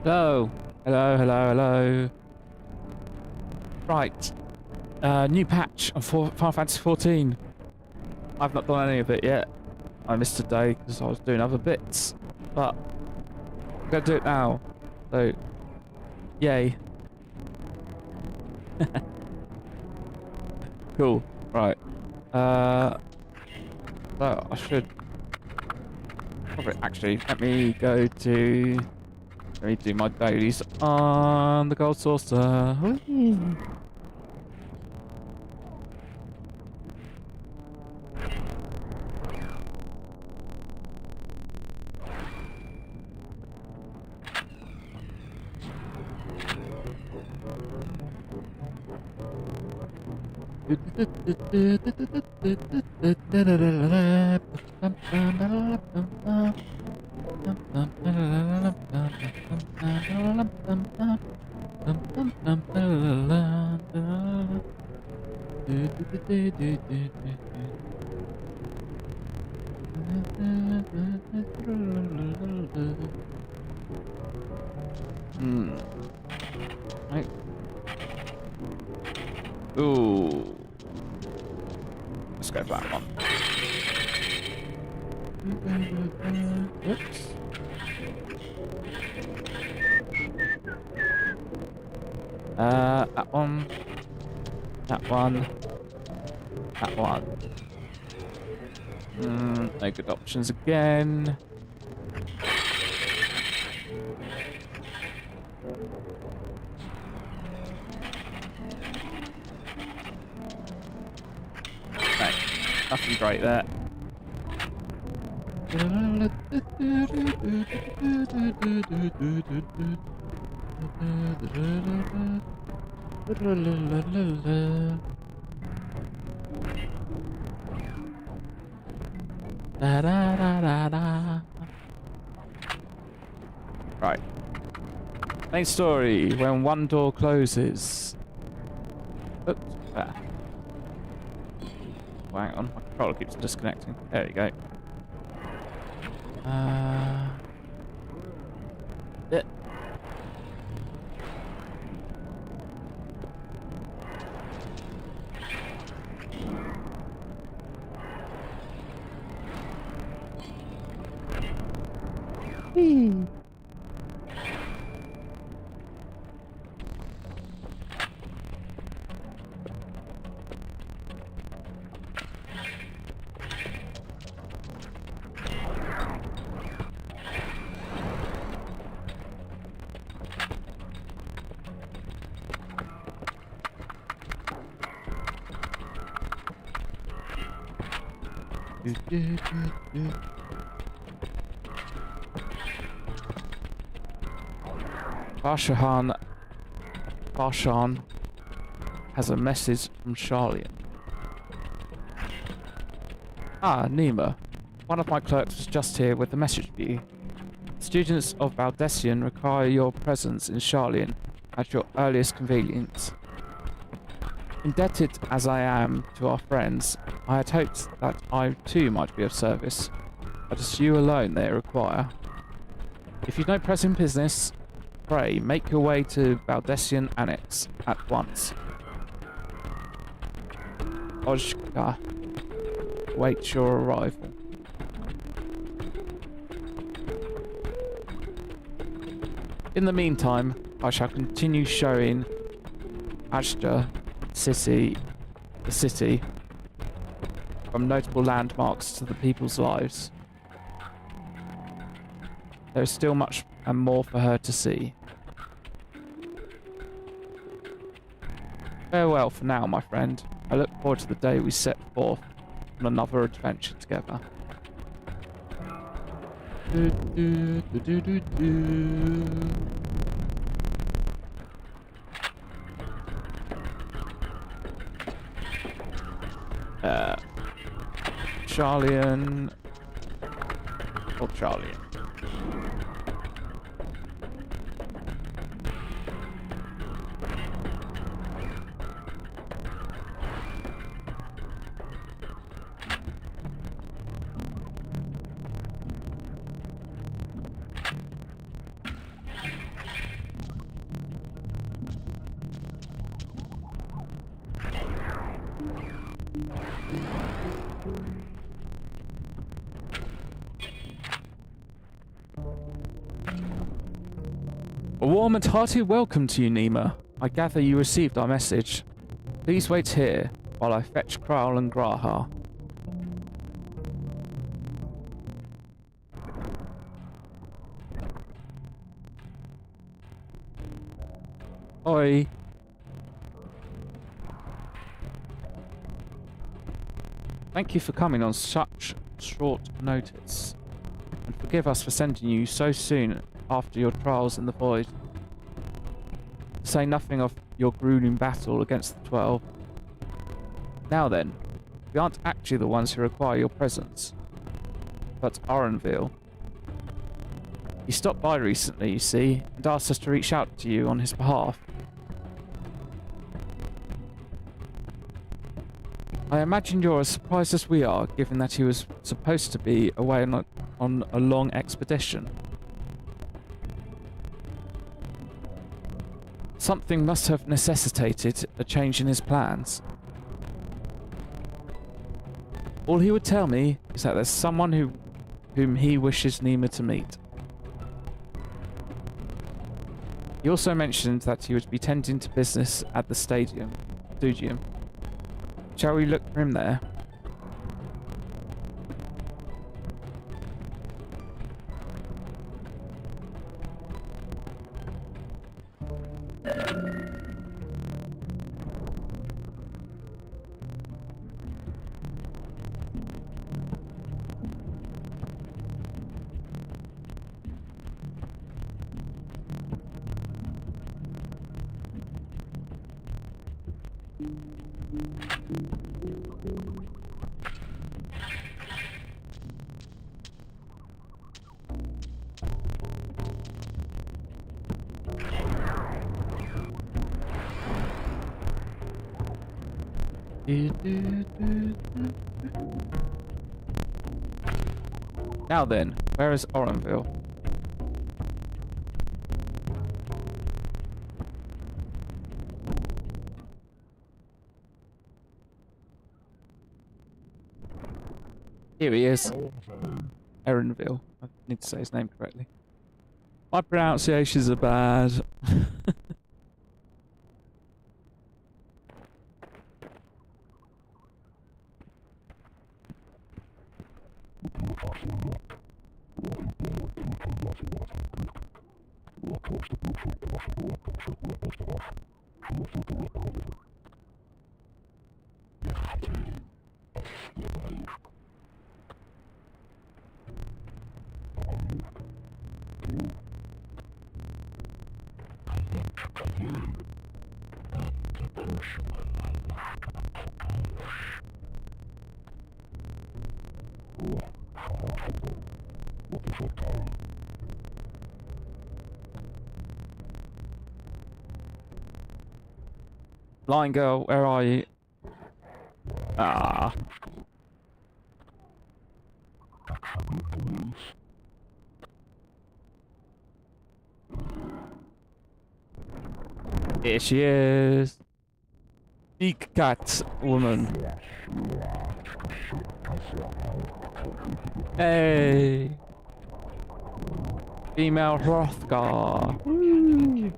Hello. Hello, hello, hello. Right. New patch on Final Fantasy 14. I've not done any of it yet. I missed a day because I was doing other bits. But I'm going to do it now. So, yay. Cool. Right. So I should probably actually let me go to. Let me do my dailies on the gold saucer. Whee! Right. Ooh. Let's go for that one. Oops. That one. That one. That one. No good options again. No, nothing great there. Da, da, da, da, da. Right. Main story, when one door closes. Oops. Ah. Oh, hang on, my controller keeps disconnecting. There we go. Yeah. Whee. Barshan has a message from Charlian. Ah, Nima. One of my clerks was just here with a message for you. Students of Valdesian require your presence in Charlian at your earliest convenience. Indebted as I am to our friends, I had hoped that I too might be of service, but it's you alone they require. If you've no pressing business, pray make your way to Valdesian Annex at once. Ojka waits your arrival. In the meantime, I shall continue showing Ashta the city, from notable landmarks to the people's lives. There is still much and more for her to see. Farewell for now, my friend. I look forward to the day we set forth on another adventure together. Charlian. Oh, Charlian. A warm and hearty welcome to you, Nima. I gather you received our message. Please wait here while I fetch Kral and Graha. Oi. Thank you for coming on such short notice. And forgive us for sending you so soon after your trials in the void. To say nothing of your grueling battle against the 12. Now then, we aren't actually the ones who require your presence, but Orenville. He stopped by recently, you see, and asked us to reach out to you on his behalf. I imagine you're as surprised as we are, given that he was supposed to be away on a long expedition. Something must have necessitated a change in his plans. All he would tell me is that there's someone whom he wishes Nima to meet. He also mentioned that he would be tending to business at the studium. Shall we look for him there? Now then, where is Orenville? Here he is. Orenville. I need to say his name correctly. My pronunciations are bad. Lion girl, where are you? Ah. Here she is. Sneak cat woman. Hey. Female Hrothgar. Woo.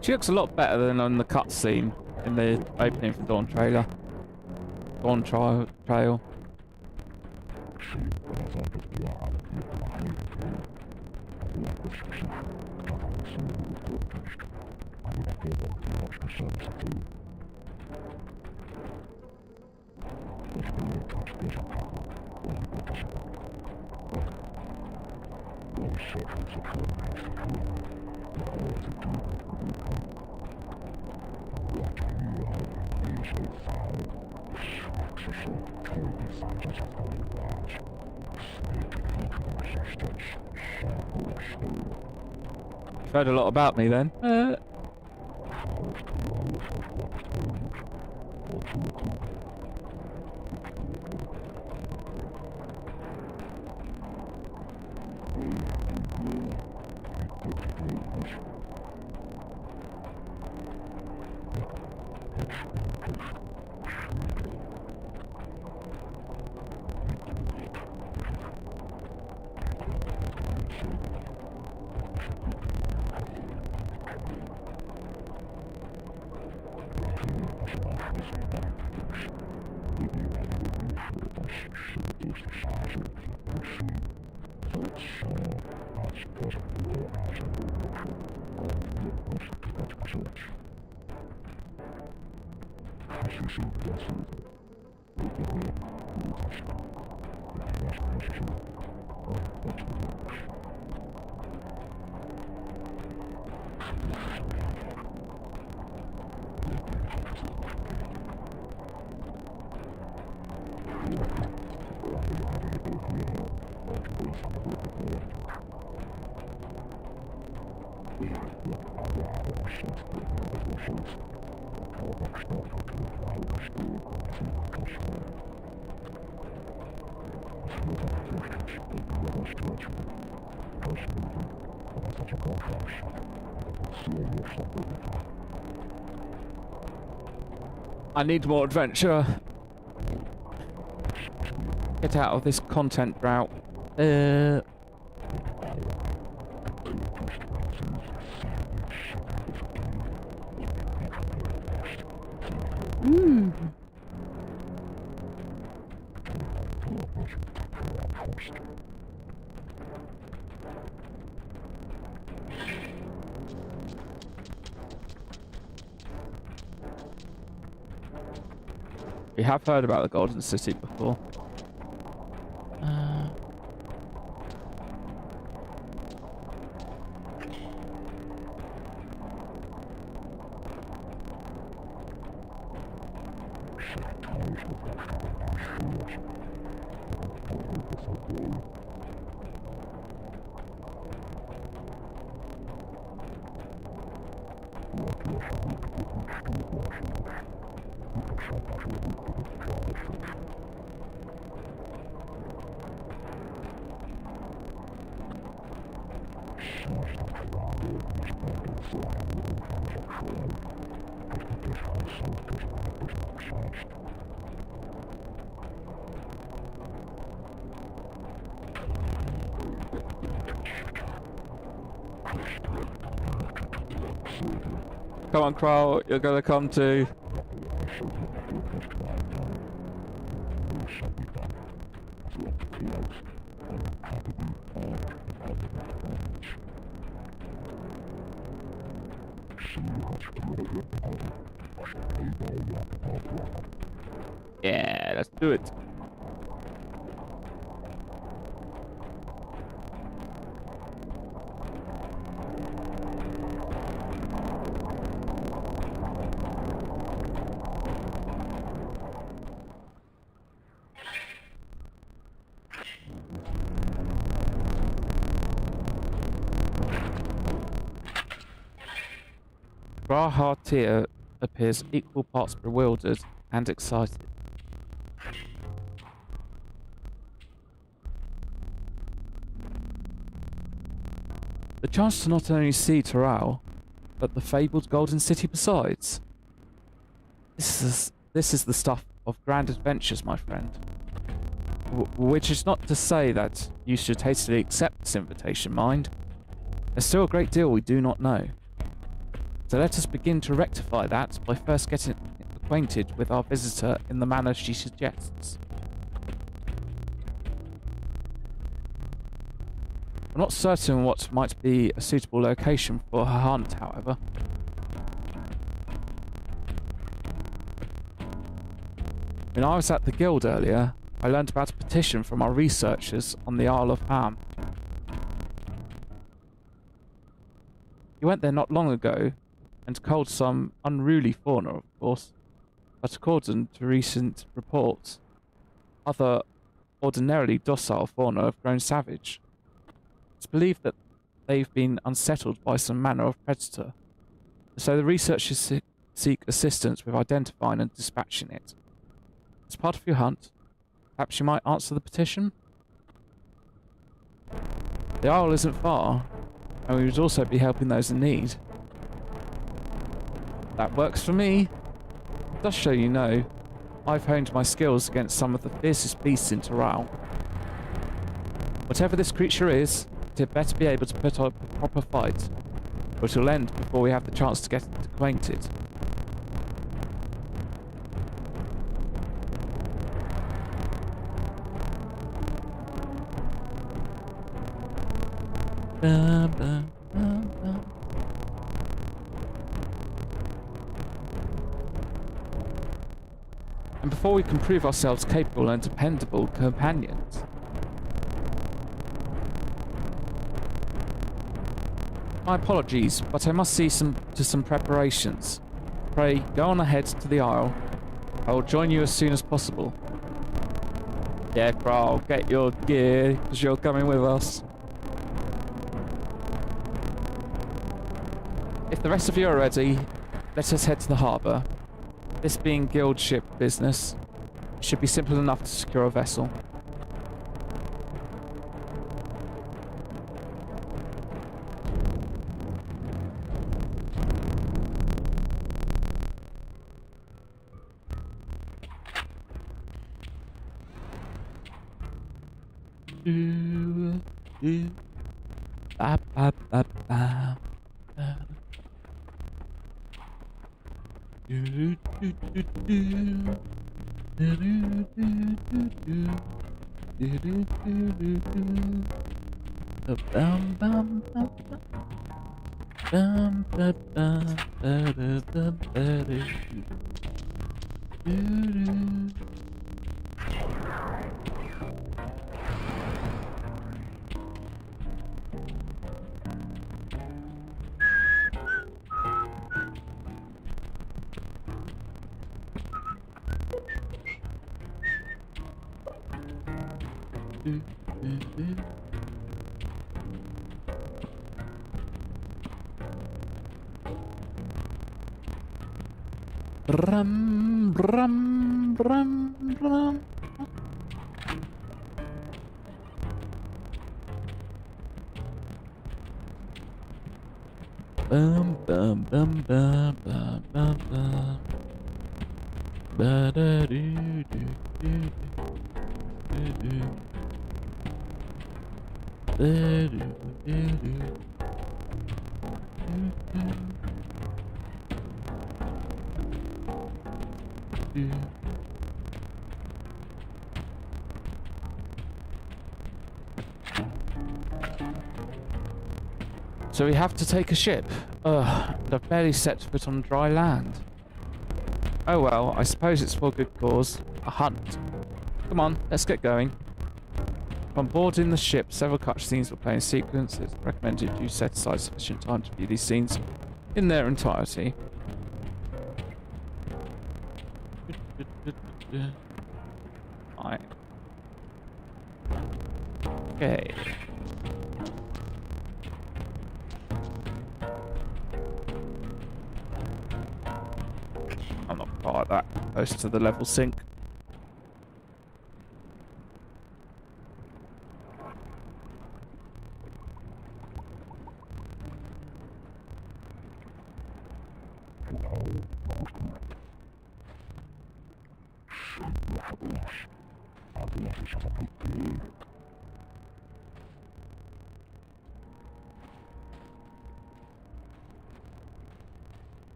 She looks a lot better than on the cutscene in the opening for Dawn trailer. Dawn trail. You've heard a lot about me then. I need more adventure. Get out of this content drought. We have heard about the Golden City before. Come on, Crow, you're gonna come too. Yeah, let's do it. Rahatir appears equal parts bewildered and excited. The chance to not only see Taral, but the fabled Golden City besides. This is the stuff of grand adventures, my friend. Which is not to say that you should hastily accept this invitation, mind. There's still a great deal we do not know. So let us begin to rectify that by first getting acquainted with our visitor in the manner she suggests. I'm not certain what might be a suitable location for her hunt, however. When I was at the guild earlier, I learned about a petition from our researchers on the Isle of Ham. You went there not long ago and culled some unruly fauna, of course, but according to recent reports, other ordinarily docile fauna have grown savage. It's believed that they've been unsettled by some manner of predator, so the researchers seek assistance with identifying and dispatching it. As part of your hunt, perhaps you might answer the petition? The isle isn't far, and we would also be helping those in need. That works for me. Just so you know, I've honed my skills against some of the fiercest beasts in Taral. Whatever this creature is, it had better be able to put up a proper fight, or it'll end before we have the chance to get acquainted. And before we can prove ourselves capable and dependable companions. My apologies, but I must see to some preparations. Pray, go on ahead to the Isle. I will join you as soon as possible. Yeah, bro, get your gear, because you're coming with us. If the rest of you are ready, let us head to the harbour. This being guild ship business, it should be simple enough to secure a vessel. Ba, ba, ba, ba. Brum, brum, brum, brum. Bum, bum, bum, bum, bum, bum, bum. Ba-da-doo-doo-doo-doo-doo-doo. Ba-doo-doo-doo. So we have to take a ship. Ugh, and I've barely set foot on dry land. Oh well, I suppose it's for a good cause. A hunt. Come on, let's get going. On boarding the ship, several cutscenes will play in sequence. It's recommended you set aside sufficient time to view these scenes in their entirety. Right. Okay. I'm not quite that close to the level sync.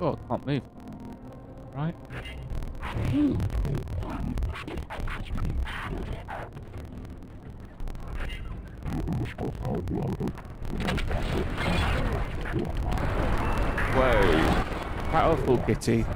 Oh, I can't move. Right. Whoa. Powerful kitty.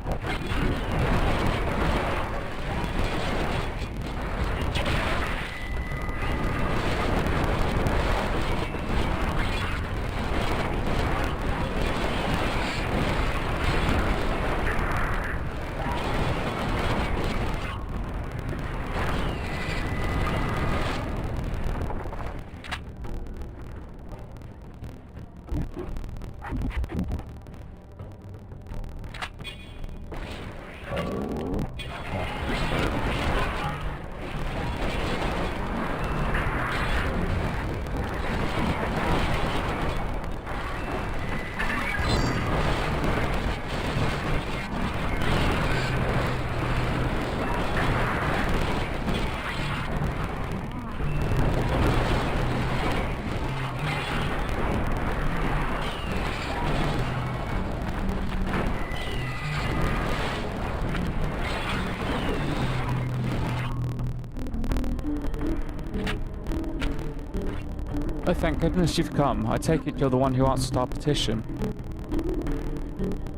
Oh, thank goodness you've come. I take it you're the one who answered our petition.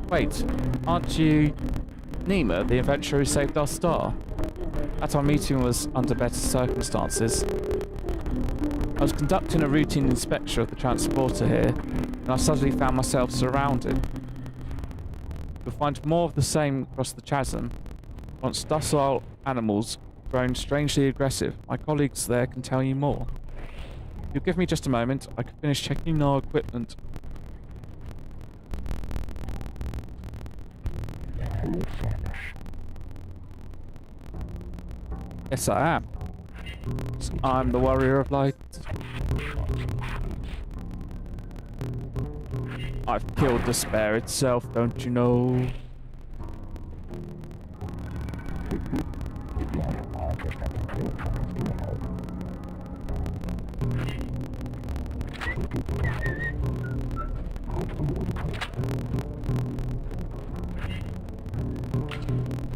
Wait, aren't you Nima, the adventurer who saved our star? That our meeting was under better circumstances. I was conducting a routine inspection of the transporter here, and I suddenly found myself surrounded. You'll find more of the same across the chasm. Once docile animals grown strangely aggressive. My colleagues there can tell you more. If you'll give me just a moment, I can finish checking our equipment. Yes, I am. I'm the warrior of light. I've killed despair itself, don't you know?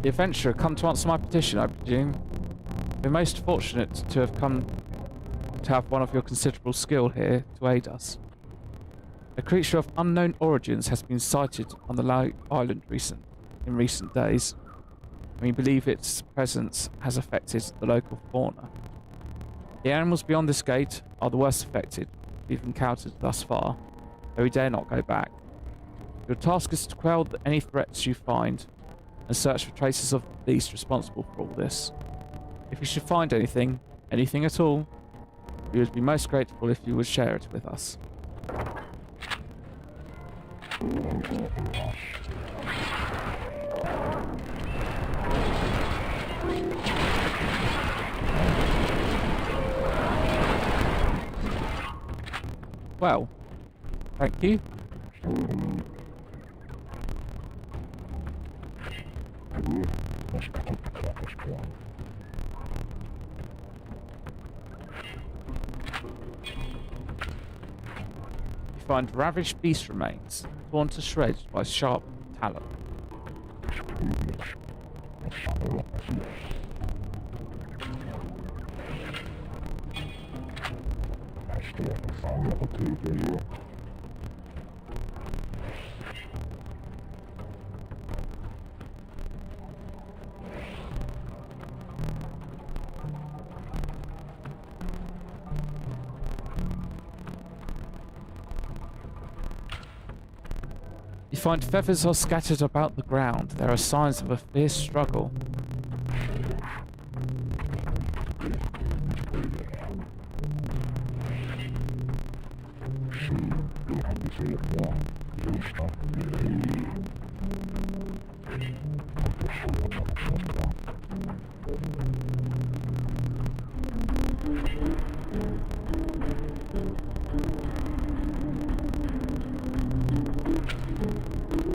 The adventurer come to answer my petition, I presume. We're most fortunate to have one of your considerable skill here to aid us. A creature of unknown origins has been sighted on the island in recent days. We believe its presence has affected the local fauna. The animals beyond this gate are the worst affected we've encountered thus far, though we dare not go back. Your task is to quell any threats you find and search for traces of the beast responsible for all this. If you should find anything at all, we would be most grateful if you would share it with us. Well, thank you. You find ravished beast remains, torn to shreds by sharp talon. You find feathers are scattered about the ground. There are signs of a fierce struggle.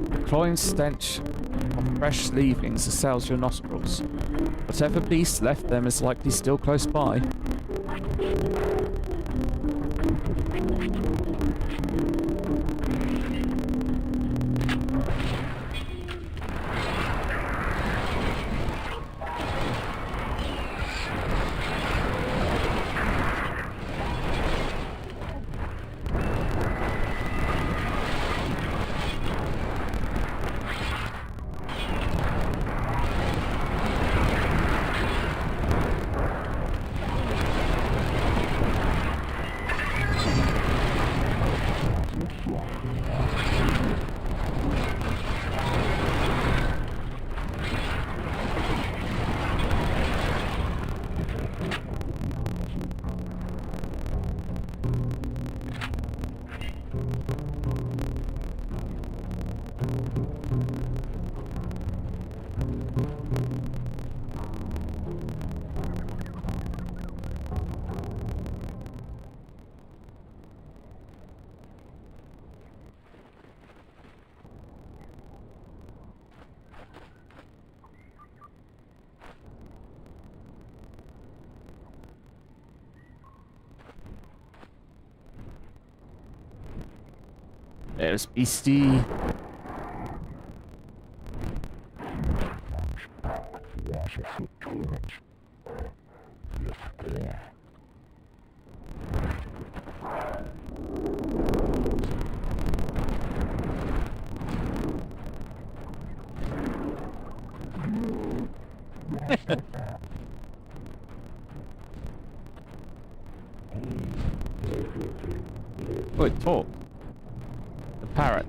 The cloying stench of fresh leavings assails your nostrils. Whatever beast left them is likely still close by. There's Beastie. Oh, it talked. The parrot.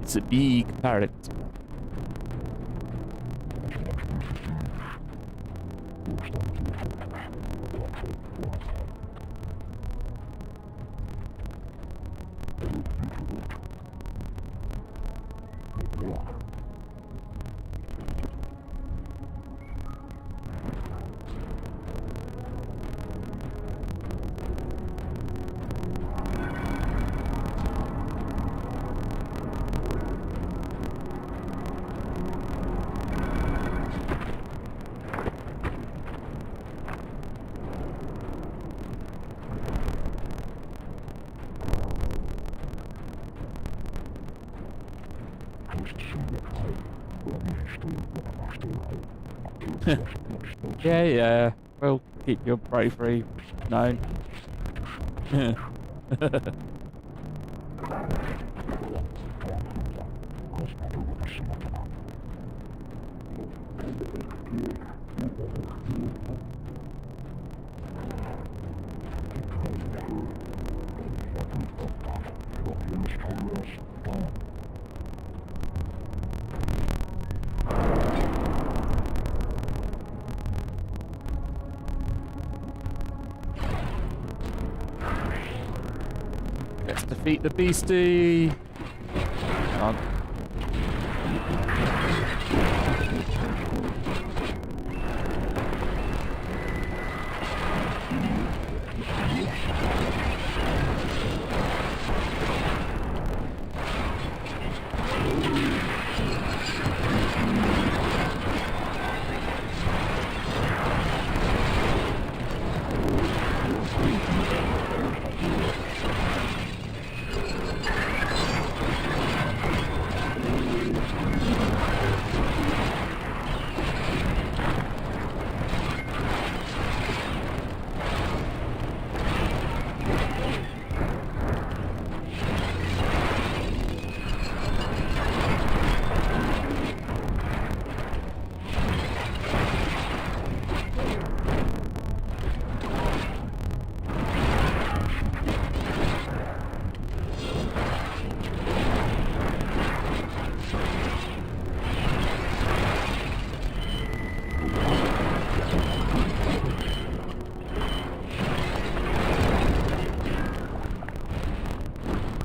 It's a big parrot. Yeah, yeah. We'll keep your bravery known. Let's defeat the beastie. Hang on.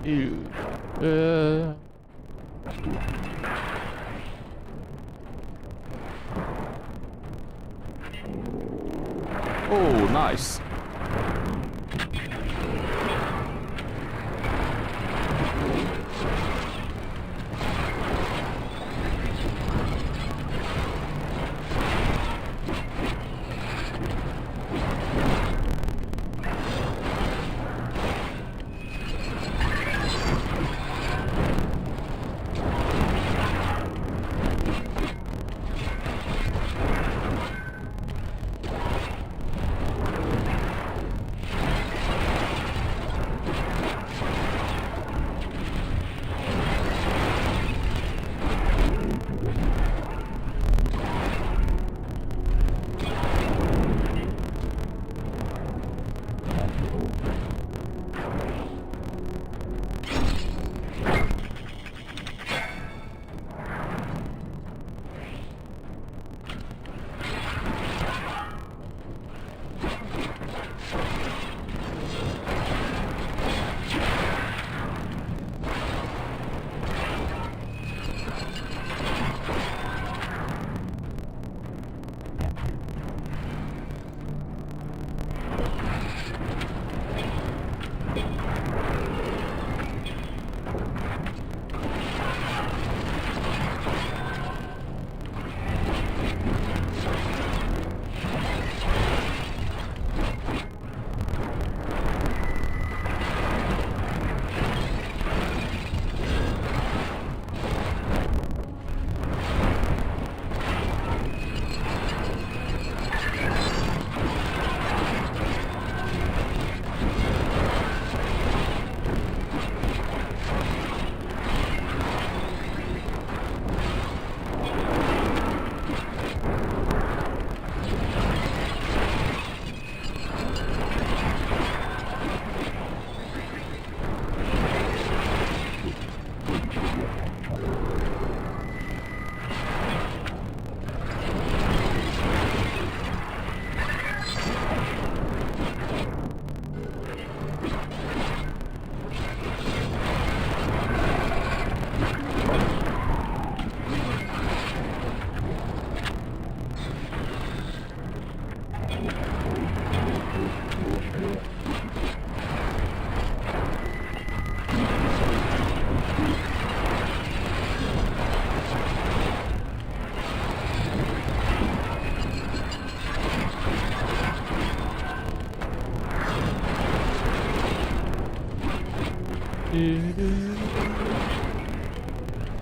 Ew. Oh, nice.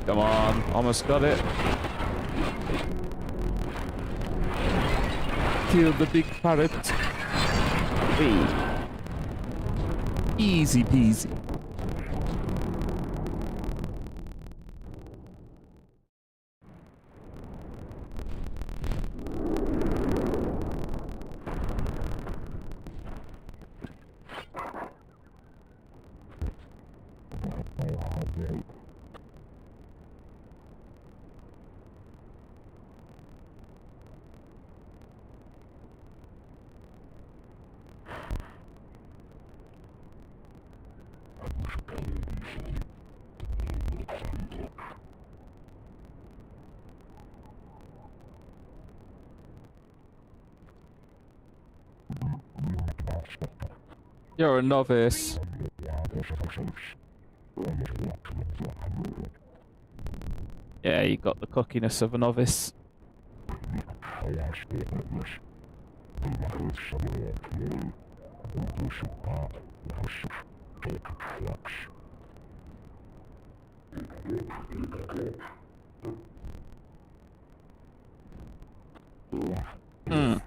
Come on, almost got it. Kill the big parrot. Whee. Easy peasy. You're a novice. Yeah, you got the cockiness of a novice. Mm.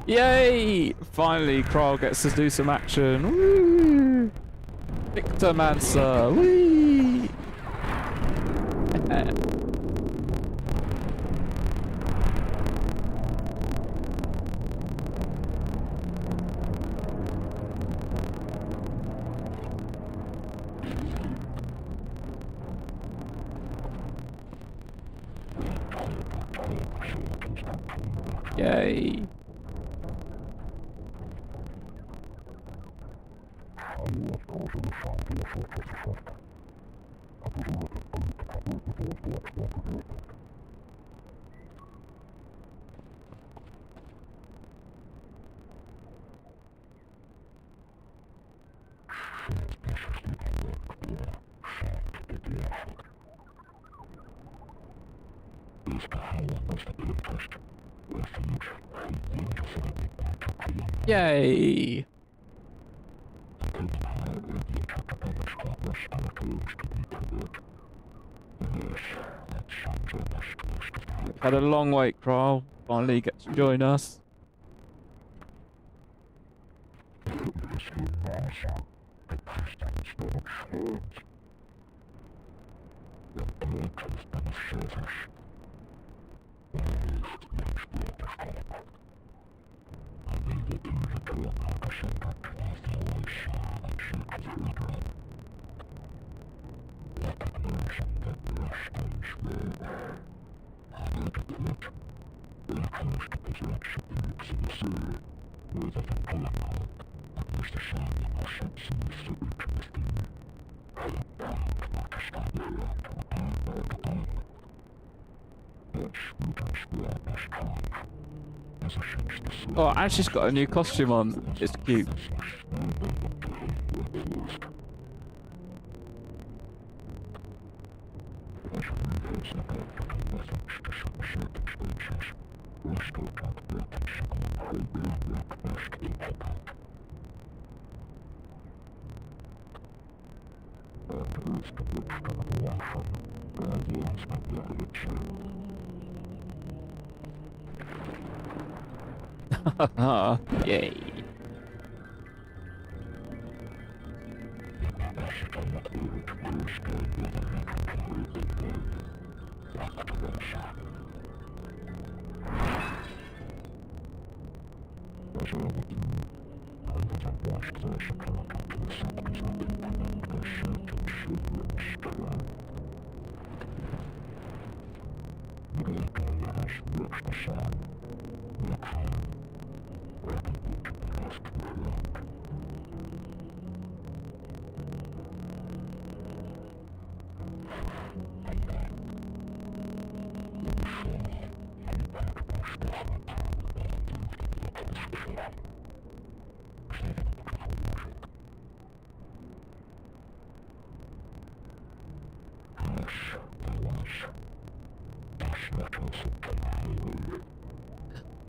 Yay! Finally, Kral gets to do some action. Woo! Victor Mansa. Whee! Yay! Yay! Had a long wait, Kral. Finally, you get to join us. Oh, Ash's got a new costume on. It's cute. Yay.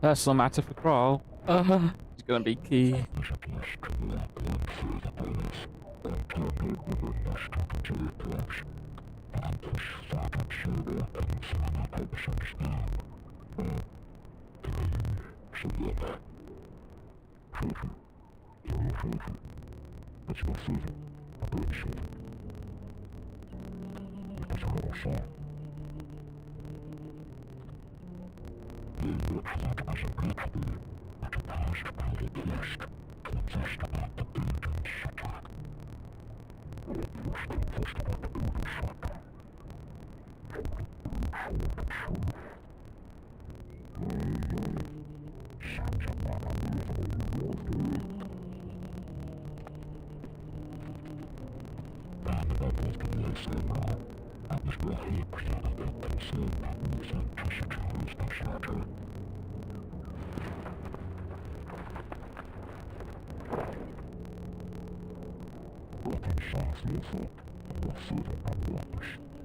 Personal matter for Kral. It's gonna be key.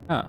Huh.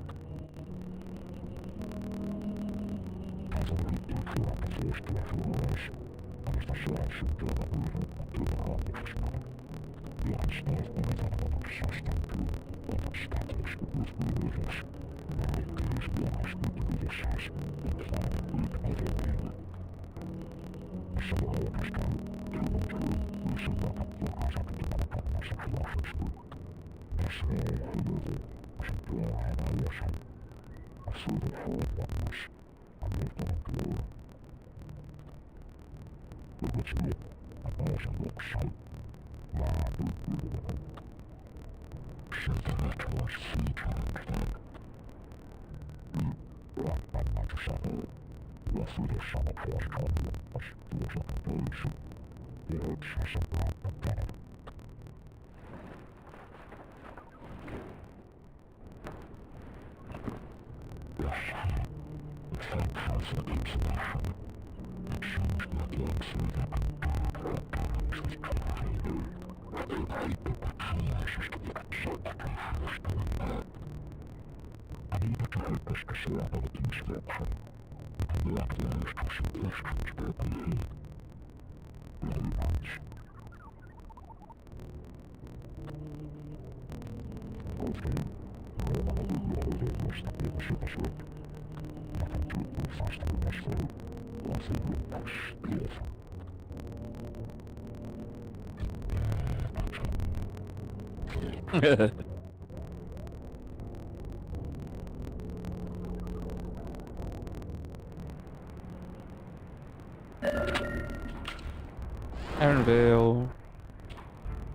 Erenville.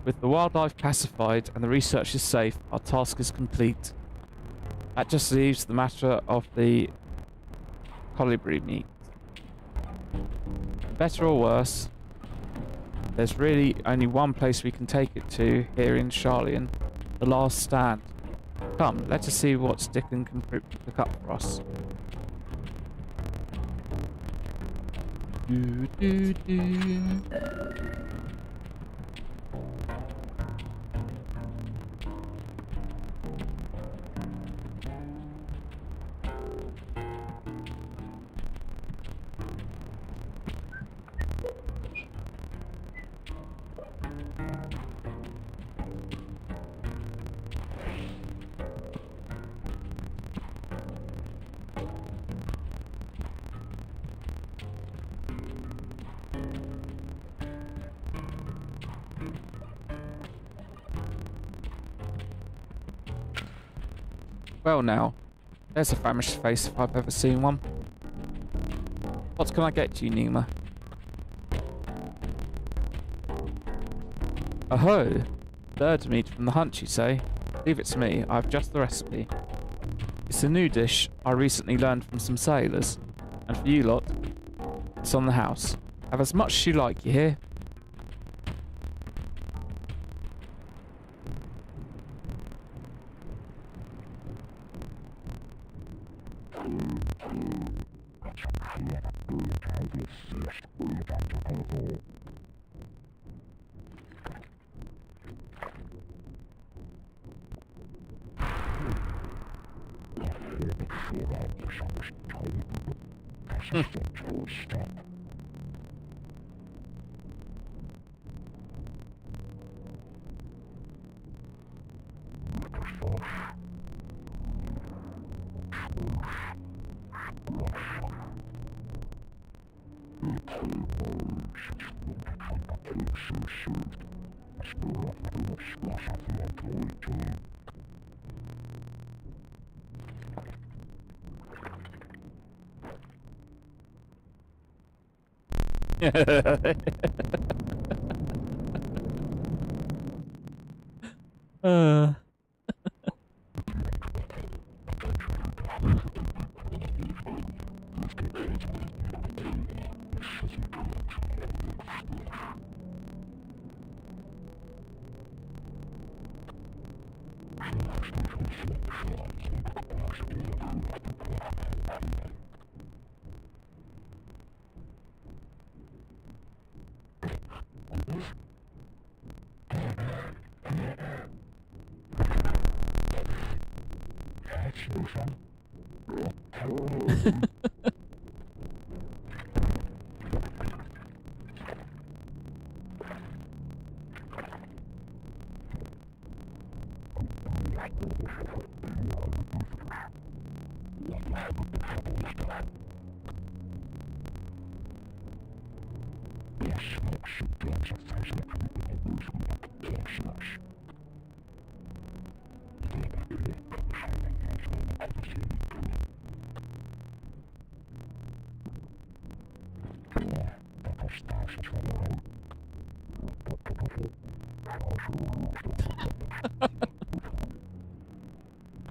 With the wildlife pacified and the research is safe, our task is complete. That just leaves the matter of the colibri meat. Better or worse, there's really only one place we can take it to here in Charlian, the last stand. Come, let us see what Stickon can pick up for us. Do, do, do. Well now, there's a famished face if I've ever seen one. What can I get you, Nima? Aho! Bird meat from the hunt, you say? Leave it to me, I've just the recipe. It's a new dish I recently learned from some sailors. And for you lot, it's on the house. Have as much as you like, you hear? uh.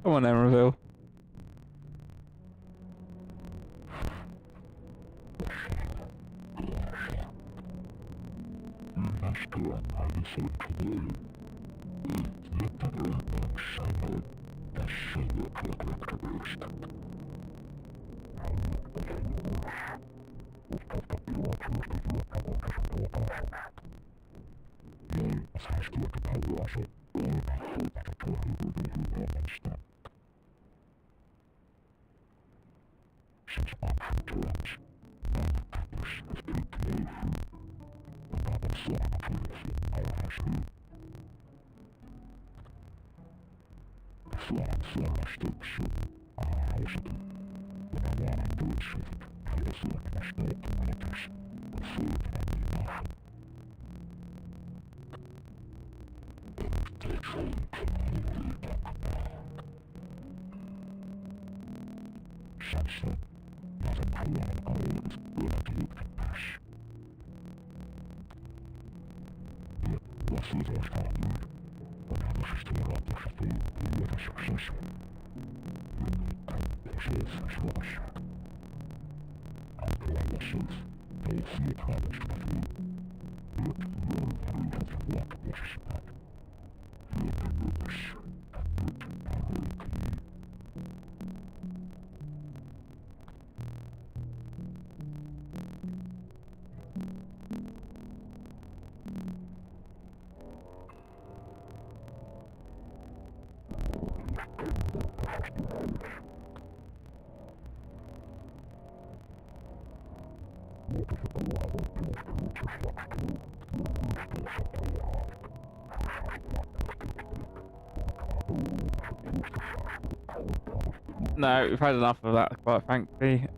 Come on, Emerald. No, we've had enough of that, quite frankly.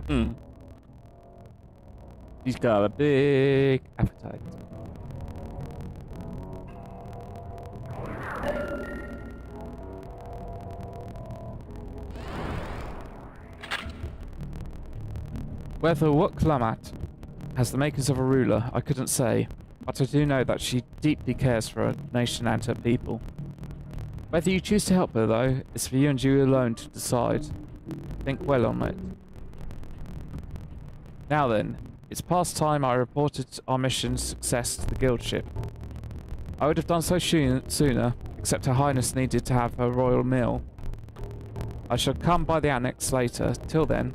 Hmm. He's got a big appetite. Whether Ffxiv has the makings of a ruler, I couldn't say, but I do know that she deeply cares for her nation and her people. Whether you choose to help her, though, is for you and you alone to decide. Think well on it. Now then, it's past time I reported our mission's success to the guild ship. I would have done so sooner, except Her Highness needed to have her royal meal. I shall come by the annex later. Till then...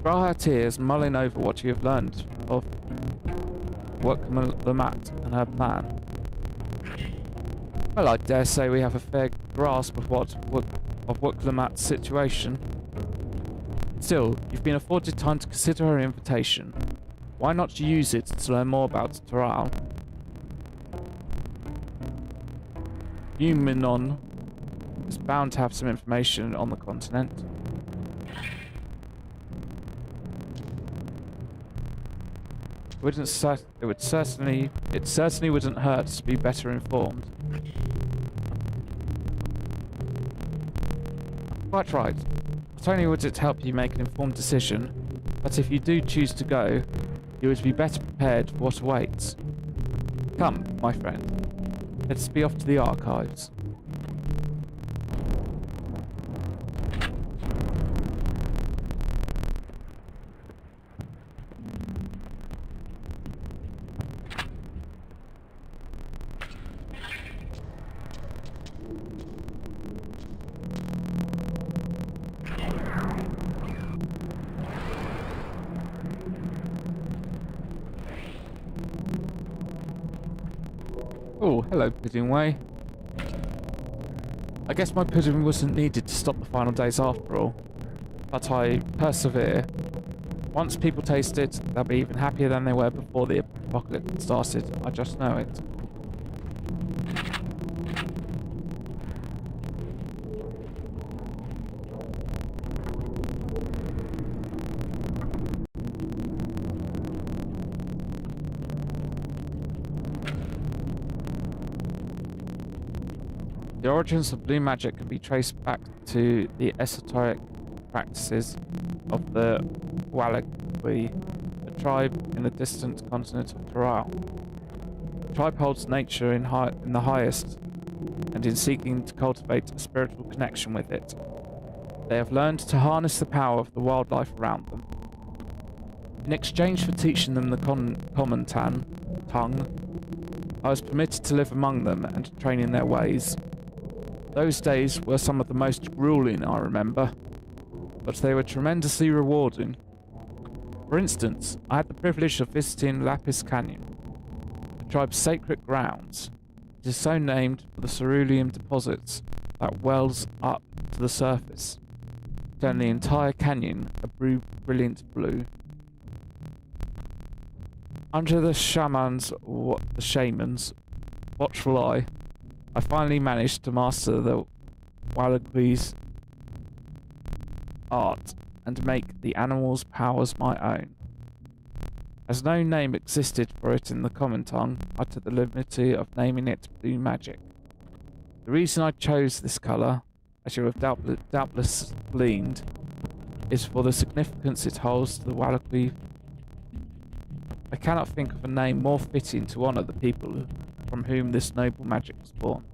Dry her tears, mulling over what you have learned of Ffxiv and her plan. Well, I dare say we have a fair grasp of Ffxiv's situation. Still, you've been afforded time to consider her invitation. Why not use it to learn more about Taral? Minon is bound to have some information on the continent. It certainly wouldn't hurt to be better informed. Quite right. Not only would it help you make an informed decision, but if you do choose to go, you would be better prepared for what awaits. Come, my friend. Let's be off to the archives. Oh, hello, Puddingway. I guess my pudding wasn't needed to stop the final days after all, but I persevere. Once people taste it, they'll be even happier than they were before the apocalypse started. I just know it. The origins of blue magic can be traced back to the esoteric practices of the Ffxiv, a tribe in the distant continent of Taral. The tribe holds nature in the highest, and in seeking to cultivate a spiritual connection with it, they have learned to harness the power of the wildlife around them. In exchange for teaching them the common tongue, I was permitted to live among them and to train in their ways. Those days were some of the most grueling I remember, but they were tremendously rewarding. For instance, I had the privilege of visiting Lapis Canyon, the tribe's sacred grounds. It is so named for the cerulean deposits that wells up to the surface, turning the entire canyon a brilliant blue. Under the shaman's watchful eye, I finally managed to master the Ffxiv's art and make the animal's powers my own. As no name existed for it in the common tongue, I took the liberty of naming it Blue Magic. The reason I chose this colour, as you have doubtless gleaned, is for the significance it holds to the Ffxiv. I cannot think of a name more fitting to honour the people from whom this noble magic was born.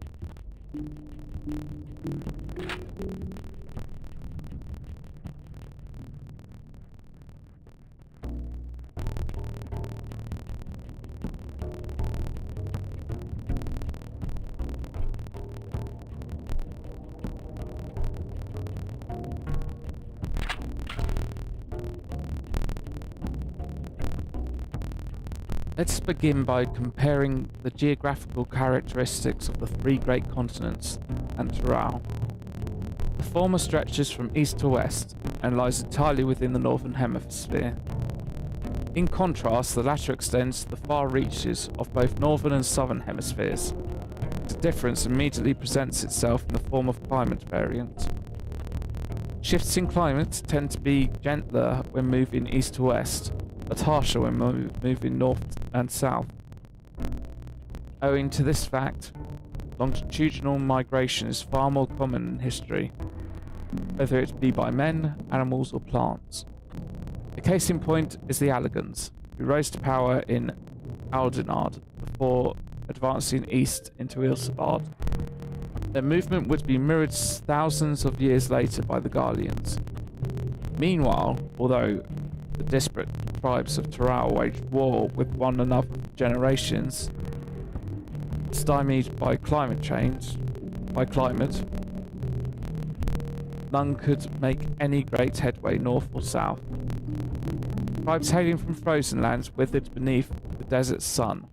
Let's begin by comparing the geographical characteristics of the three great continents and Tyrrell. The former stretches from east to west and lies entirely within the northern hemisphere. In contrast, the latter extends to the far reaches of both northern and southern hemispheres. The difference immediately presents itself in the form of climate variant. Shifts in climate tend to be gentler when moving east to west, but harsher when moving north and south. Owing to this fact, longitudinal migration is far more common in history, whether it be by men, animals or plants. A case in point is the Allegans, who rose to power in Aldenard before advancing east into Ilsabard. Their movement would be mirrored thousands of years later by the Garleans. Meanwhile, although the disparate tribes of Tyrrell waged war with one another for generations, stymied by climate, none could make any great headway north or south. Tribes hailing from frozen lands withered beneath the desert sun,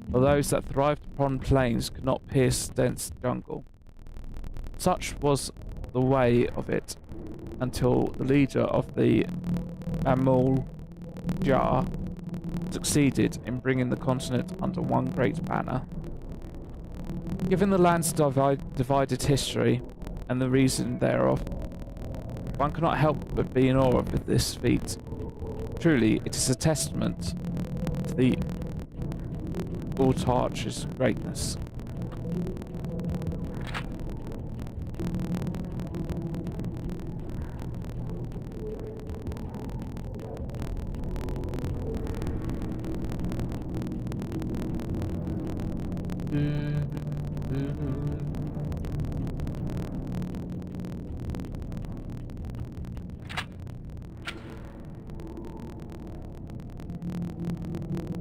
while those that thrived upon plains could not pierce dense jungle. Such was the way of it until the leader of the Amul Jar succeeded in bringing the continent under one great banner. Given the land's divided history and the reason thereof, one cannot help but be in awe of this feat. Truly, it is a testament to the Autarch's greatness.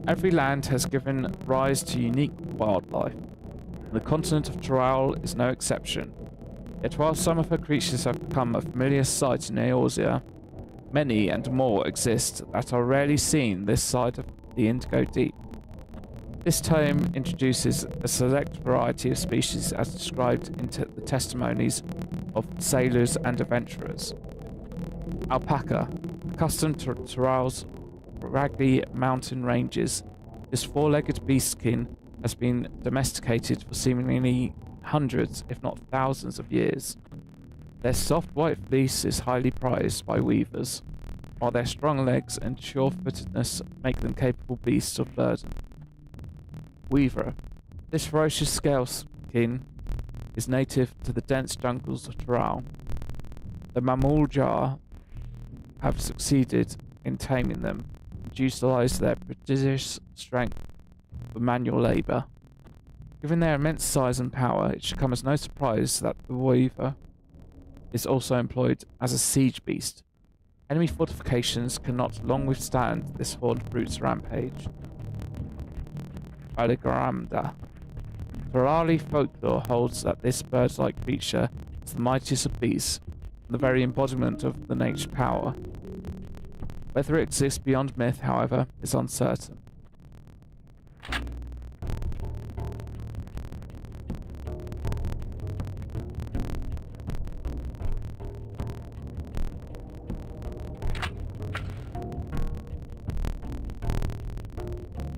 Every land has given rise to unique wildlife. The continent of Tyrrell is no exception. Yet while some of her creatures have become a familiar sight in Eorzea, many and more exist that are rarely seen this side of the Indigo Deep. This tome introduces a select variety of species as described in the testimonies of sailors and adventurers. Alpaca, accustomed to Tyrrell's craggy mountain ranges, this four-legged beastkin has been domesticated for seemingly hundreds, if not thousands of years. Their soft white fleece is highly prized by weavers, while their strong legs and sure-footedness make them capable beasts of burden. Weaver. This ferocious scaleskin is native to the dense jungles of Tyrrell. The Mamul Jar have succeeded in taming them and utilize their prodigious strength for manual labour. Given their immense size and power, it should come as no surprise that the Weaver is also employed as a siege beast. Enemy fortifications cannot long withstand this horned brute's rampage. Aligaramda. Tyrrelli folklore holds that this bird-like creature is the mightiest of beasts, the very embodiment of the nature power. Whether it exists beyond myth, however, is uncertain.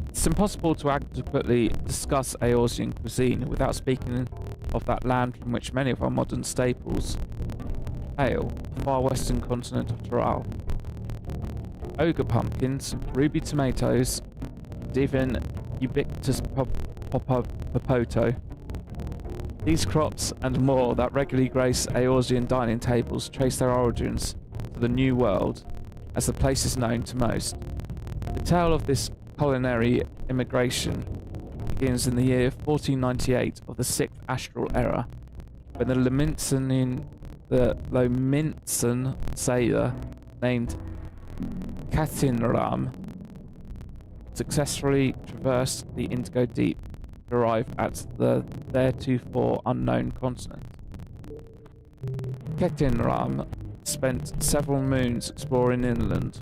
It's impossible to adequately discuss Eorzean cuisine without speaking of that land from which many of our modern staples hail, the far western continent of Tyrrell. ogre pumpkins, ruby tomatoes, and even ubiquitous popoto. These crops and more that regularly grace Eorzean dining tables trace their origins to the New World, as the place is known to most. The tale of this culinary immigration begins in the year 1498 of the 6th astral era, when the Lominsan sailor named Katinram successfully traversed the Indigo Deep to arrive at the theretofore unknown continent. Ketinram spent several moons exploring inland,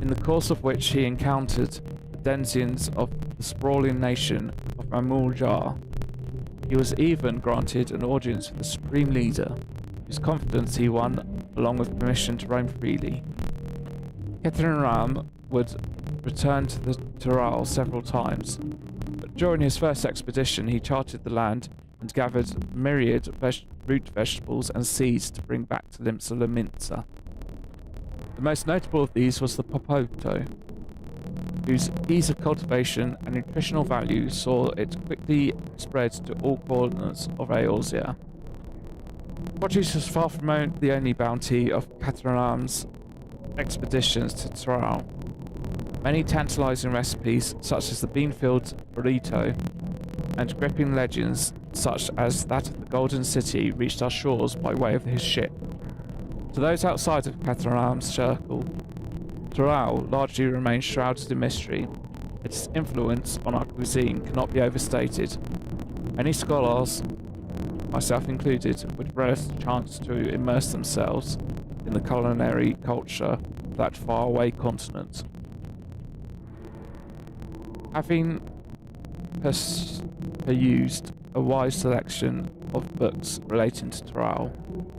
in the course of which he encountered the denizens of the sprawling nation of Mamuljar. He was even granted an audience with the supreme leader, whose confidence he won along with permission to roam freely. Ketinram would return to the Tural several times, but during his first expedition he charted the land and gathered myriad root vegetables and seeds to bring back to Limsa Lominsa. The most notable of these was the popoto, whose ease of cultivation and nutritional value saw it quickly spread to all corners of Eorzea. Produce was far from the only bounty of Kataram's expeditions to Tural. Many tantalizing recipes, such as the bean-filled burrito, and gripping legends, such as that of the Golden City, reached our shores by way of his ship. To those outside of Kataram's circle, Tural largely remains shrouded in mystery. Its influence on our cuisine cannot be overstated. Many scholars, myself included, would relish the chance to immerse themselves in the culinary culture of that faraway continent. Having perused a wide selection of books relating to Tural,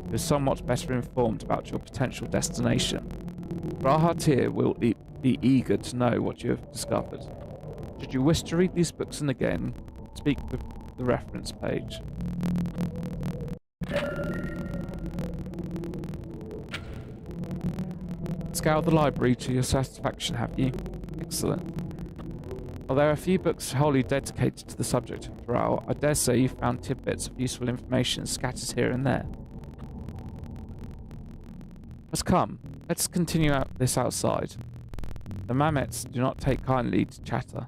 you are somewhat better informed about your potential destination. Rahatir will be eager to know what you have discovered. Should you wish to read these books and again, speak with the reference page. Scoured the library to your satisfaction, have you? Excellent. While there are a few books wholly dedicated to the subject of Tural, I dare say you found tidbits of useful information scattered here and there. Let's come. Let's continue this outside. The Mamets do not take kindly to chatter.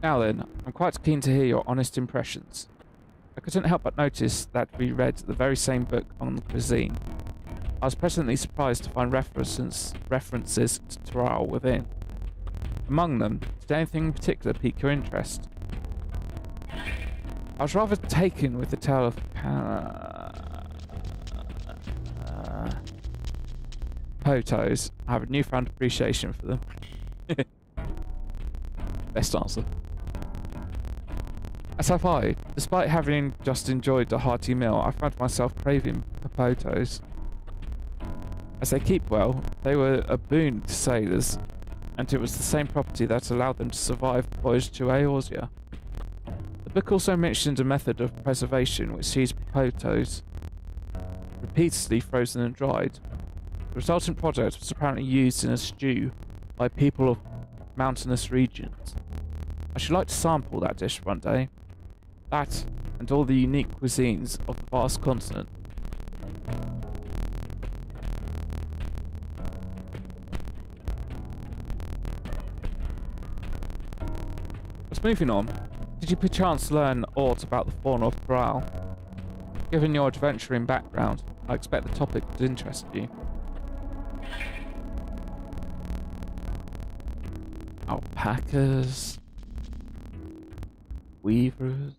Now then, I'm quite keen to hear your honest impressions. I couldn't help but notice that we read the very same book on the cuisine. I was pleasantly surprised to find references to Tural within. Among them, did anything in particular pique your interest? I was rather taken with the tale of potos. I have a newfound appreciation for them. Best answer. As have I. Despite having just enjoyed a hearty meal, I found myself craving potos. As they keep well, they were a boon to sailors, and it was the same property that allowed them to survive the voyage to Eorzea. The book also mentioned a method of preservation which sees potos repeatedly frozen and dried. The resultant product was apparently used in a stew by people of mountainous regions. I should like to sample that dish one day. That, and all the unique cuisines of the vast continent. But moving on, did you perchance learn aught about the fauna of Tural? Given your adventuring background, I expect the topic would interest you. Alpacas, weavers.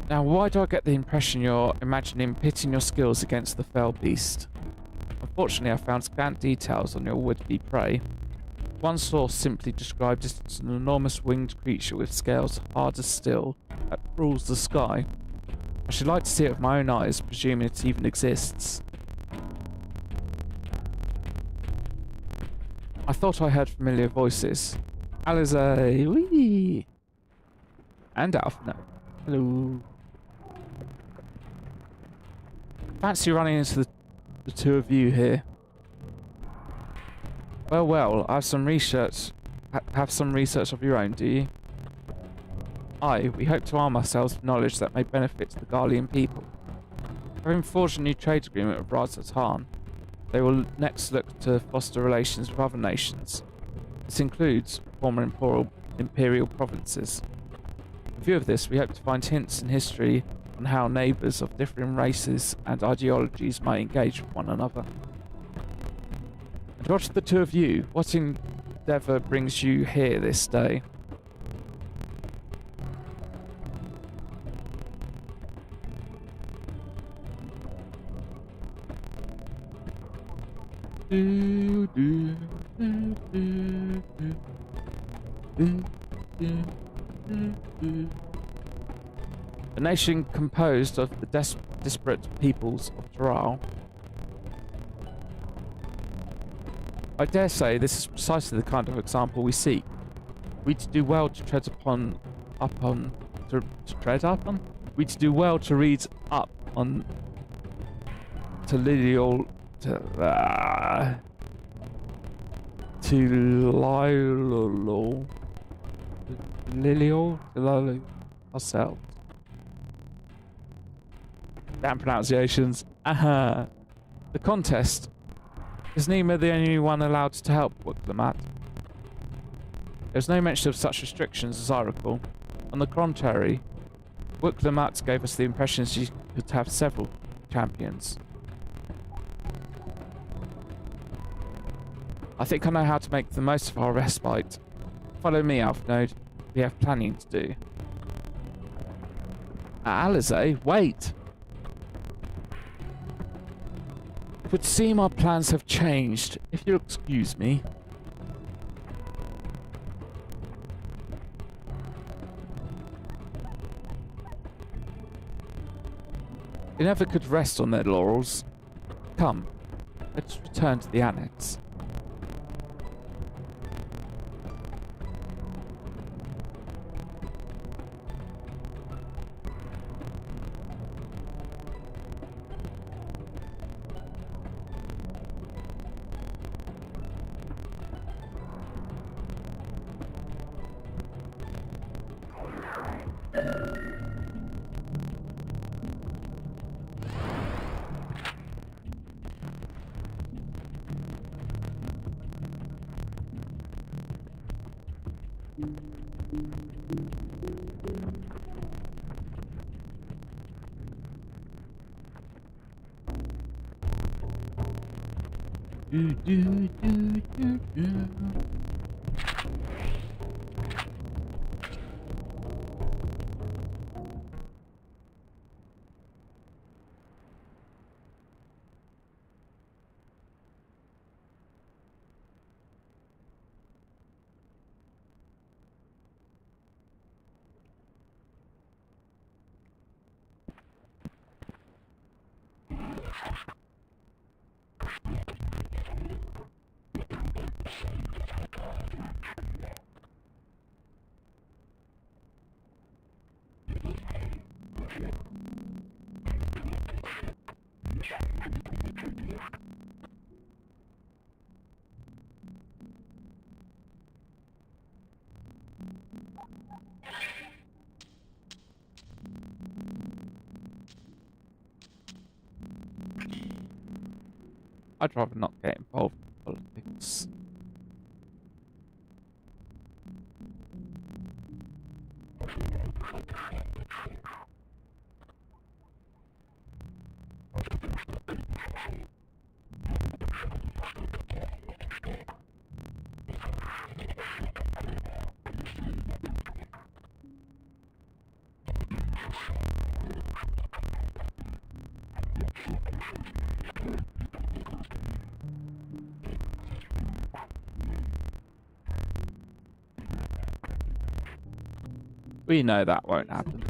Now, why do I get the impression you're imagining pitting your skills against the fell beast? Unfortunately, I found scant details on your would-be prey. One source simply described it as an enormous winged creature with scales hard as steel that rules the sky. I should like to see it with my own eyes, presuming it even exists. I thought I heard familiar voices. Alize, wee! And Alphna. Hello. Fancy running into the two of you here. Well, I have some research. Have some research of your own, do you? Aye, we hope to arm ourselves with knowledge that may benefit the Garlean people. Having forged a new trade agreement with Razatan, they will next look to foster relations with other nations. This includes former imperial provinces. In view of this, we hope to find hints in history on how neighbours of differing races and ideologies might engage with one another. And what of the two of you? What endeavour brings you here this day? A nation composed of the disparate peoples of Taral. I dare say this is precisely the kind of example we seek. We'd do well to tread We'd do well to read up on Lilial ourselves. Damn pronunciations. Aha. The contest. Is Nima the only one allowed to help Wuklemat? There's no mention of such restrictions as I recall. On the contrary, Wuklemat gave us the impression she could have several champions. I think I know how to make the most of our respite. Follow me, Alphnode. We have planning to do. Alize, wait! It would seem our plans have changed, if you'll excuse me. They never could rest on their laurels. Come, let's return to the annex. I'd rather not get involved in politics. We know that won't happen.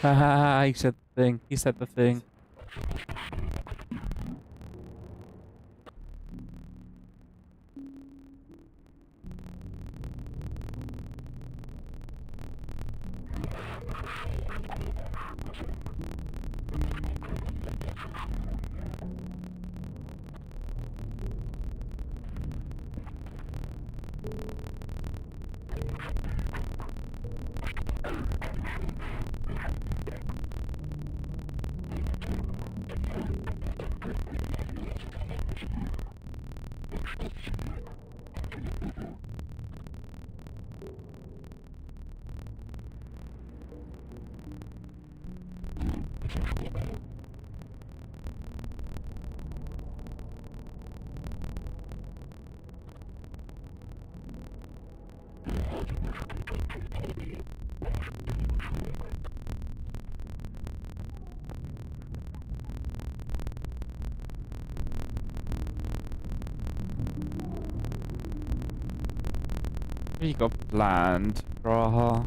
Haha, he said the thing. He said the thing. What you got planned, Graha?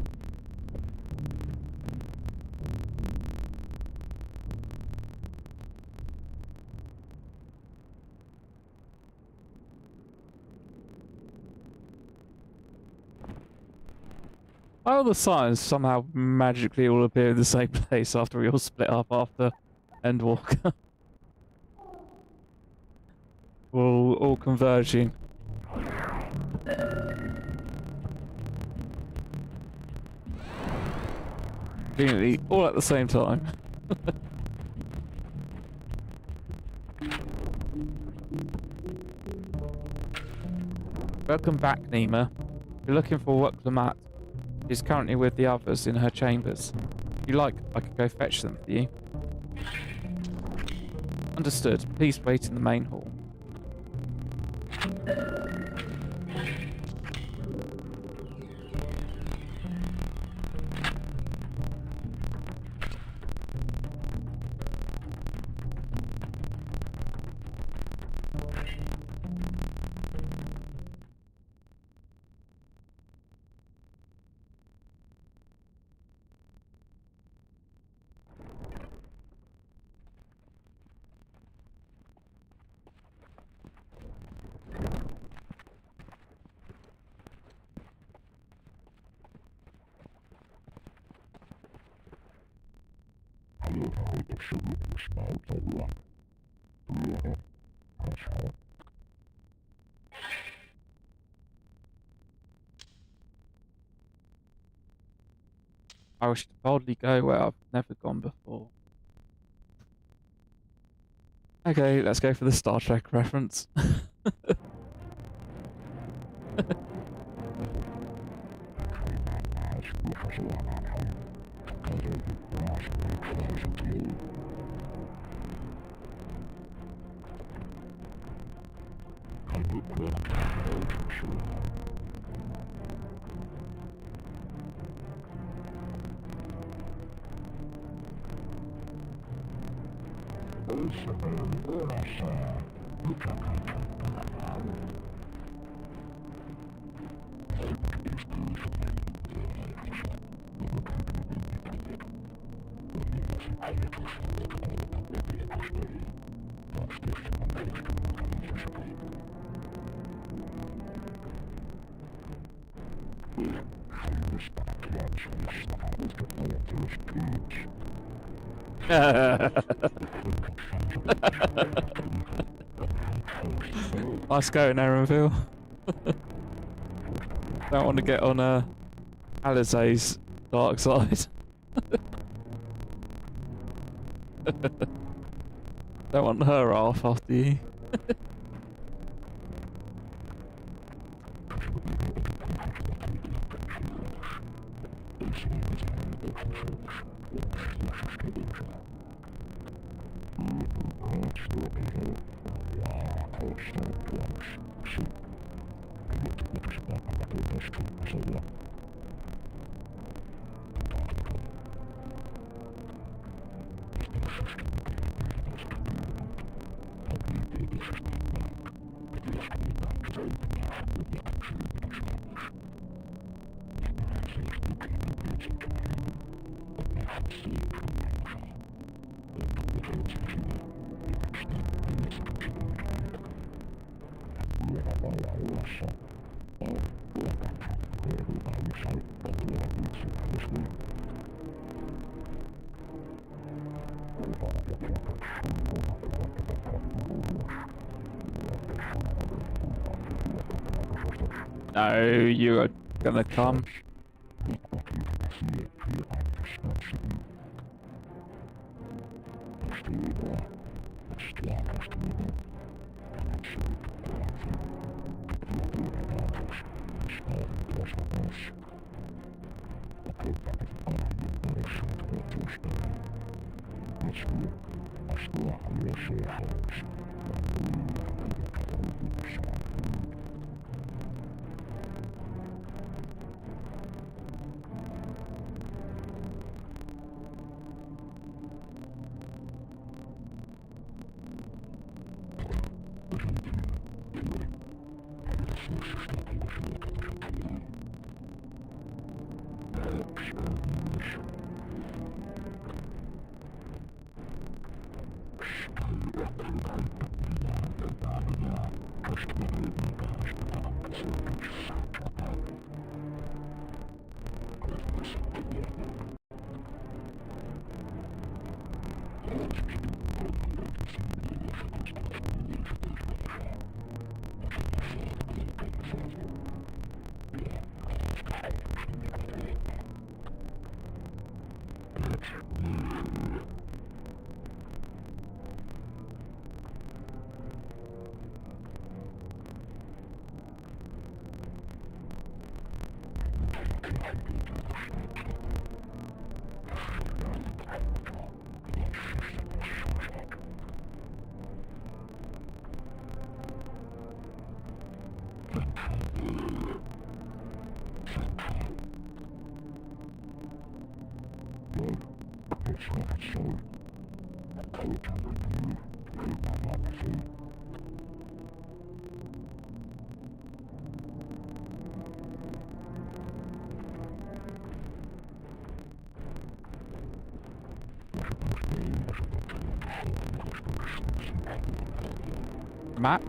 Oh, the signs somehow magically all appear in the same place after we all split up after Endwalker. We're all converging. Conveniently, all at the same time. Welcome back, Nima. If you're looking for Wuklamat, she's currently with the others in her chambers. If you like, I could go fetch them for you. Understood. Please wait in the main hall. I wish to boldly go where I've never gone before. Okay, let's go for the Star Trek reference. Nice going, Aaronville. Don't want to get on Alizé's dark side. Don't want her off after you. No, you are gonna come. Map?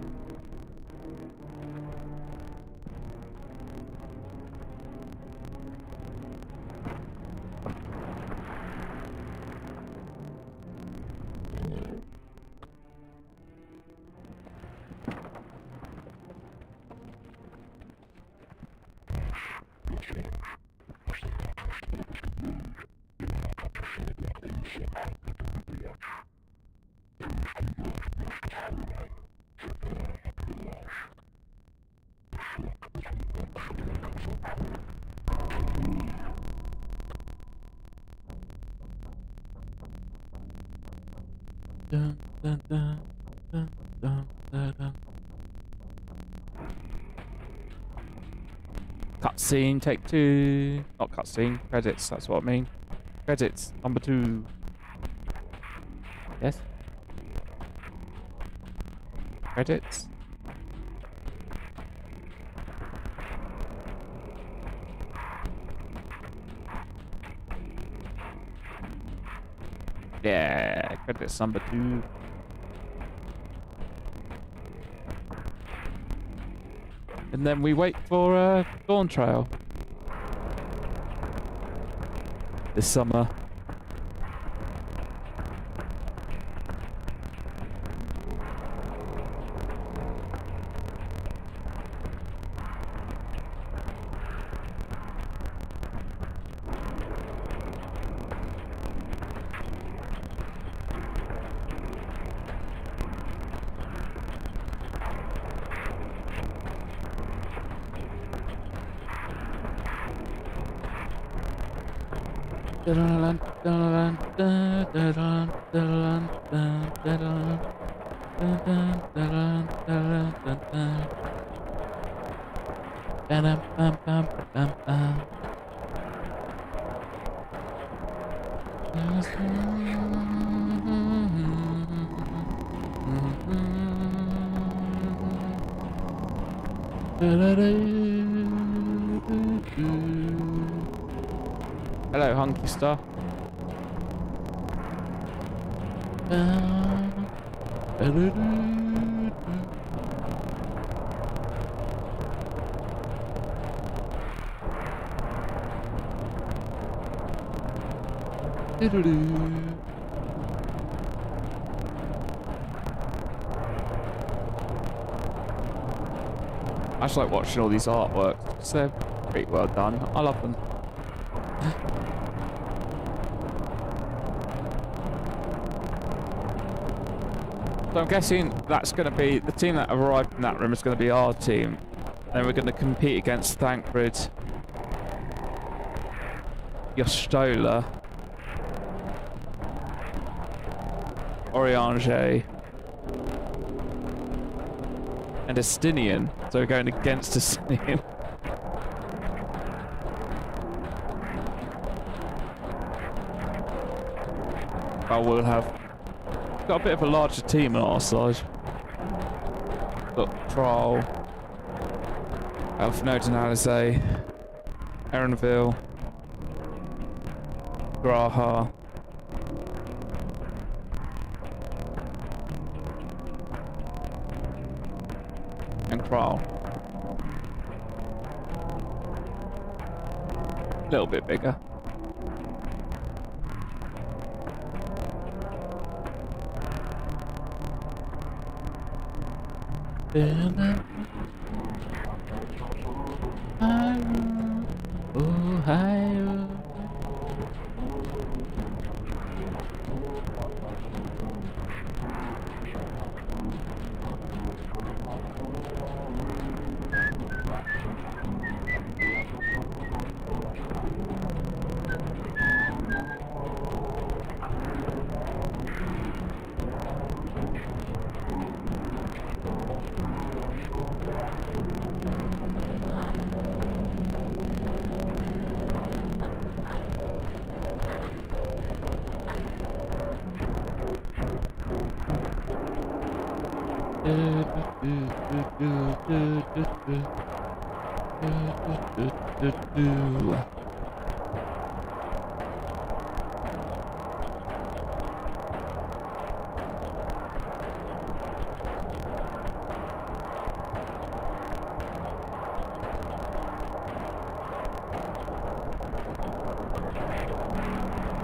Dun, dun, dun, dun, dun, dun, dun. Cutscene, take 2. Not cutscene, credits, that's what I mean. Credits, number 2. Yes? Credits? Yeah, credits number 2. And then we wait for Dawn Trail. This summer. Hello, hunky star. I just like watching all these artworks because they're pretty well done. I love them. So I'm guessing that's going to be the team that arrived in that room is going to be our team. Then we're going to compete against Thancred, Yostola, Oriange, and Estinian. So we're going against Estinian. But we'll have got a bit of a larger team on our side. Got Trial, Alphanode Analyse, Erenville, Graha, and Kral. A little bit bigger. Ohio.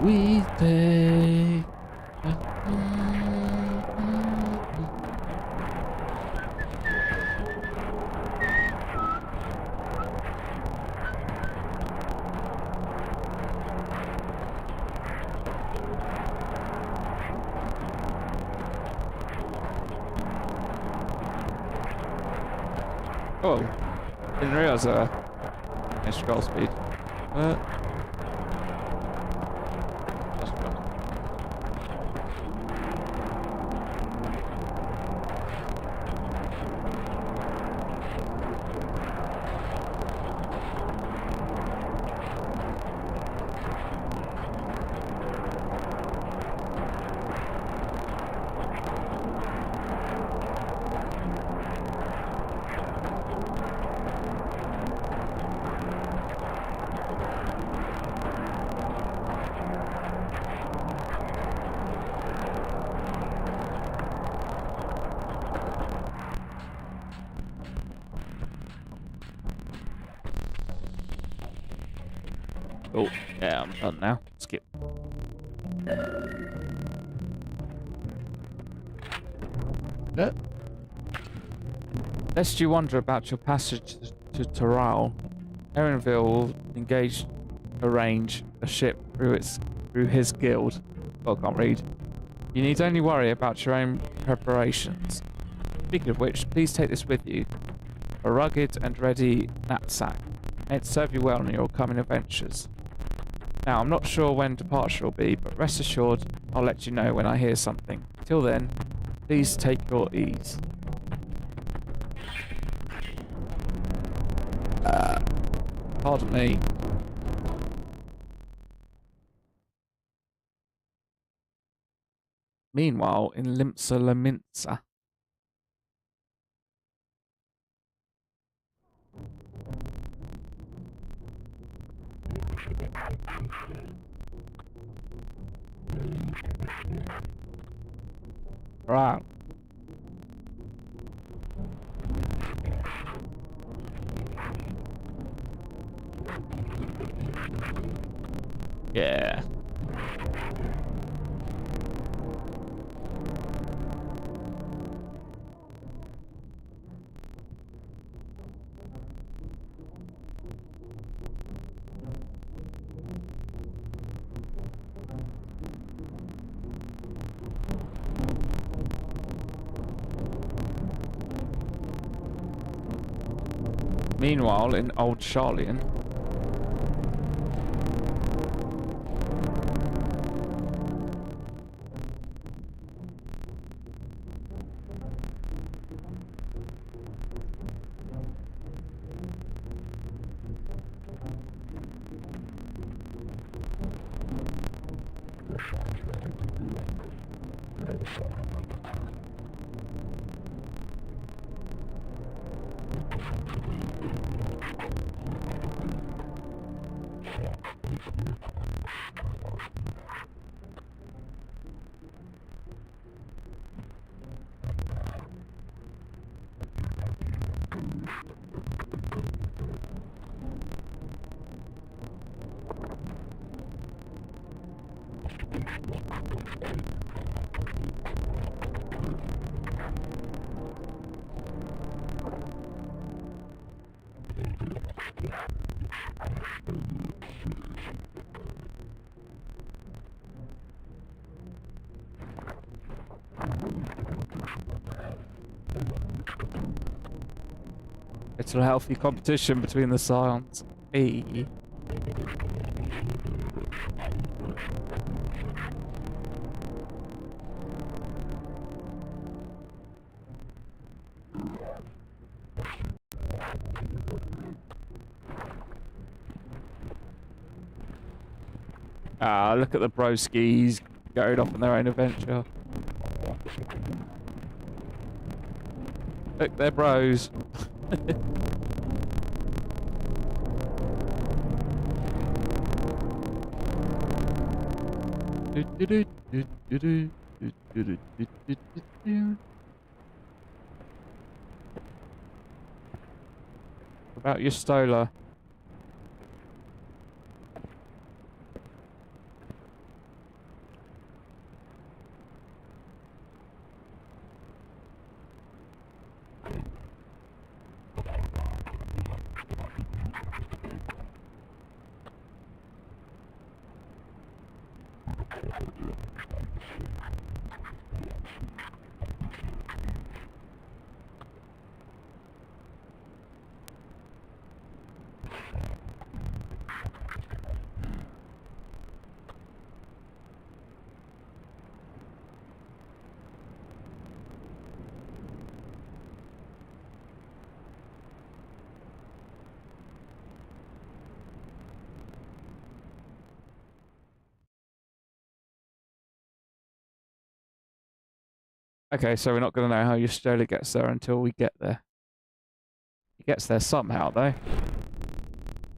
We take Oh, didn't realize extra goal speed. Oh, yeah, I'm done now. Skip. Lest you wonder about your passage to Taral, Erenville will arrange a ship through his guild. Oh, I can't read. You need only worry about your own preparations. Speaking of which, please take this with you. A rugged and ready knapsack. May it serve you well in your coming adventures. Now, I'm not sure when departure will be, but rest assured I'll let you know when I hear something. Till then, please take your ease. Pardon me. Meanwhile, in Limsa Laminsa. Right. Yeah. Meanwhile, in Old Charlian. It's a healthy competition between the scions. E. Ah, look at the broskies going off on their own adventure. Look, they're bros. What about your Stola? Okay, so we're not going to know how your Stola gets there until we get there. He gets there somehow, though.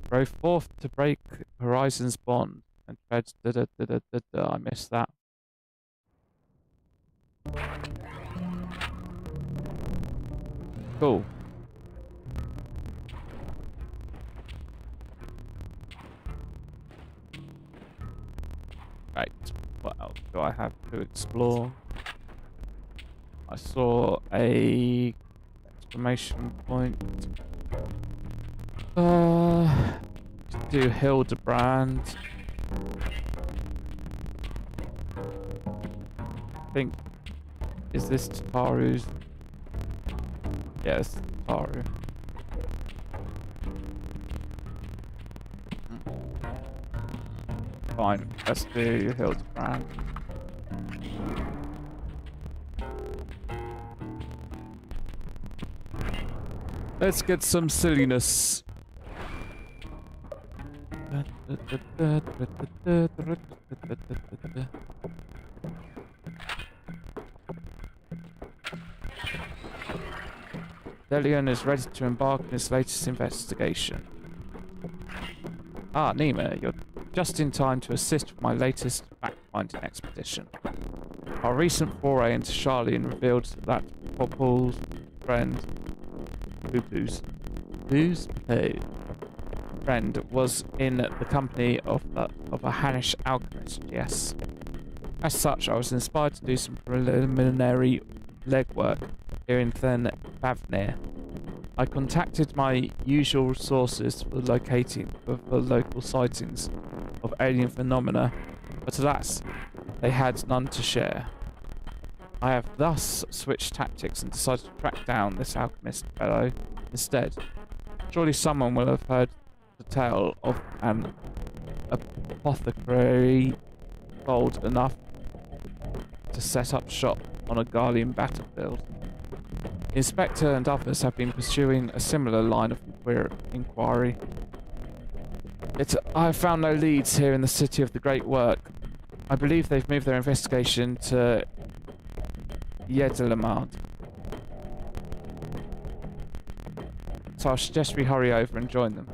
Row forth to break Horizon's bond and treads. I missed that. Cool. Right. What else do I have to explore? I saw a exclamation point. Do Hildebrand. I think, is this Tataru's? Yeah, this is Tataru. Fine, let's do Hildebrand. Let's get some silliness. Delion is ready to embark on his latest investigation. Ah, Nima, you're just in time to assist with my latest fact-finding expedition. Our recent foray into Charlene revealed that Popul's friend, Poo's friend was in the company of a Hannish alchemist, yes. As such, I was inspired to do some preliminary legwork here in Then Bavnir. I contacted my usual sources for locating the local sightings of alien phenomena, but alas, they had none to share. I have thus switched tactics and decided to track down this alchemist fellow instead. Surely someone will have heard the tale of an apothecary bold enough to set up shop on a Garlean battlefield. The Inspector and others have been pursuing a similar line of inquiry. I have found no leads here in the City of the Great Work. I believe they've moved their investigation to Yedelamad. So I suggest we hurry over and join them.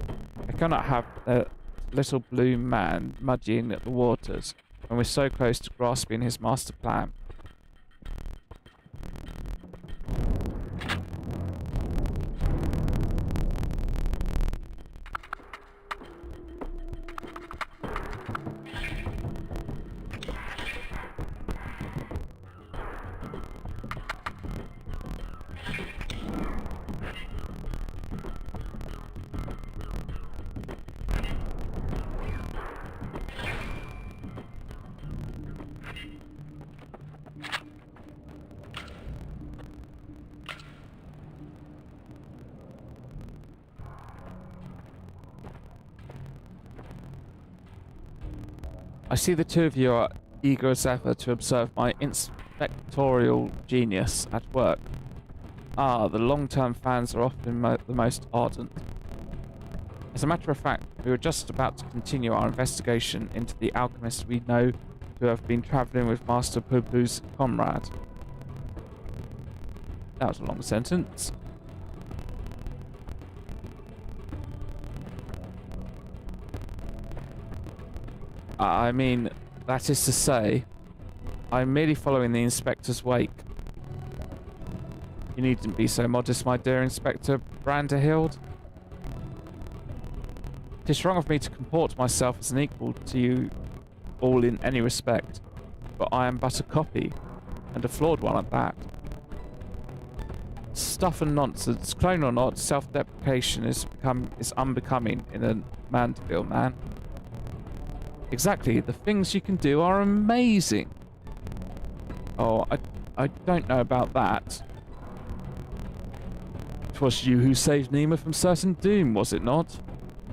I cannot have the little blue man muddying at the waters when we're so close to grasping his master plan. I see the two of you are eager as ever to observe my inspectorial genius at work. Ah, the long-term fans are often the most ardent. As a matter of fact, we were just about to continue our investigation into the alchemist we know to have been travelling with Master Pupu's comrade. That was a long sentence. I mean, that is to say, I'm merely following the Inspector's wake. You needn't be so modest, my dear Inspector Branderhild. It is wrong of me to comport myself as an equal to you all in any respect, but I am but a copy, and a flawed one at that. Stuff and nonsense, clone or not, self-deprecation is unbecoming in a Mandeville man. Exactly, the things you can do are amazing. Oh, I don't know about that. 'Twas you who saved Nima from certain doom, was it not?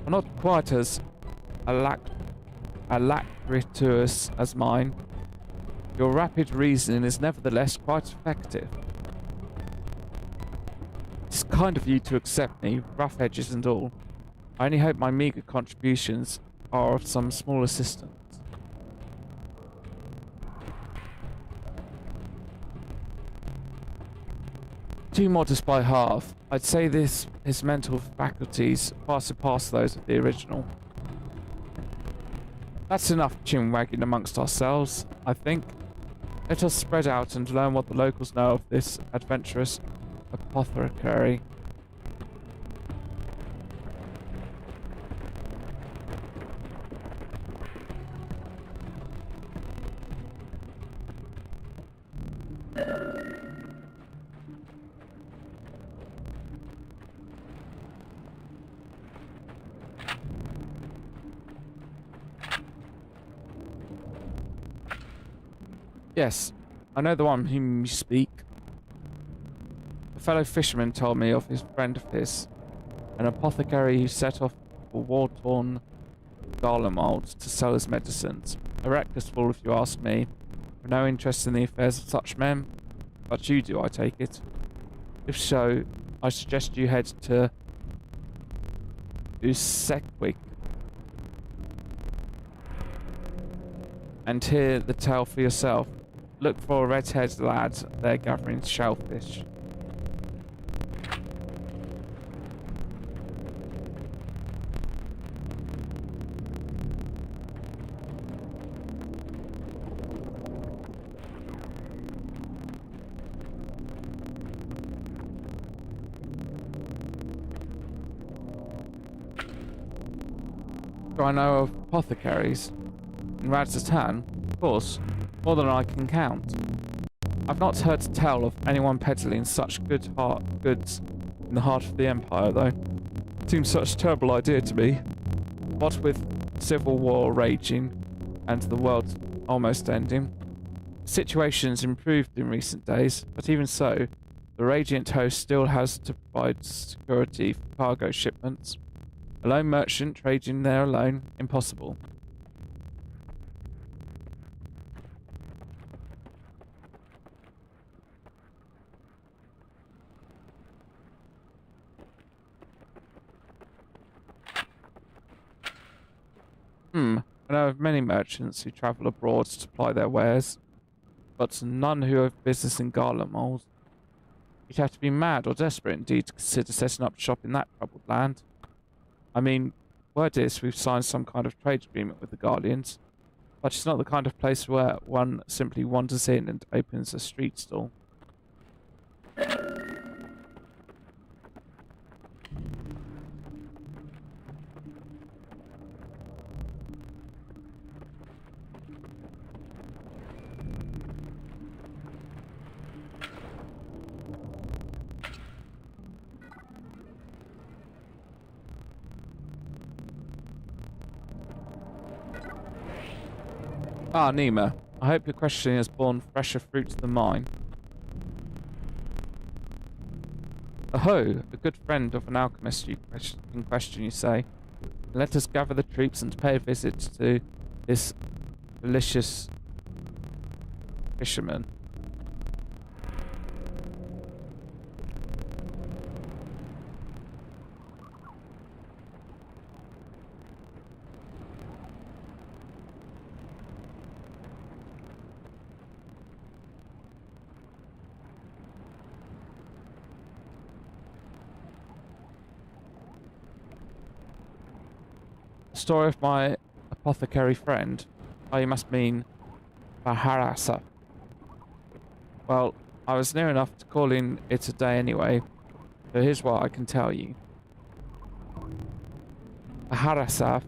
Well, not quite as alacritus as mine. Your rapid reasoning is nevertheless quite effective. It's kind of you to accept me, rough edges and all. I only hope my meagre contributions are of some small assistance. Too modest by half. I'd say his mental faculties far surpass those of the original. That's enough chin-wagging amongst ourselves, I think. Let us spread out and learn what the locals know of this adventurous apothecary. Yes, I know the one whom you speak. A fellow fisherman told me of his friend of his, an apothecary who set off for war-torn gala mold to sell as medicines. A reckless fool, if you ask me. With no interest in the affairs of such men. But you do, I take it. If so, I suggest you head to Ffxiv and hear the tale for yourself. Look for a red-haired lad there gathering shellfish. Do I know of apothecaries? In Rajasthan? Of course, more than I can count. I've not heard tell of anyone peddling such goods in the heart of the empire, though. Seems such a terrible idea to me. What with civil war raging and the world almost ending. The situation's improved in recent days, but even so, the Radiant Host still has to provide security for cargo shipments. A lone merchant trading there alone? Impossible. I know of many merchants who travel abroad to supply their wares, but none who have business in Garlemald. You'd have to be mad or desperate indeed to consider setting up shop in that troubled land. I mean, word is we've signed some kind of trade agreement with the Guardians, but it's not the kind of place where one simply wanders in and opens a street stall. Ah, Nima, I hope your questioning has borne fresher fruit than mine. Aho, a good friend of an alchemist in question, you say. Let us gather the troops and pay a visit to this delicious fisherman. The story of my apothecary friend? Oh, you must mean Baharasa. Well, I was near enough to calling it a day anyway, so here's what I can tell you. Baharasa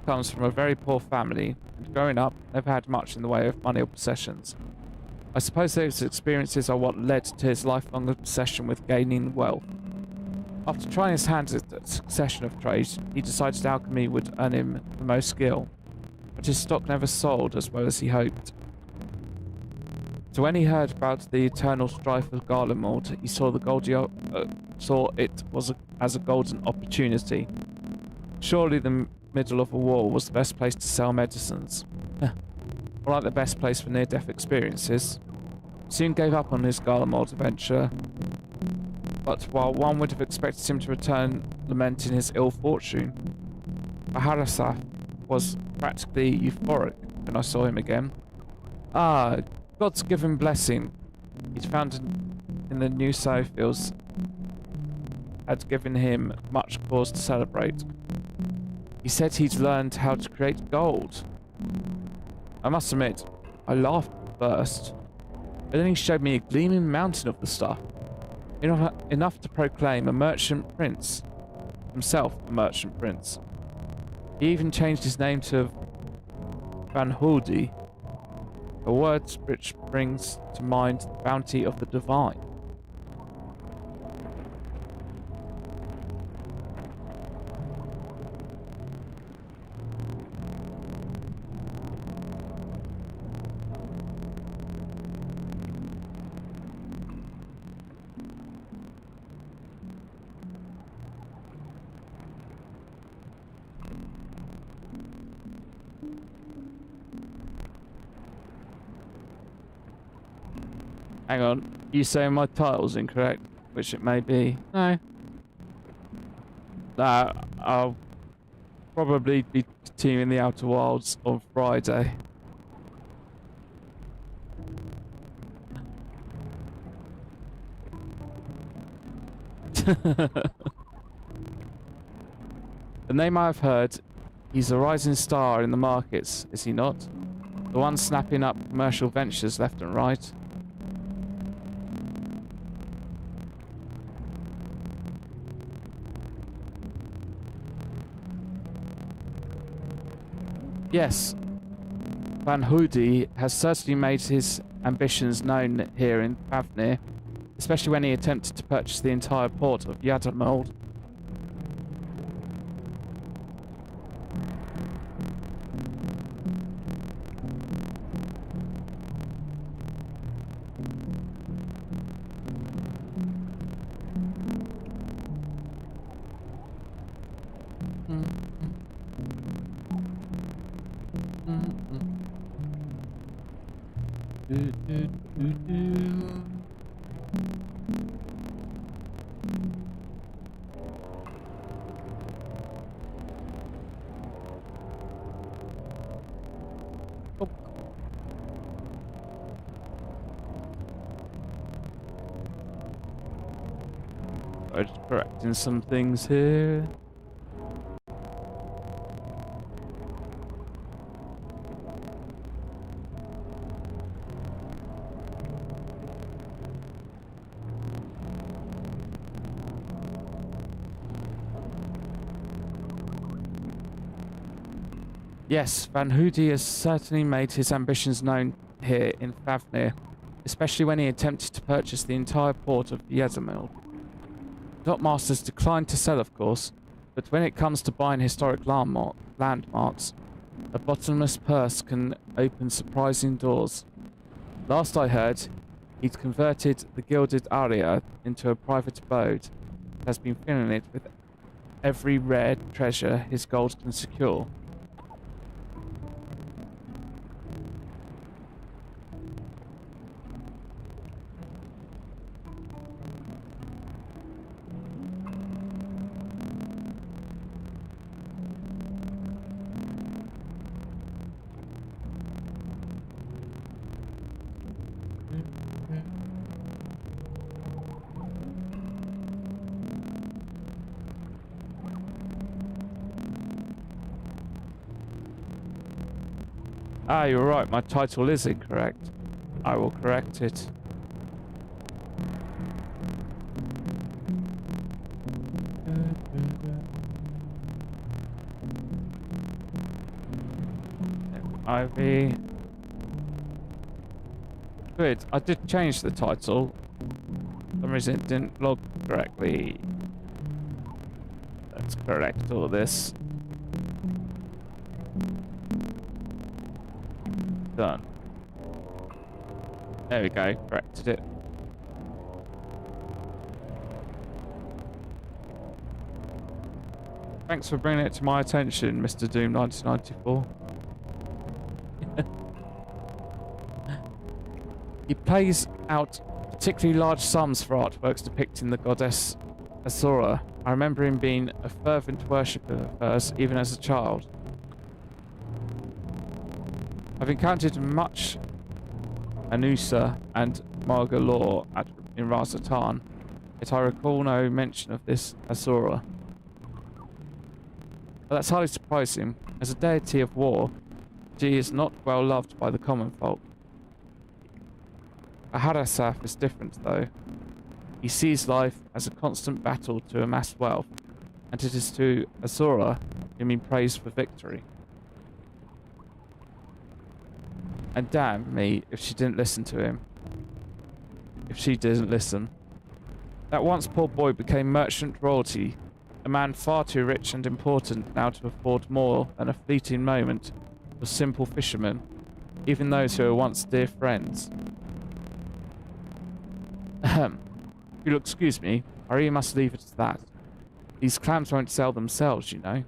comes from a very poor family, and growing up, never had much in the way of money or possessions. I suppose those experiences are what led to his lifelong obsession with gaining wealth. After trying his hands at a succession of trades, he decided alchemy would earn him the most skill, but his stock never sold as well as he hoped. So when he heard about the eternal strife of Garlemald, he saw as a golden opportunity. Surely the middle of a war was the best place to sell medicines. Or like the best place for near-death experiences. Soon gave up on his Garlemald adventure, but while one would have expected him to return lamenting his ill fortune, Baharasaf was practically euphoric when I saw him again. Ah, God's given blessing he'd found in the new snowfields had given him much cause to celebrate. He said he'd learned how to create gold. I must admit, I laughed at first, but then he showed me a gleaming mountain of the stuff. Enough to proclaim a merchant prince. Himself a merchant prince. He even changed his name to Van Huldi, a word which brings to mind the bounty of the divine. Hang on. You saying my title's incorrect? Which it may be. No. No, I'll probably be teaming the Outer Wilds on Friday. The name I've heard, he's a rising star in the markets, is he not? The one snapping up commercial ventures left and right. Yes, Van Hoody has certainly made his ambitions known here in Ffxiv, especially when he attempted to purchase the entire port of Yaddermold. I'm just correcting some things here. Yes, Van Hoody has certainly made his ambitions known here in Ffxiv, especially when he attempted to purchase the entire port of Yezamil. Dockmasters declined to sell, of course, but when it comes to buying historic landmarks, a bottomless purse can open surprising doors. Last I heard, he'd converted the Gilded Aria into a private abode and has been filling it with every rare treasure his gold can secure. Ah, you're right, my title is incorrect. I will correct it. Ivy. Good, I did change the title. For some reason it didn't log correctly. Let's correct all this. Done. There we go, corrected it. Thanks for bringing it to my attention, Mr. Doom 1994. He pays out particularly large sums for artworks depicting the goddess Azura. I remember him being a fervent worshipper of hers even as a child. I've encountered much Anusa and Margalore in Razatan, yet I recall no mention of this Azura. But that's hardly surprising. As a deity of war, she is not well loved by the common folk. Ahadasaf is different, though. He sees life as a constant battle to amass wealth, and it is to Azura whom he prays for victory. And damn me if she didn't listen to him. If she didn't listen. That once poor boy became merchant royalty, a man far too rich and important now to afford more than a fleeting moment for simple fishermen, even those who were once dear friends. Ahem. If you'll excuse me, I really must leave it at that. These clams won't sell themselves, you know.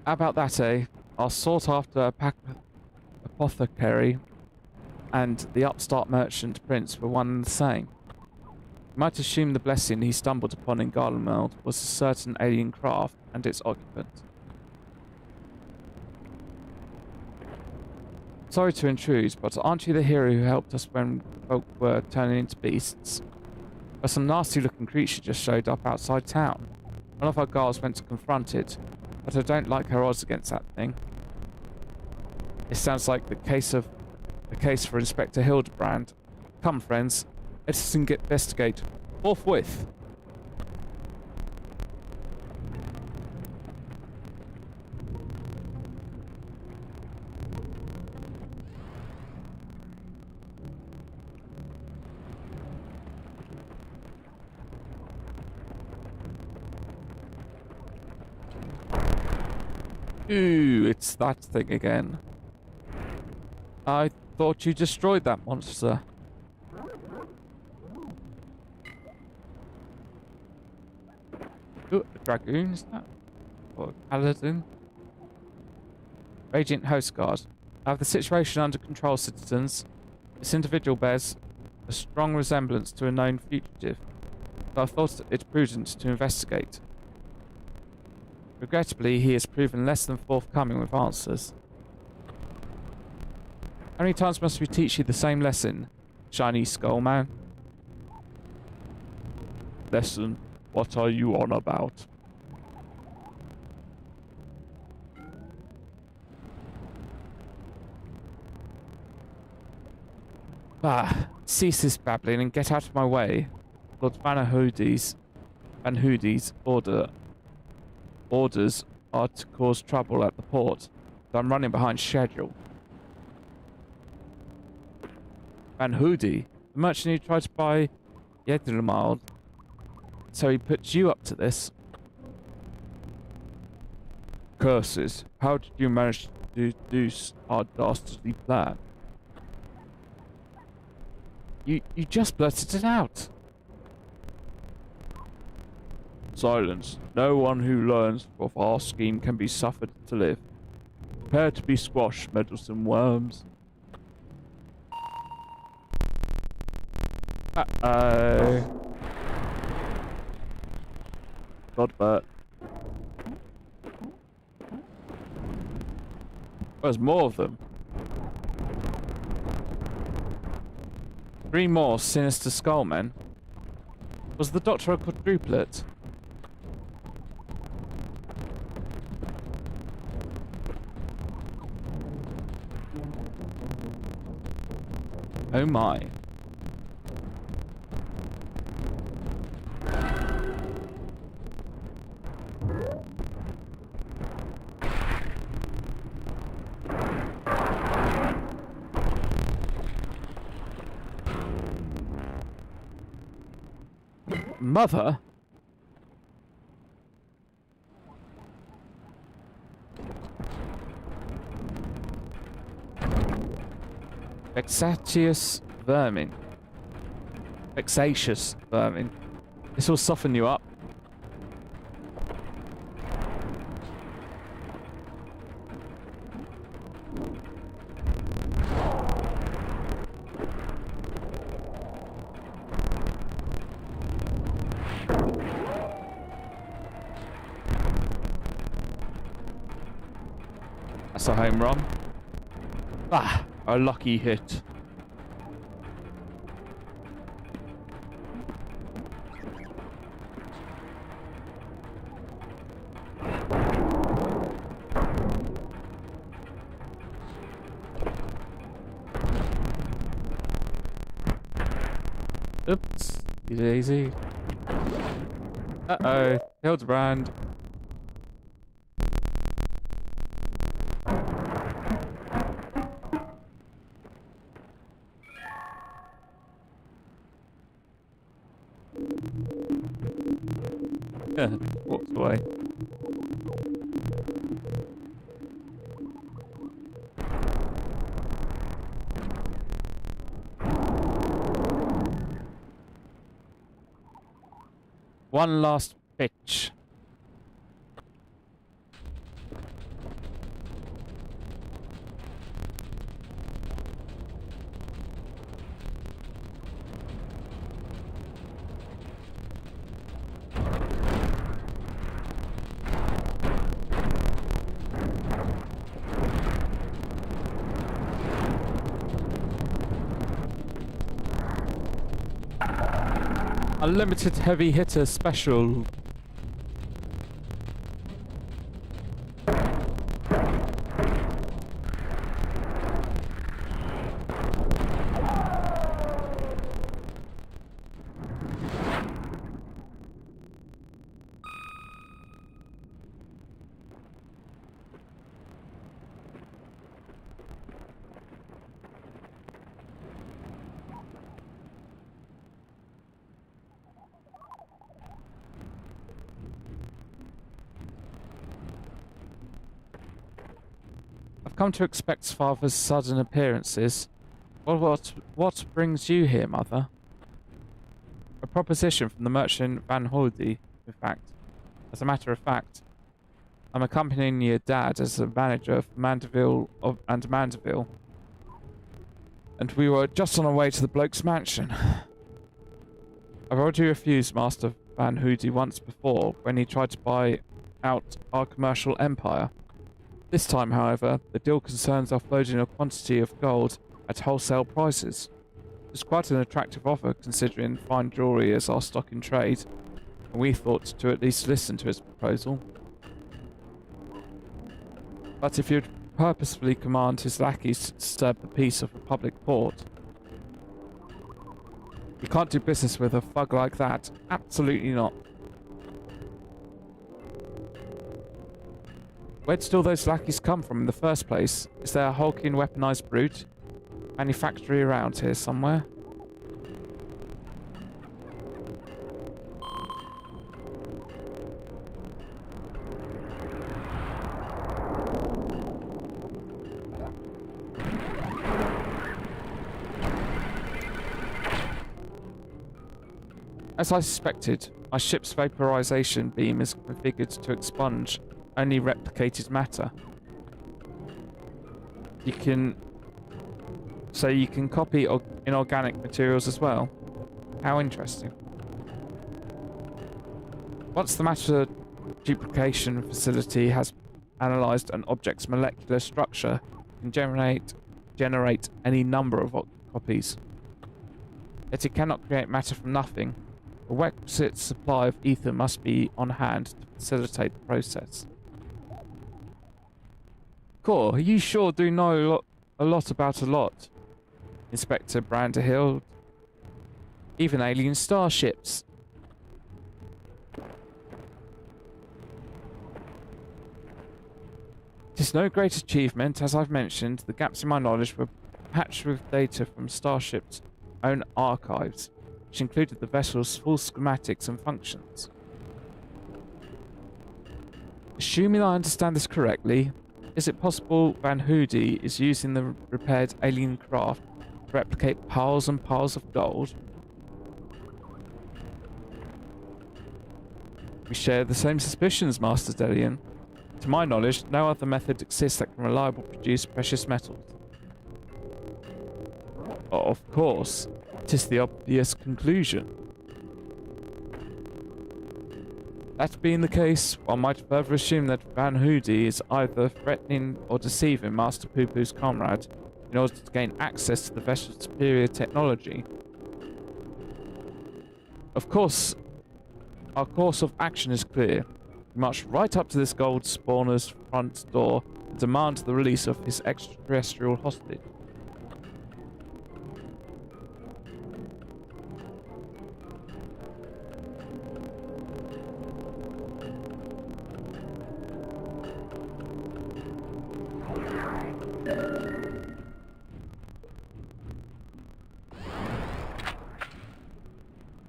How about that, eh? Our sought after apothecary and the upstart merchant prince were one and the same. You might assume the blessing he stumbled upon in Garlemald was a certain alien craft and its occupant. Sorry to intrude, but aren't you the hero who helped us when folk were turning into beasts? But some nasty-looking creature just showed up outside town. One of our guards went to confront it, but I don't like her odds against that thing. It sounds like the case for Inspector Hildebrand. Come, friends, let us investigate forthwith. Ooh, it's that thing again. I thought you destroyed that monster. Ooh, a dragoon, is that? Or a paladin? Radiant Host Guard. I have the situation under control, citizens. This individual bears a strong resemblance to a known fugitive, so I thought it prudent to investigate. Regrettably, he has proven less than forthcoming with answers. How many times must we teach you the same lesson, shiny skull man? Lesson? What are you on about? Cease this babbling and get out of my way. Lord Van Hoodie's orders are to cause trouble at the port, so I'm running behind schedule. Van Hoodie, the merchant who tried to buy Yedlamild, so he puts you up to this. Curses, how did you manage to deduce our dastardly plan? You just blurted it out. Silence. No one who learns of our scheme can be suffered to live. Prepare to be squashed, meddlesome worms. Uh-oh. Godbert. There's more of them. 3 more sinister skullmen. Was the Doctor a quadruplet? Oh my. Mother? Vexatious vermin. Vexatious vermin. This will soften you up. That's a home run. Ah, a lucky hit. Oops, easy. Uh-oh, Hildebrand. Walks away. One last pitch. Unlimited heavy hitter special. I've come to expect father's sudden appearances. What brings you here, mother? A proposition from the merchant Van Hoorde, in fact. As a matter of fact, I'm accompanying your dad as a manager for Mandeville, and we were just on our way to the bloke's mansion. I've already refused Master Van Hoorde once before when he tried to buy out our commercial empire. This time, however, the deal concerns offloading a quantity of gold at wholesale prices. It's quite an attractive offer considering fine jewellery is our stock in trade, and we thought to at least listen to his proposal. But if you'd purposefully command his lackeys to disturb the peace of a public port, you can't do business with a thug like that. Absolutely not. Where did all those lackeys come from in the first place? Is there a hulking weaponized brute? Manufactory around here somewhere? As I suspected, my ship's vaporization beam is configured to expunge only replicated matter. You can copy inorganic materials as well. How interesting. Once the matter duplication facility has analyzed an object's molecular structure, it can generate any number of copies. Yet it cannot create matter from nothing. A requisite supply of ether must be on hand to facilitate the process. Cool, you sure do know a lot about a lot, Inspector Branderhill. Even alien starships. It is no great achievement, as I've mentioned. The gaps in my knowledge were patched with data from Starship's own archives, which included the vessel's full schematics and functions. Assuming I understand this correctly, is it possible Van Hoorde is using the repaired alien craft to replicate piles and piles of gold? We share the same suspicions, Master Delian. To my knowledge, no other method exists that can reliably produce precious metals. Of course, it is the obvious conclusion. That being the case, one might further assume that Van Hoorde is either threatening or deceiving Master Poo-Poo's comrade in order to gain access to the vessel's superior technology. Of course, our course of action is clear. We march right up to this gold spawner's front door and demand the release of his extraterrestrial hostage.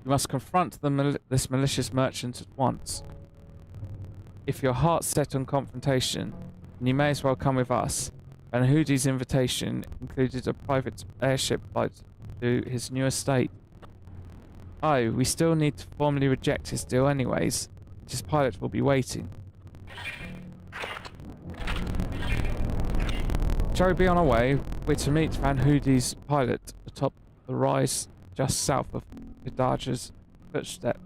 You must confront this malicious merchant at once. If your heart's set on confrontation, then you may as well come with us. Van Hoorde's invitation included a private airship flight to his new estate. Oh, we still need to formally reject his deal anyways. His pilot will be waiting. Shall we be on our way? We're to meet Van Hoorde's pilot atop the rise just south of Vidage's footsteps.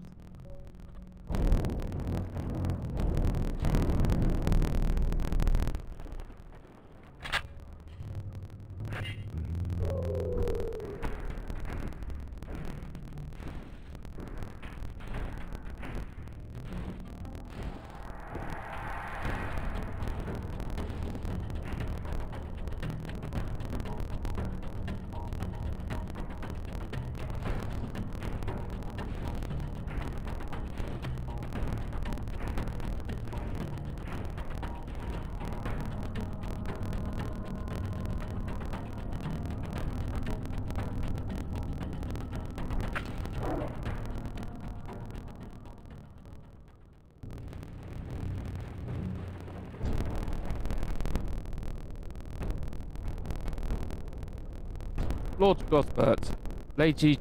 Lord Gothbert, Lady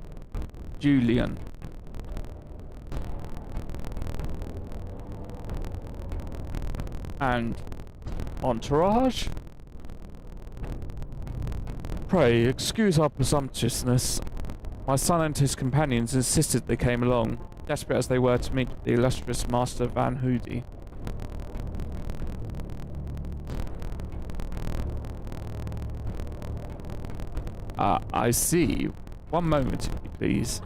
Julian. And entourage? Pray, excuse our presumptuousness. My son and his companions insisted they came along, desperate as they were to meet the illustrious Master Van Hoody. I see. One moment, if you please.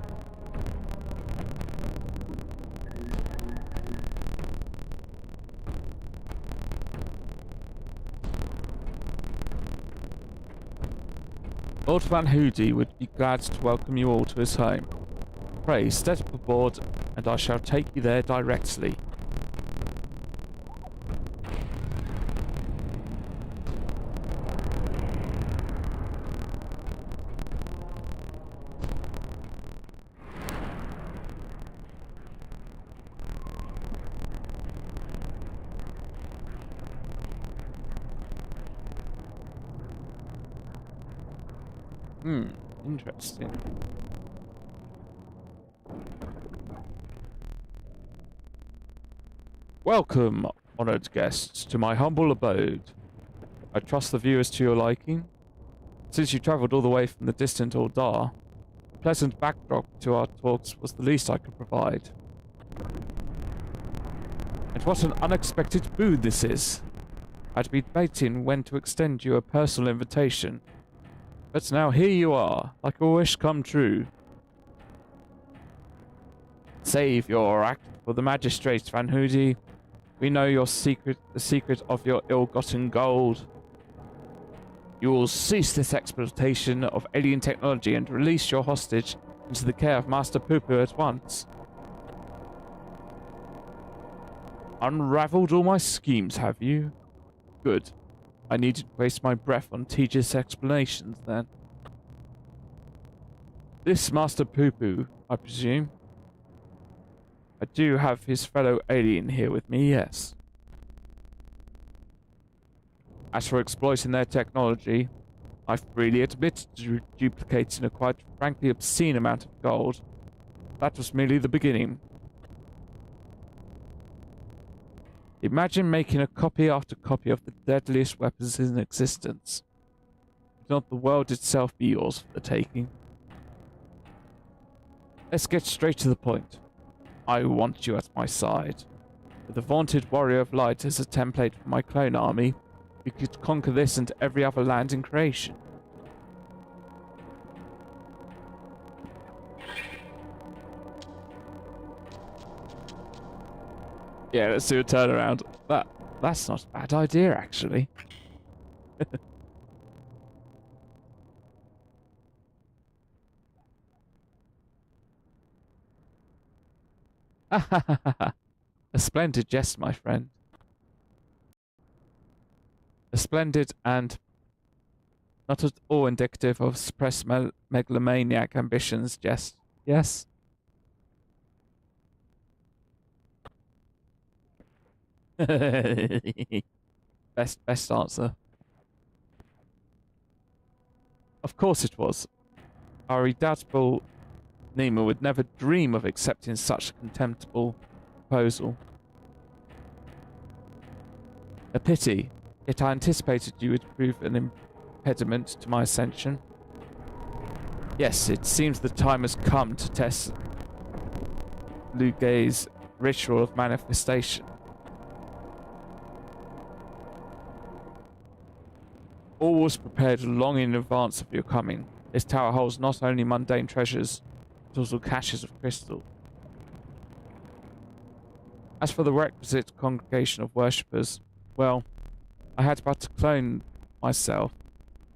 Lord Van Hoody would be glad to welcome you all to his home. Pray, step aboard, and I shall take you there directly. Interesting. Welcome, honoured guests, to my humble abode. I trust the view is to your liking. Since you travelled all the way from the distant Aldar, a pleasant backdrop to our talks was the least I could provide. And what an unexpected boon this is! I'd been debating when to extend you a personal invitation. But now here you are, like a wish come true. Save your act for the magistrates, Van Hoody. We know your secret, the secret of your ill-gotten gold. You will cease this exploitation of alien technology and release your hostage into the care of Master Poo-Poo at once. Unraveled all my schemes, have you? Good. I needn't waste my breath on tedious explanations, then. This Master Poo-Poo, I presume? I do have his fellow alien here with me, yes. As for exploiting their technology, I freely admit to duplicating a quite frankly obscene amount of gold. That was merely the beginning. Imagine making a copy after copy of the deadliest weapons in existence. Would not the world itself be yours for the taking? Let's get straight to the point. I want you at my side. With the vaunted warrior of light as a template for my clone army, we could conquer this and every other land in creation. Yeah, let's do a turnaround. That's not a bad idea, actually. A splendid jest, my friend. A splendid and not at all indicative of suppressed megalomaniac ambitions jest. Yes? Best answer. Of course it was. Our redoubtable Nima would never dream of accepting such a contemptible proposal. A pity, yet I anticipated you would prove an impediment to my ascension. Yes, it seems the time has come to test Lugay's ritual of manifestation. All was prepared long in advance of your coming. This tower holds not only mundane treasures, but also caches of crystal. As for the requisite congregation of worshippers, well, I had but to clone myself.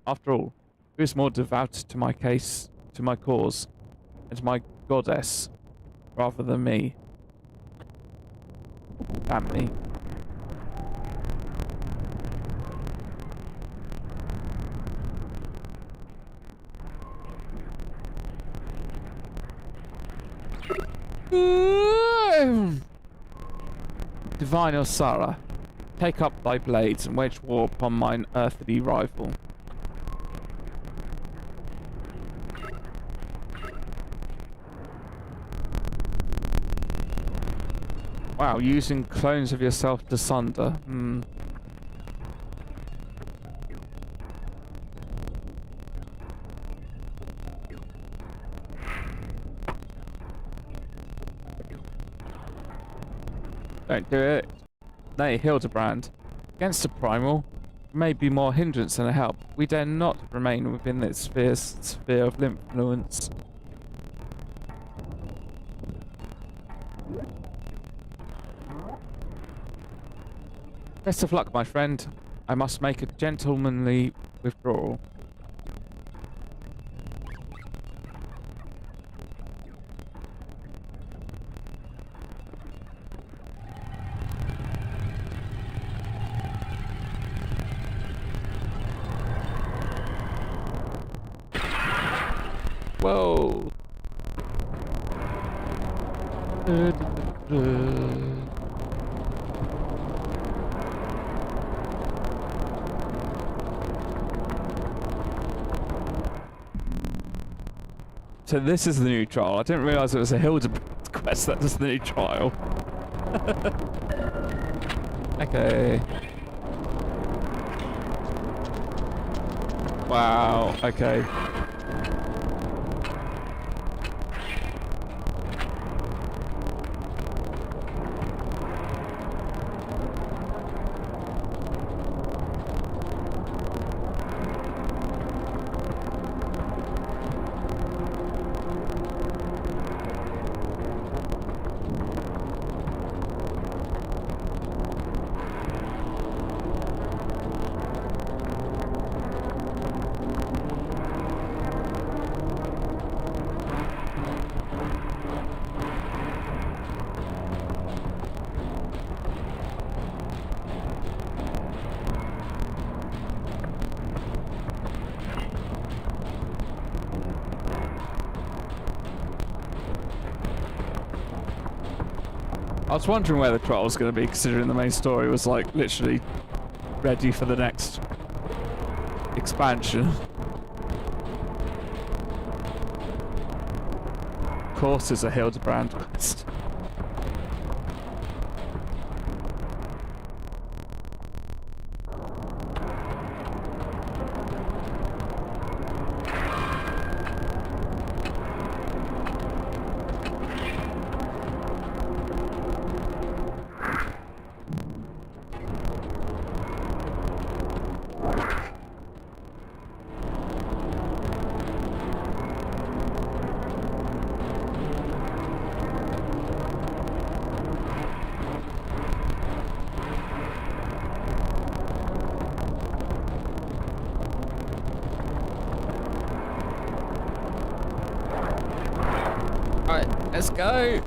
After all, who is more devout to my case, to my cause, and to my goddess, rather than me? Damn me. Divine Osara, take up thy blades and wage war upon mine earthly rival. Wow, using clones of yourself to sunder. Don't do it. Nay, Hildebrand. Against the primal, may be more hindrance than a help. We dare not remain within its sphere of influence. Best of luck, my friend. I must make a gentlemanly withdrawal. Whoa. So this is the new trial. I didn't realise it was a Hildebrand quest that does the new trial. Okay. Wow, okay. I was wondering where the trial was going to be, considering the main story was like literally ready for the next expansion. Of course, it's a Hildebrand quest. Alright, let's go!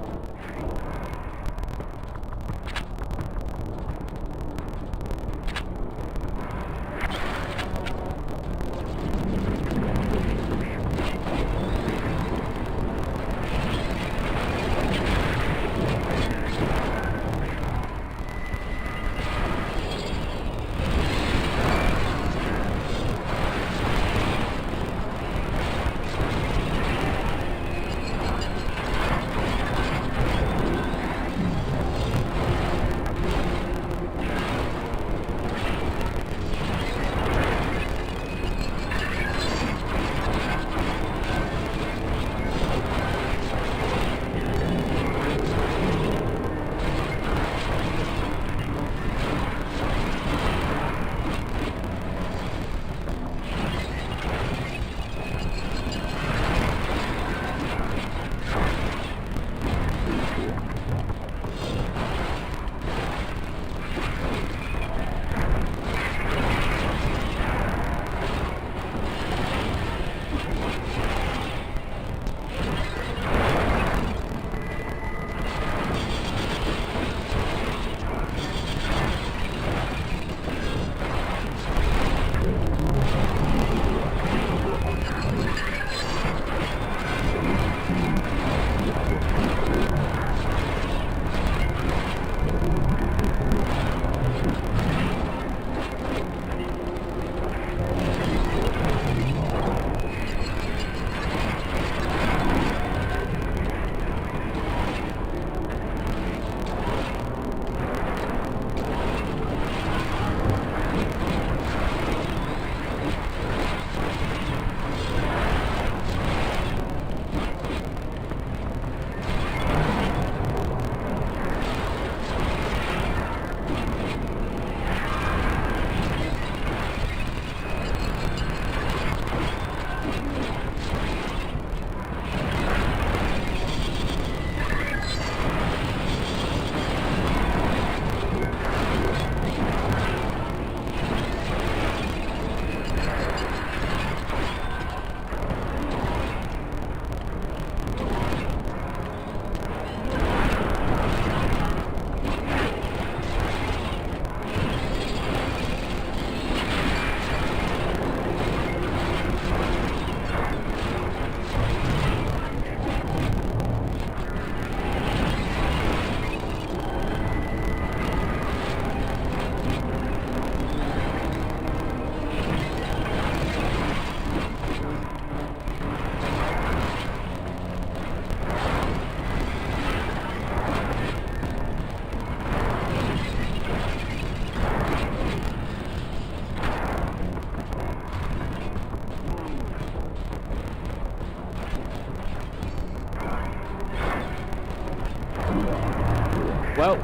Well,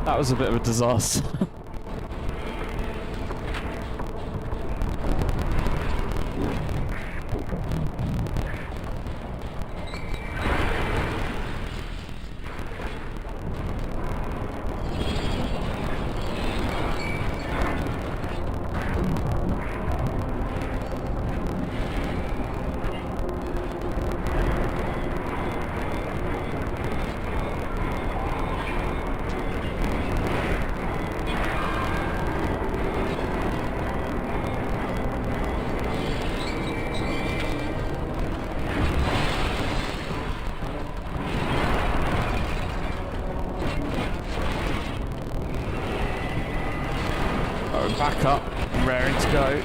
that was a bit of a disaster. Back up, raring to go.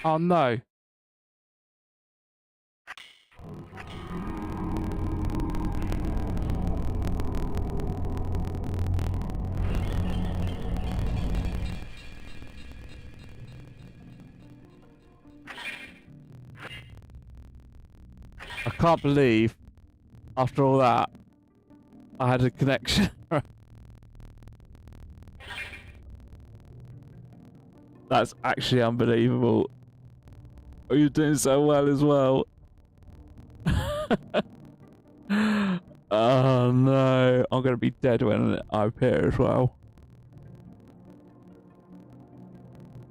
Oh no. I can't believe, after all that, I had a connection. That's actually unbelievable. Oh, you're doing so well as well. Oh no, I'm gonna be dead when I appear as well.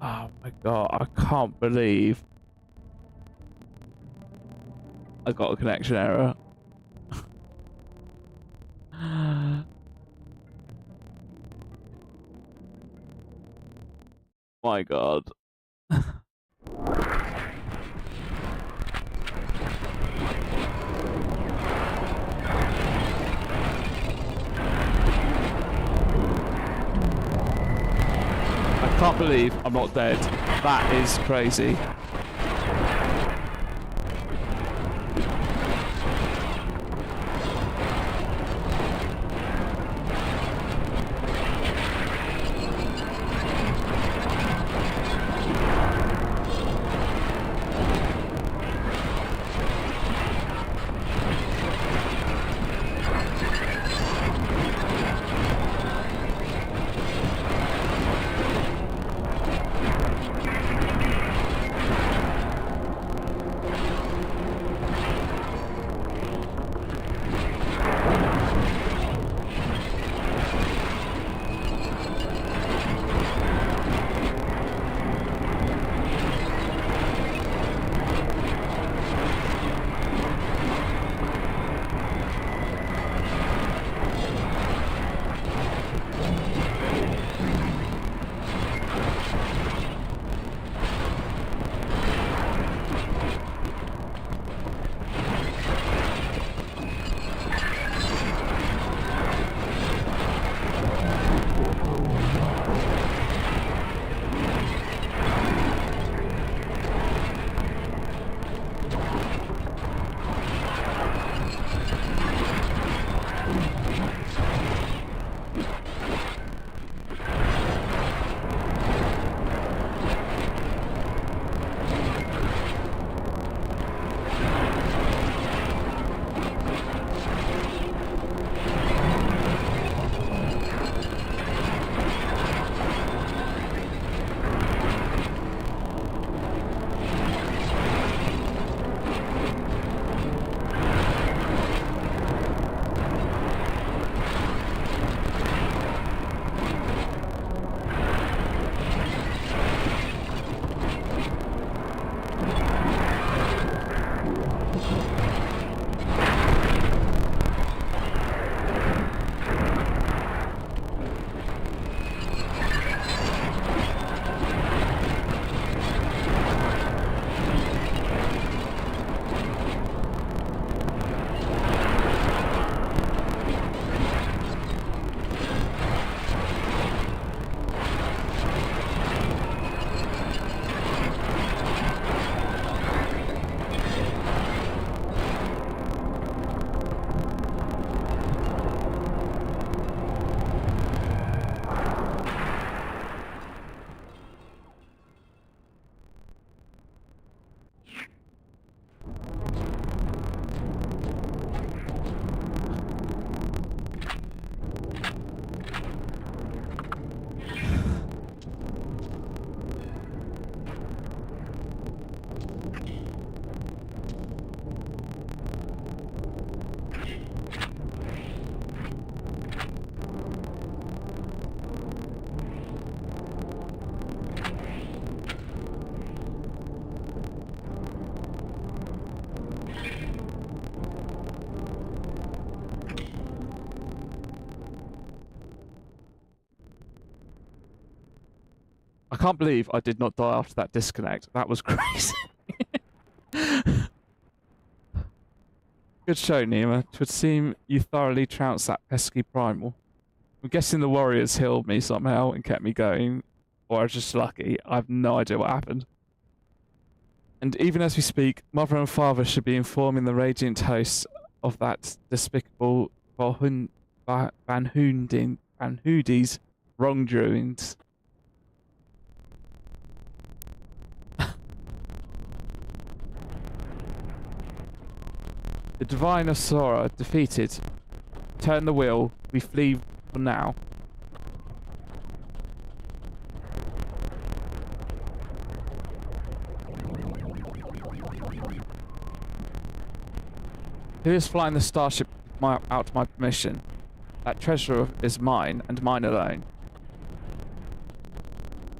Oh my god, I can't believe I got a connection error. My god. I can't believe I'm not dead. That is crazy. I can't believe I did not die after that disconnect. That was crazy. Good show, Nima. Twould seem you thoroughly trounced that pesky primal. I'm guessing the warriors healed me somehow and kept me going, or I was just lucky. I have no idea what happened. And even as we speak, Mother and Father should be informing the radiant hosts of that despicable Van Hoody's wrongdoings. The Divine Asura defeated. Turn the wheel. We flee for now. Who is flying the starship out my permission? That treasure is mine, and mine alone.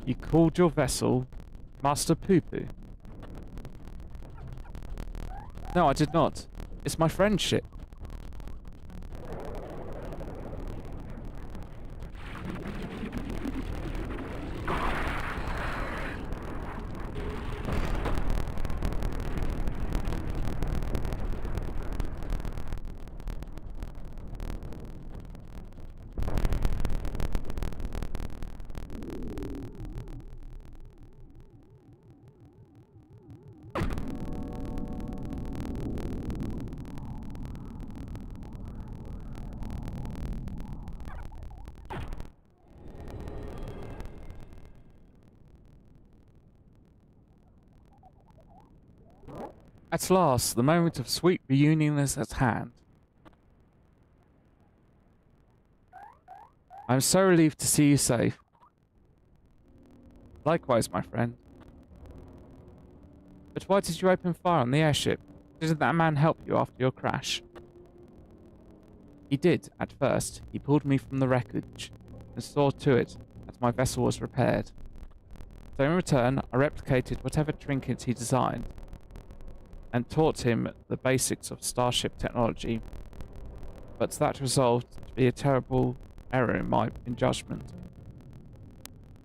You called your vessel Master Poo-Poo? No, I did not. It's my friend's ship. At last, the moment of sweet reunion is at hand. I am so relieved to see you safe. Likewise, my friend. But why did you open fire on the airship? Didn't that man help you after your crash? He did, at first. He pulled me from the wreckage and saw to it that my vessel was repaired. So in return, I replicated whatever trinkets he designed and taught him the basics of starship technology. But that resolved to be a terrible error in judgment.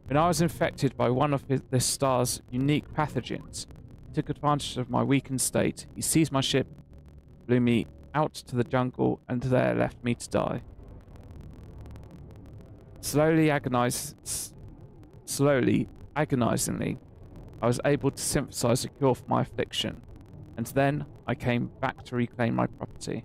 When I was infected by one of this star's unique pathogens, he took advantage of my weakened state. He seized my ship, blew me out to the jungle, and there left me to die. Slowly, agonizingly, I was able to synthesize a cure for my affliction, and then I came back to reclaim my property.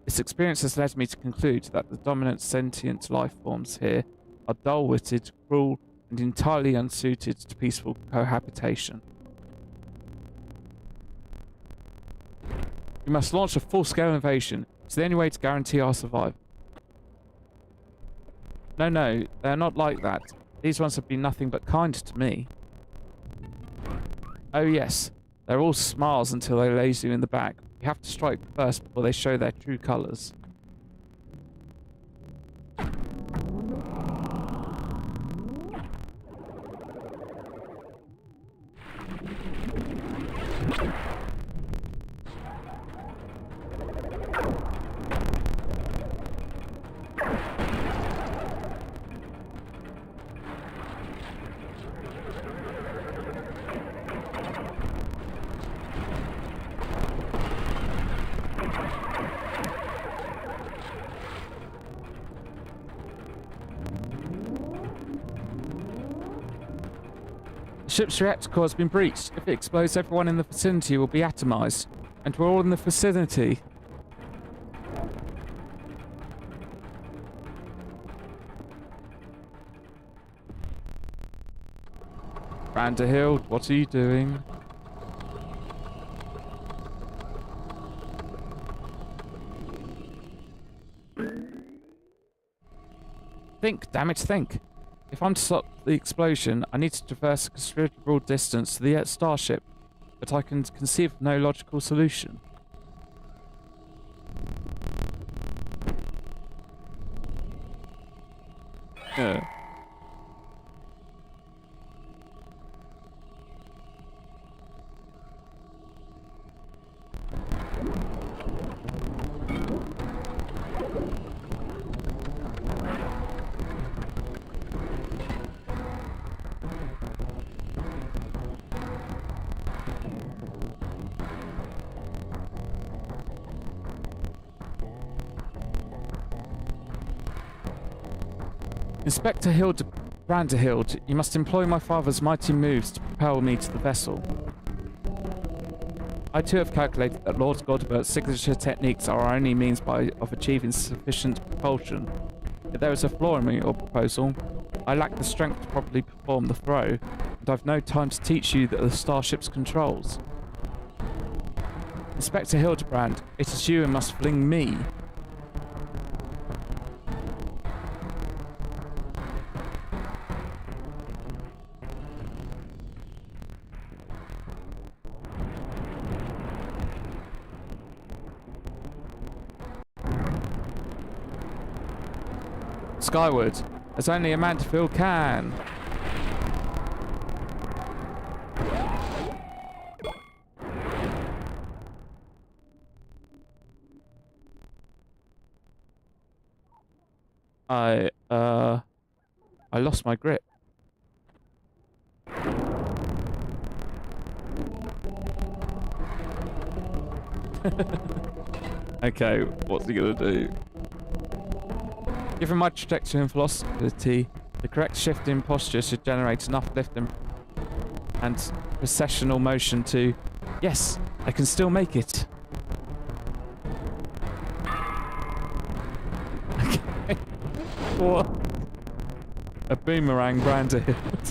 This experience has led me to conclude that the dominant sentient life forms here are dull-witted, cruel, and entirely unsuited to peaceful cohabitation. We must launch a full-scale invasion. It's the only way to guarantee our survival. No, they're not like that. These ones have been nothing but kind to me. Oh yes, they're all smiles until they laze you in the back. You have to strike first before they show their true colours. The ship's reactor core has been breached. If it explodes, everyone in the vicinity will be atomized. And we're all in the vicinity. Vanderhill, what are you doing? Think, damn it, think. If I'm to stop the explosion, I need to traverse a considerable distance to the starship, but I can conceive of no logical solution. Yeah. Inspector Hill Branderhild, you must employ my father's mighty moves to propel me to the vessel. I too have calculated that Lord Godbert's signature techniques are our only means of achieving sufficient propulsion. If there is a flaw in your proposal, I lack the strength to properly perform the throw, and I've no time to teach you the starship's controls. Inspector Hildebrand, it is you who must fling me. Skyward, as only a Manderfield can. I lost my grip. Okay, what's he gonna do? Given my trajectory and velocity, the correct shift in posture should generate enough lift and precessional motion to... Yes, I can still make it. Okay. What? A boomerang Branderhild.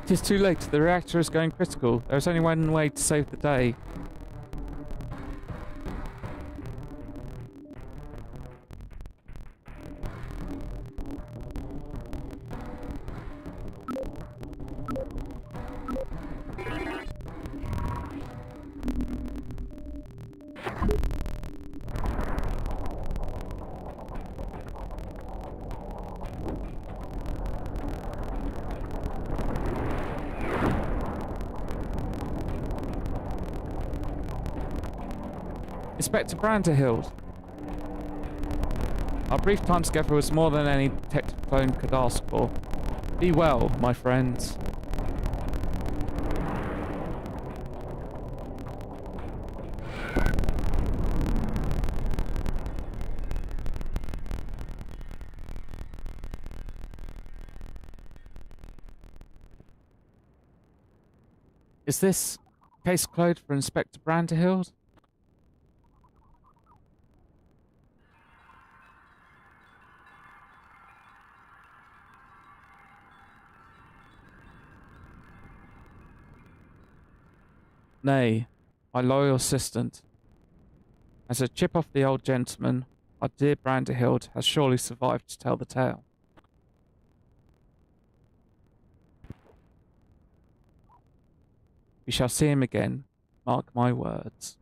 It is too late. The reactor is going critical. There is only one way to save the day. Inspector Branderhild. Our brief time together was more than any detective clone could ask for. Be well, my friends. Is this case closed for Inspector Branderhild? Nay, my loyal assistant. As a chip off the old gentleman, our dear Branderhild has surely survived to tell the tale. We shall see him again, mark my words.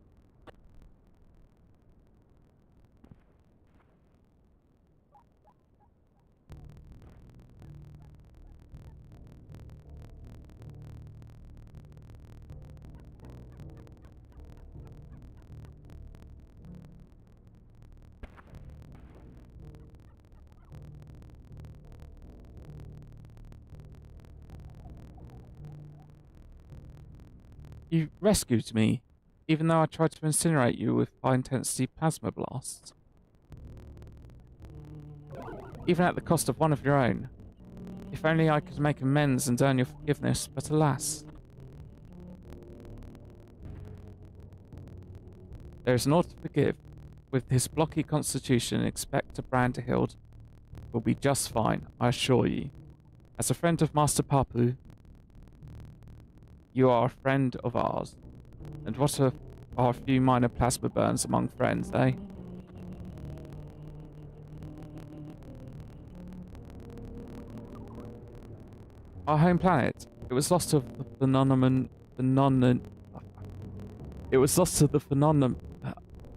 You rescued me, even though I tried to incinerate you with high-intensity plasma blasts. Even at the cost of one of your own. If only I could make amends and earn your forgiveness, but alas. There is naught to forgive. With his blocky constitution, Inspector Branderhild will be just fine, I assure you. As a friend of Master Papu, you are a friend of ours. And what are a few minor plasma burns among friends, eh? Our home planet. It was lost to the phenomenon. It was lost to the phenomenon.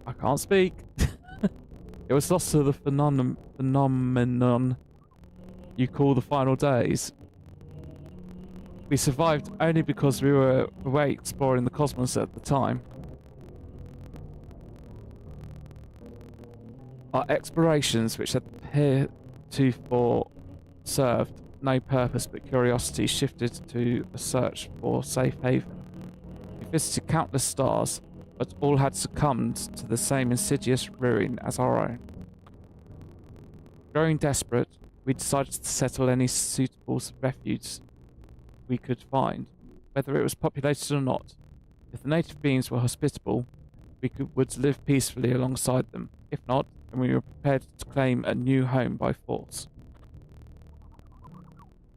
I can't speak. It was lost to the phenomenon you call the final days. We survived only because we were away exploring the cosmos at the time. Our explorations, which had heretofore served no purpose but curiosity, shifted to a search for safe haven. We visited countless stars, but all had succumbed to the same insidious ruin as our own. Growing desperate, we decided to settle any suitable refuge we could find, whether it was populated or not. If the native beings were hospitable, would live peacefully alongside them. If not, then we were prepared to claim a new home by force.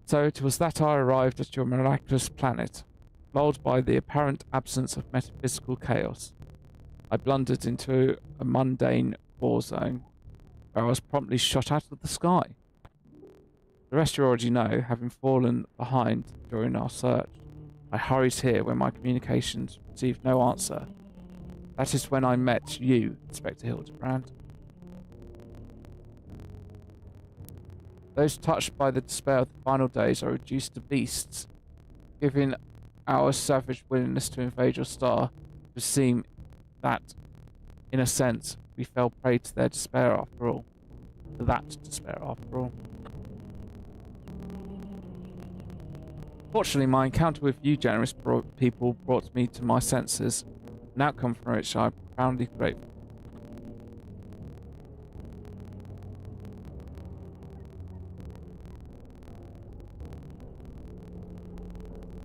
So it was that I arrived at your miraculous planet, lulled by the apparent absence of metaphysical chaos. I blundered into a mundane war zone, where I was promptly shot out of the sky. The rest you already know, having fallen behind during our search. I hurried here when my communications received no answer. That is when I met you, Inspector Hildebrand. Those touched by the despair of the final days are reduced to beasts, giving our savage willingness to invade your star to seem that, in a sense, we fell prey to their despair after all. To that despair after all. Fortunately, my encounter with you generous people brought me to my senses, an outcome from which I am profoundly grateful.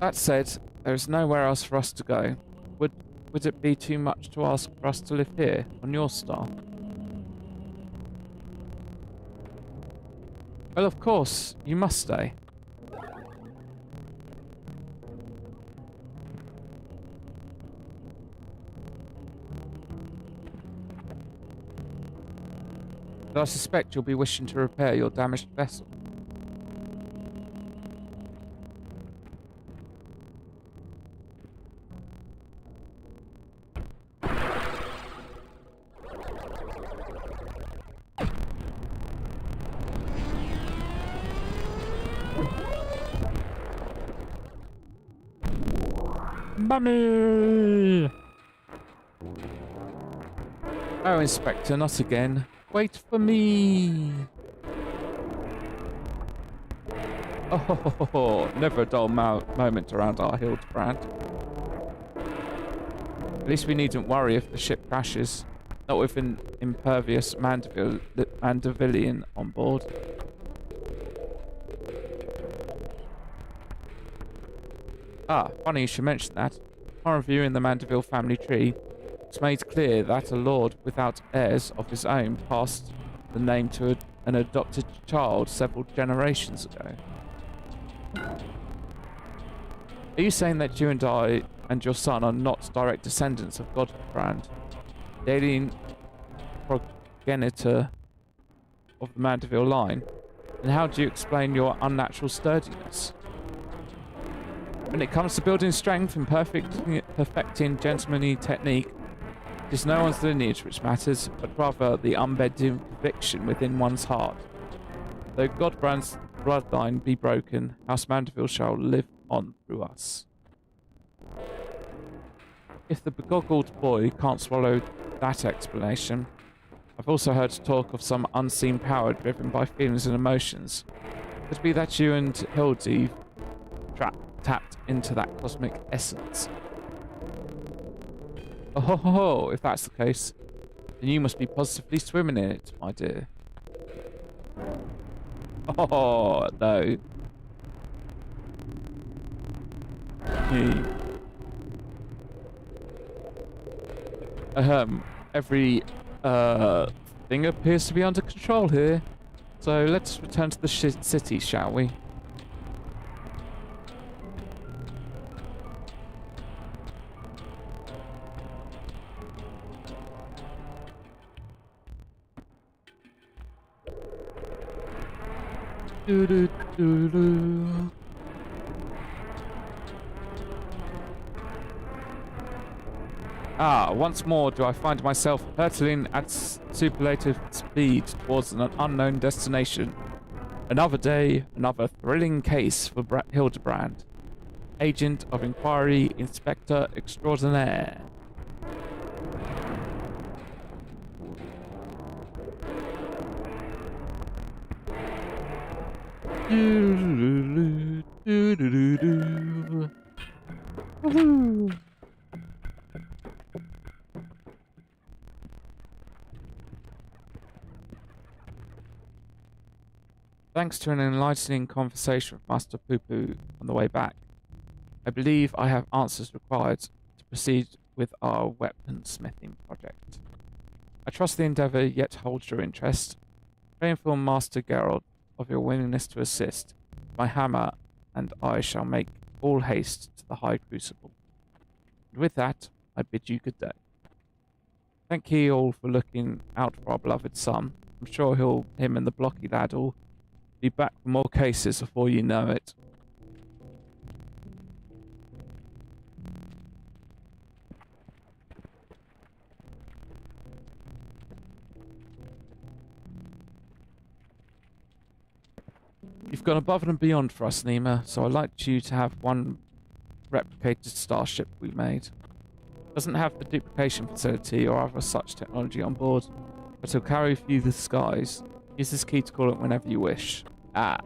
That said, there is nowhere else for us to go. Would it be too much to ask for us to live here, on your star? Well, of course, you must stay. But I suspect you'll be wishing to repair your damaged vessel. Mummy! Oh, Inspector, not again. Wait for me! Oh, never a dull moment around our Hildebrand. At least we needn't worry if the ship crashes. Not with an impervious Mandevillian on board. Ah, funny you should mention that. Upon reviewing the Mandeville family tree, it's made clear that a lord without heirs of his own passed the name to an adopted child several generations ago. Are you saying that you and I and your son are not direct descendants of Godbrand, the alien progenitor of the Mandeville line? And how do you explain your unnatural sturdiness? When it comes to building strength and perfecting gentlemanly technique, it is no one's lineage which matters, but rather the unbending conviction within one's heart. Though Godbrand's bloodline be broken, House Mandeville shall live on through us. If the begoggled boy can't swallow that explanation, I've also heard talk of some unseen power driven by feelings and emotions. Could it be that you and Hildy tapped into that cosmic essence? Oh ho ho ho, if that's the case, then you must be positively swimming in it, my dear. Oh, no. Every thing appears to be under control here. So let's return to the city, shall we? Do do do do. Ah, once more do I find myself hurtling at superlative speed towards an unknown destination. Another day, another thrilling case for Hildebrand, Agent of Inquiry, Inspector Extraordinaire. Woohoo! Thanks to an enlightening conversation with Master Poo-Poo on the way back, I believe I have answers required to proceed with our weaponsmithing project. I trust the endeavour yet holds your interest. Pray inform Master Gerald of your willingness to assist. My hammer and I shall make all haste to the High Crucible. And with that, I bid you good day. Thank ye all for looking out for our beloved son. I'm sure him and the blocky lad will be back for more cases before you know it. You've gone above and beyond for us, Nima, so I'd like you to have one replicated starship we made. Doesn't have the duplication facility or other such technology on board, but it'll carry you through the skies. Use this key to call it whenever you wish. Ah,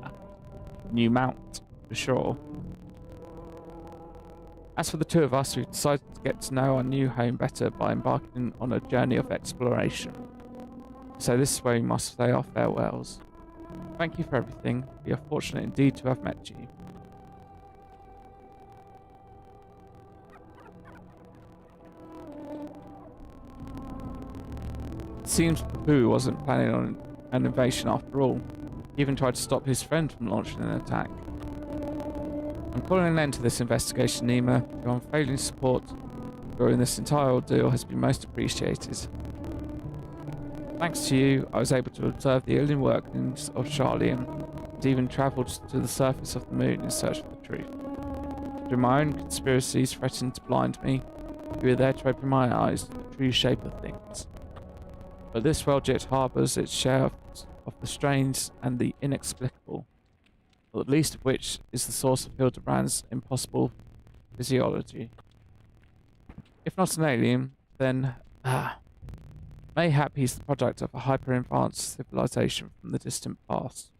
new mount, for sure. As for the two of us, we've decided to get to know our new home better by embarking on a journey of exploration. So this is where we must say our farewells. Thank you for everything. We are fortunate indeed to have met you. It seems Pooh wasn't planning on an invasion after all. He even tried to stop his friend from launching an attack. I'm calling an end to this investigation, Nima. Your unfailing support during this entire ordeal has been most appreciated. Thanks to you, I was able to observe the alien workings of Charlian and even travelled to the surface of the moon in search for the truth. Through my own conspiracies threatened to blind me, you were there to open my eyes to the true shape of things. But this world yet harbours its share of the strange and the inexplicable, not the least of which is the source of Hildebrand's impossible physiology. If not an alien, then mayhap he's the product of a hyper-advanced civilization from the distant past,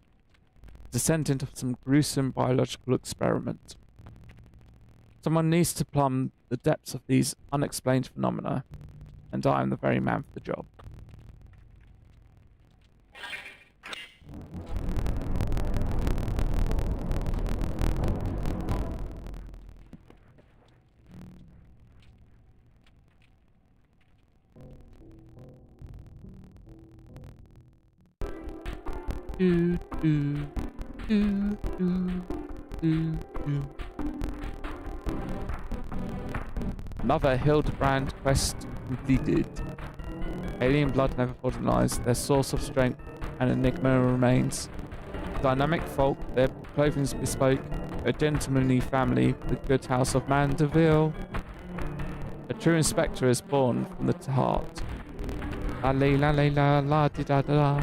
a descendant of some gruesome biological experiment. Someone needs to plumb the depths of these unexplained phenomena, and I am the very man for the job. Do, do, do, do, do, do. Another Hildebrand quest completed. Alien blood never fertilized. Their source of strength and enigma remains. Dynamic folk, their clothing's bespoke. A gentlemanly family, the good house of Mandeville. A true inspector is born from the heart. La la la la la di da da.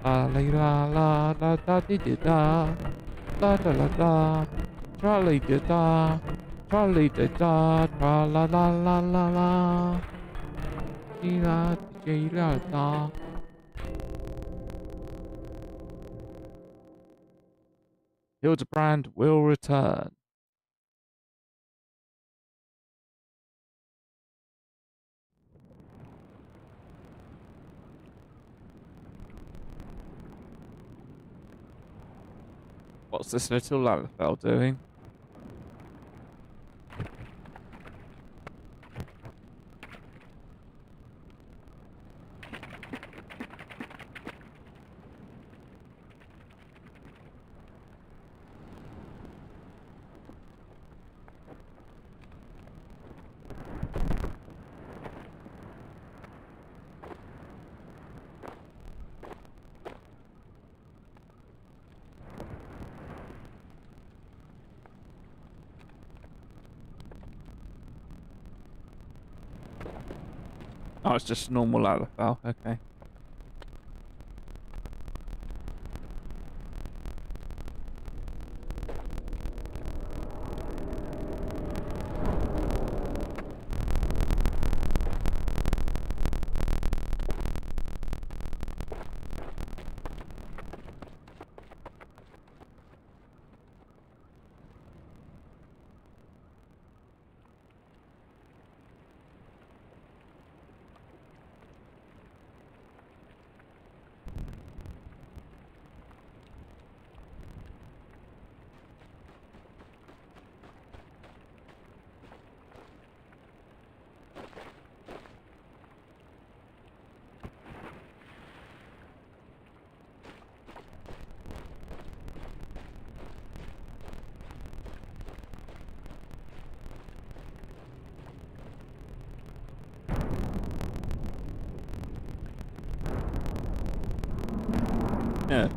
La la la la da di da. La da la da. Charlie di da. Charlie di da. Tra la la la la la. Di la di la da. Hildebrand will return. What's this little Lalafell doing? Oh, it's just normal LFL. Okay. Yeah.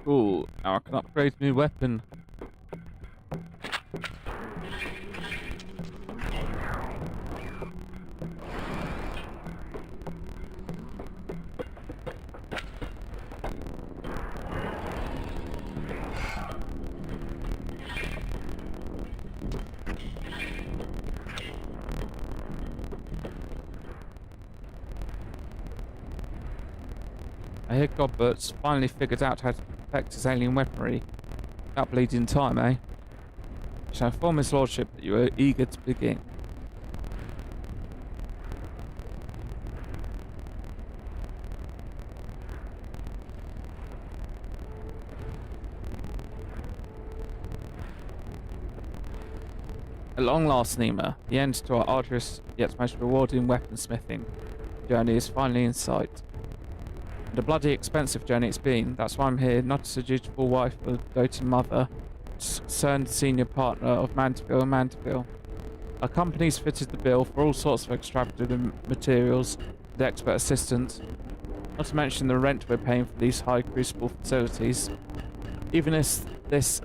Ooh, now I can upgrade my weapon. I hear Godbert's finally figured out how to perfect his alien weaponry. That bleeding time, eh? I shall inform his lordship that you are eager to begin. At long last, Nima, the end to our arduous yet most rewarding weaponsmithing journey is finally in sight. And a bloody expensive journey it's been. That's why I'm here, not as a dutiful wife or doting mother, but concerned senior partner of Mandeville and Mandeville. Our company's fitted the bill for all sorts of extravagant materials and expert assistance, not to mention the rent we're paying for these high crucible facilities. Even if this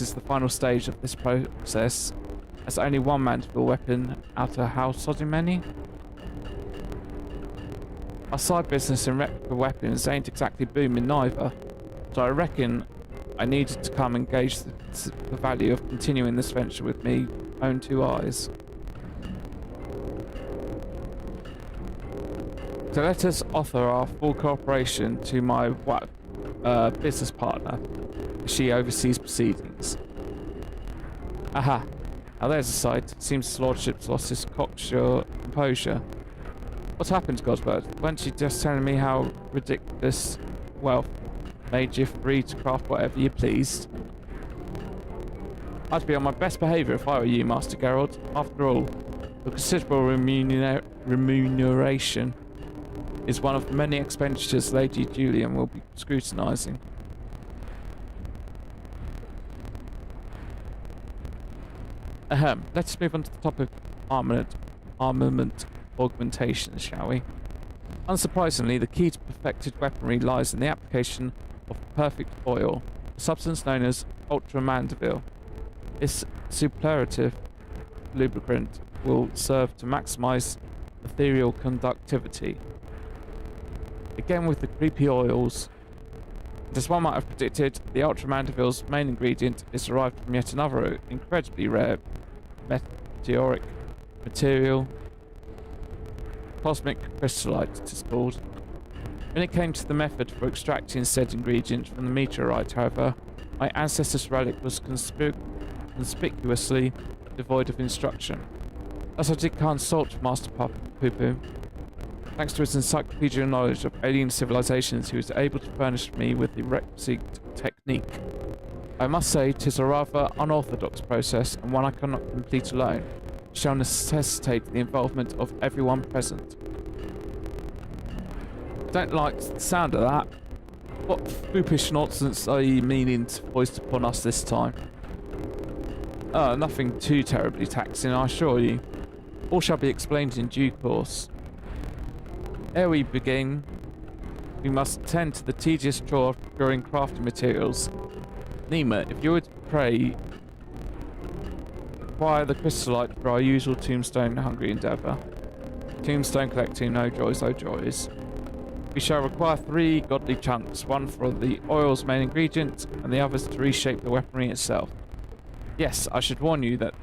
is the final stage of this process, there's only one Mandeville weapon out of how sodding many? Our side business in replica weapons ain't exactly booming neither, so I reckon I needed to come and gauge the value of continuing this venture with me own two eyes. So let us offer our full cooperation to my business partner as she oversees proceedings. Aha, now there's a sight. Seems his lordship's lost his cocksure composure. What's happened, Godbert? Weren't you just telling me how ridiculous wealth made you free to craft whatever you pleased? I'd be on my best behaviour if I were you, Master Geralt. After all, the considerable remuneration is one of the many expenditures Lady Julian will be scrutinising. Ahem. Let's move on to the topic of armament augmentation, shall we? Unsurprisingly, the key to perfected weaponry lies in the application of perfect oil, a substance known as ultramandeville. This superlative lubricant will serve to maximize ethereal conductivity. Again with the creepy oils, as one might have predicted, the ultramandeville's main ingredient is derived from yet another incredibly rare meteoric material, cosmic crystallite it is called. When it came to the method for extracting said ingredient from the meteorite, however, my ancestor's relic was conspicuously devoid of instruction. Thus I did consult Master Poo-Poo. Thanks to his encyclopedic knowledge of alien civilizations, he was able to furnish me with the requisite technique. I must say 'tis a rather unorthodox process, and one I cannot complete alone. It shall necessitate the involvement of everyone present. I don't like the sound of that. What foopish nonsense are you meaning to foist upon us this time? Nothing too terribly taxing, I assure you. All shall be explained in due course. Ere we begin, we must attend to the tedious chore of procuring crafting materials. Nima, if you would pray, acquire the crystallite for our usual tombstone-hungry endeavour. Tombstone collecting, no joys, oh joys. We shall require 3 godly chunks, one for the oil's main ingredient, and the others to reshape the weaponry itself. Yes, I should warn you that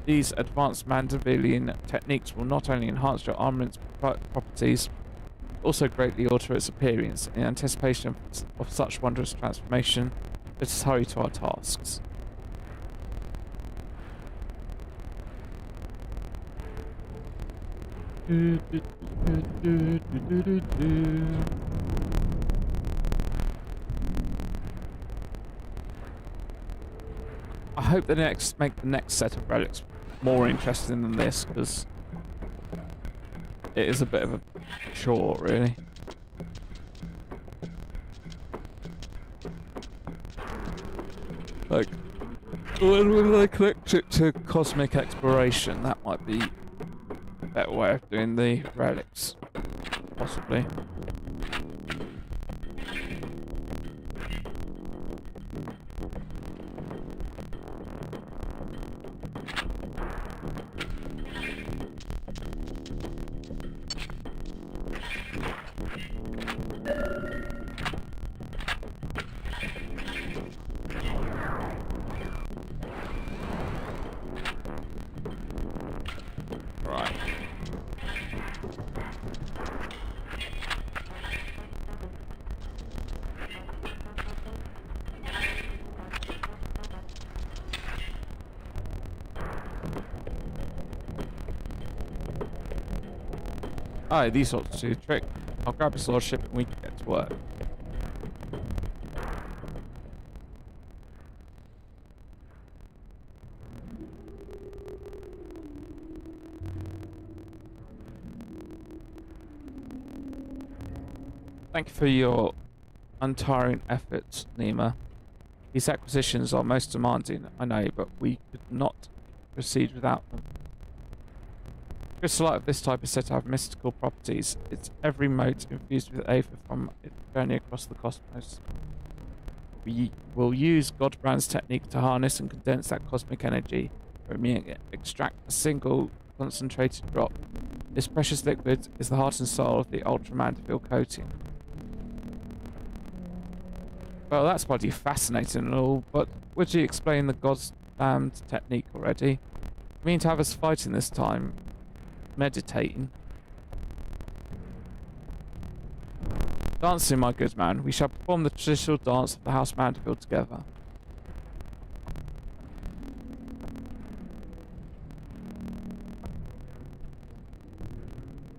these advanced Mandevillian techniques will not only enhance your armament's properties, but also greatly alter its appearance. In anticipation of such wondrous transformation, let us hurry to our tasks. I hope they make the next set of relics more interesting than this, because it is a bit of a chore, really. Like, when I connect it to cosmic exploration, that might be a better way of doing the relics, possibly. Oh, these sorts do the trick. I'll grab his lordship and we can get to work. Thank you for your untiring efforts, Nima. These acquisitions are most demanding, I know, but we could not proceed without them. Crystallite of this type is said to have mystical properties. Its every mote infused with aether from its journey across the cosmos. We will use Godbrand's technique to harness and condense that cosmic energy, and extract a single concentrated drop. This precious liquid is the heart and soul of the Ultra Mandeville coating. Well, that's bloody fascinating and all, but would you explain the God's damned technique already? You mean to have us fighting this time? Meditating? Dancing, my good man. We shall perform the traditional dance of the House Mandeville together.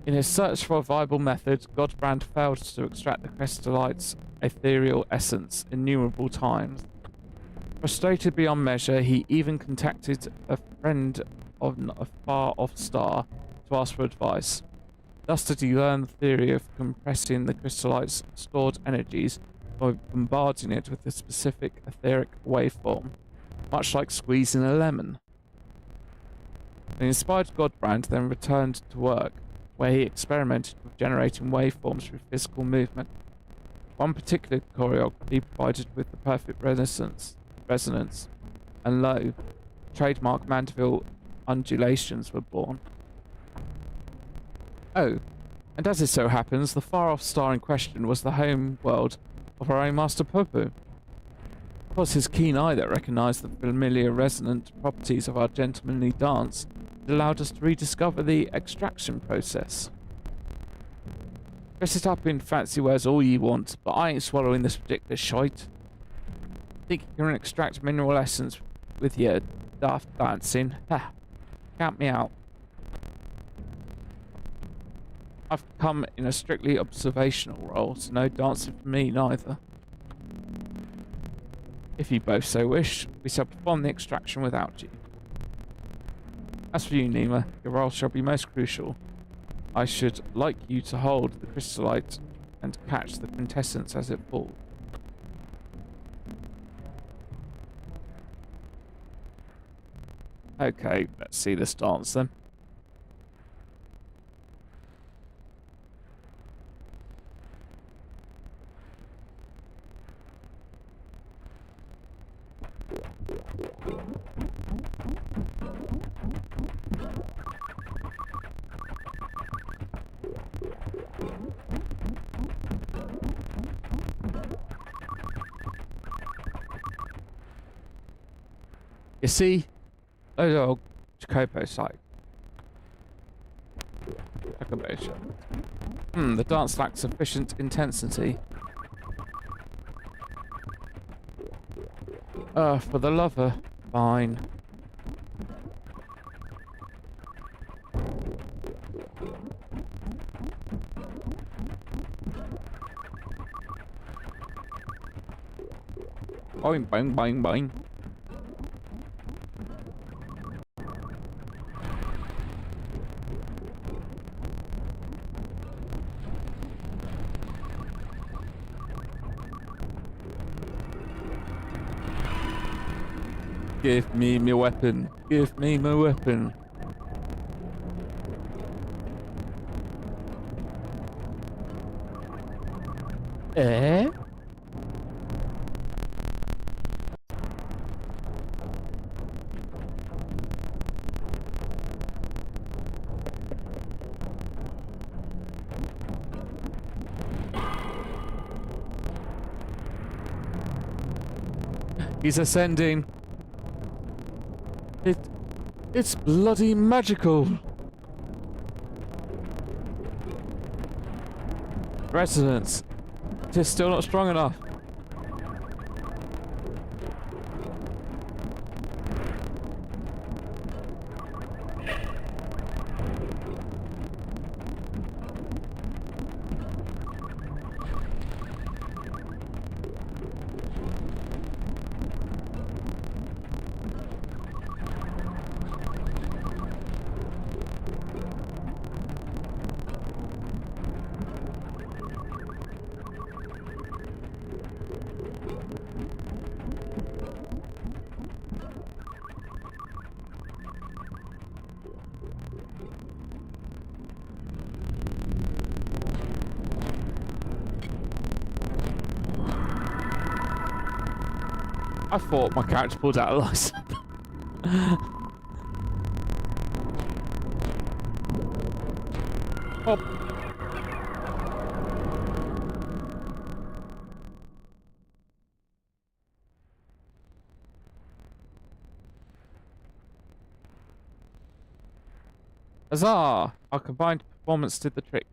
In his search for a viable method, Godbrand failed to extract the crystallite's ethereal essence innumerable times. Frustrated beyond measure, he even contacted a friend of a far-off star to ask for advice. Thus did he learn the theory of compressing the crystallite's stored energies by bombarding it with a specific etheric waveform, much like squeezing a lemon. The inspired Godbrand then returned to work, where he experimented with generating waveforms through physical movement. One particular choreography provided with the perfect resonance, and lo, trademark Mandeville undulations were born. Oh, and as it so happens, the far-off star in question was the home world of our own Master Popo. It was his keen eye that recognised the familiar resonant properties of our gentlemanly dance that allowed us to rediscover the extraction process. Dress it up in fancy wares all ye want, but I ain't swallowing this ridiculous shite. Think you can extract mineral essence with your daft dancing? Ha! Count me out. I've come in a strictly observational role, so no dancing for me neither. If you both so wish, we shall perform the extraction without you. As for you, Nima, your role shall be most crucial. I should like you to hold the crystallite and catch the quintessence as it falls. Okay, let's see this dance then. You see, those old Chocobo site. The dance lacks sufficient intensity. For the lover, fine. Boing, boing, boing, boing. Give me my weapon. Give me my weapon. Eh? He's ascending. It's bloody magical. Resonance. It is still not strong enough. I thought my character pulled out a license. Oh. Huzzah! Our combined performance did the trick.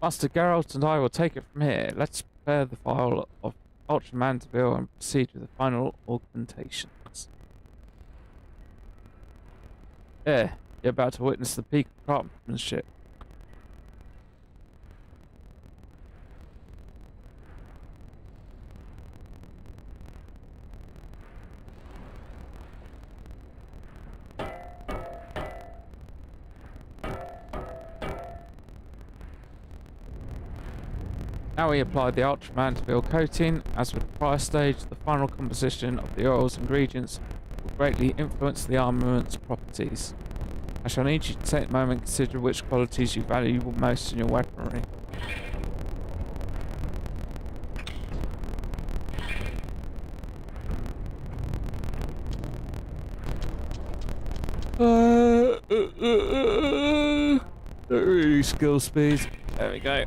Master Geralt and I will take it from here. Let's prepare the file of Ultra Mandeville and proceed with the final augmentations. You're about to witness the peak of craftsmanship. Now we apply the Ultra Mandeville coating. As with the prior stage, the final composition of the oils and ingredients will greatly influence the armament's properties. I shall need you to take a moment and consider which qualities you value most in your weaponry. Really skill speed. There we go.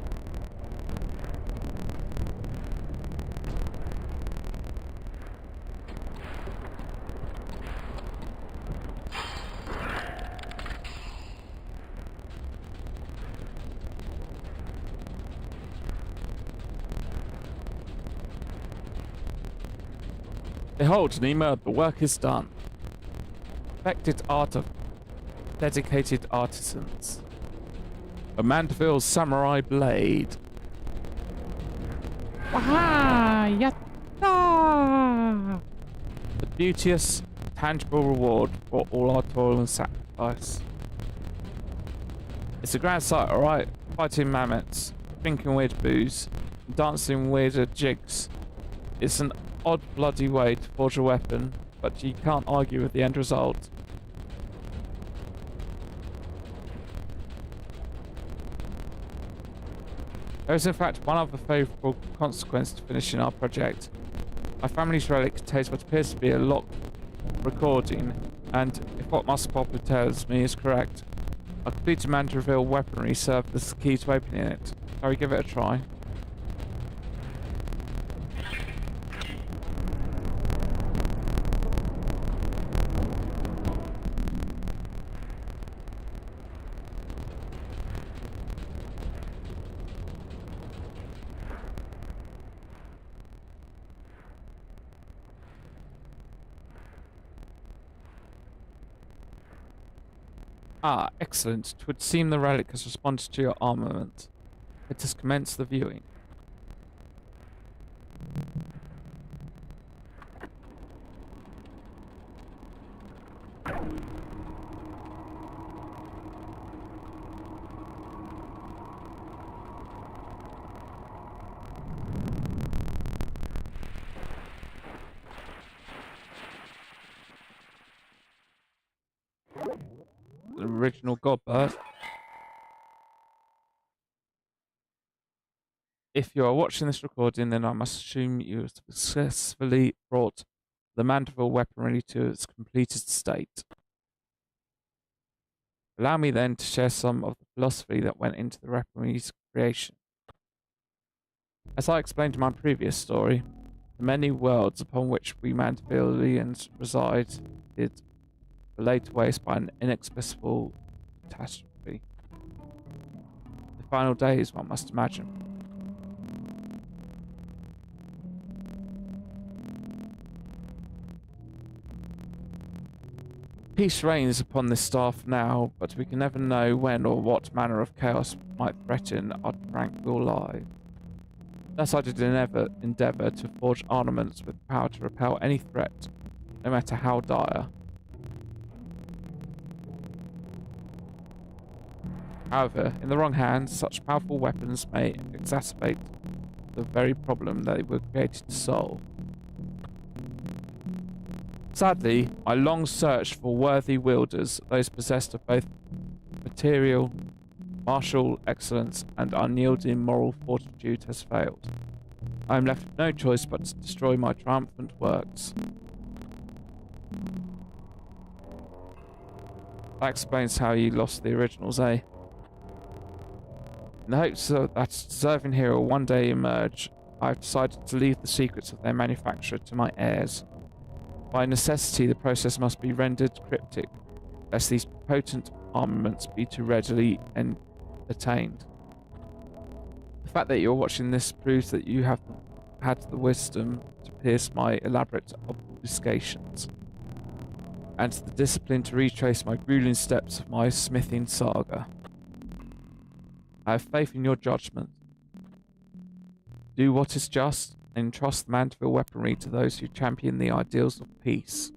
Behold, Nima, the work is done. Perfected art of dedicated artisans. A Mandeville's samurai blade. Waha! Yatta! The beauteous, tangible reward for all our toil and sacrifice. It's a grand sight, alright? Fighting mammoths, drinking weird booze, dancing weirder jigs. It's an odd bloody way to forge a weapon, but you can't argue with the end result. There is in fact one other favourable consequence to finishing our project. My family's relic contains what appears to be a locked recording, and if what Master Popper tells me is correct, a completed Mandeville weaponry served as the key to opening it. Shall we give it a try? Ah, excellent. 'Twould seem the relic has responded to your armament. Let us commence the viewing. The original Godbird. If you are watching this recording, then I must assume you have successfully brought the Mandeville weaponry to its completed state. Allow me then to share some of the philosophy that went into the weaponry's creation. As I explained in my previous story, the many worlds upon which we Mandevillians reside were laid to waste by an inexplicable catastrophe. The final days, one must imagine. Peace reigns upon this staff now, but we can never know when or what manner of chaos might threaten our tranquil lives. Thus I did endeavour to forge armaments with power to repel any threat, no matter how dire. However, in the wrong hands, such powerful weapons may exacerbate the very problem they were created to solve. Sadly, I long searched for worthy wielders, those possessed of both material, martial excellence, and unyielding moral fortitude has failed. I am left with no choice but to destroy my triumphant works. That explains how you lost the originals, eh? In the hopes that a deserving hero will one day emerge, I have decided to leave the secrets of their manufacture to my heirs. By necessity, the process must be rendered cryptic, lest these potent armaments be too readily attained. The fact that you're watching this proves that you have had the wisdom to pierce my elaborate obfuscations, and the discipline to retrace my grueling steps of my smithing saga. I have faith in your judgment. Do what is just, and entrust the Mandeville weaponry to those who champion the ideals of peace.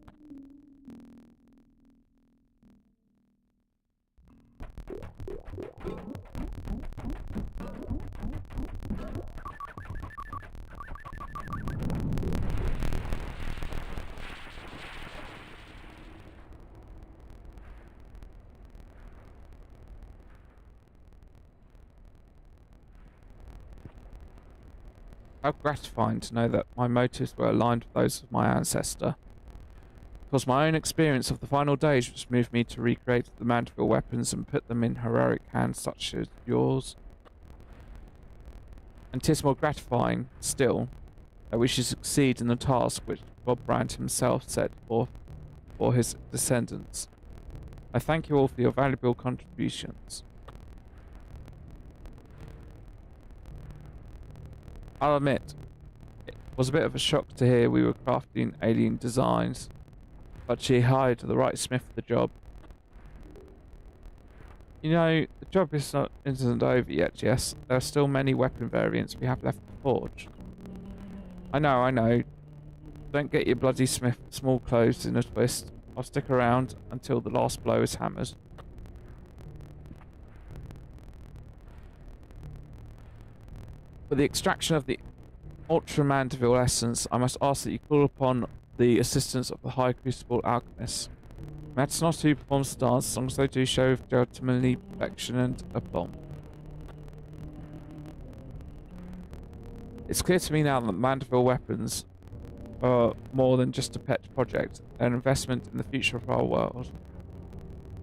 How gratifying to know that my motives were aligned with those of my ancestor. It was my own experience of the final days which moved me to recreate the Mandeville weapons and put them in heroic hands such as yours. And 'tis more gratifying, still, that we should succeed in the task which Godbrand himself set forth for his descendants. I thank you all for your valuable contributions. I'll admit, it was a bit of a shock to hear we were crafting alien designs, but she hired the right smith for the job. You know, the job isn't over yet, yes. There are still many weapon variants we have left to forge. I know, I know. Don't get your bloody small clothes in a twist. I'll stick around until the last blow is hammered. For the extraction of the Ultra Mandeville essence, I must ask that you call upon the assistance of the High Crucible Alchemist. Matters not who performs the dance, as long as they do show with gentlemanly perfection and aplomb. It's clear to me now that Mandeville weapons are more than just a pet project, they're an investment in the future of our world.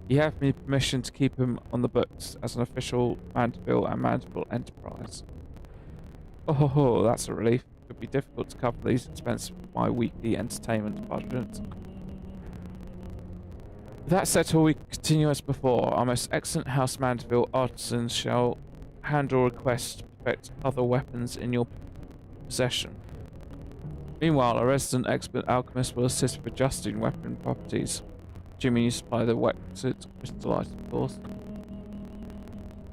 You have me permission to keep him on the books as an official Mandeville and Mandeville enterprise. Oh, that's a relief. It would be difficult to cover these expenses with my weekly entertainment budget. With that settled, we continue as before. Our most excellent House Mandeville artisans shall handle requests to perfect other weapons in your possession. Meanwhile, a resident expert alchemist will assist with adjusting weapon properties. Assuming you supply the requisite crystallite, of course.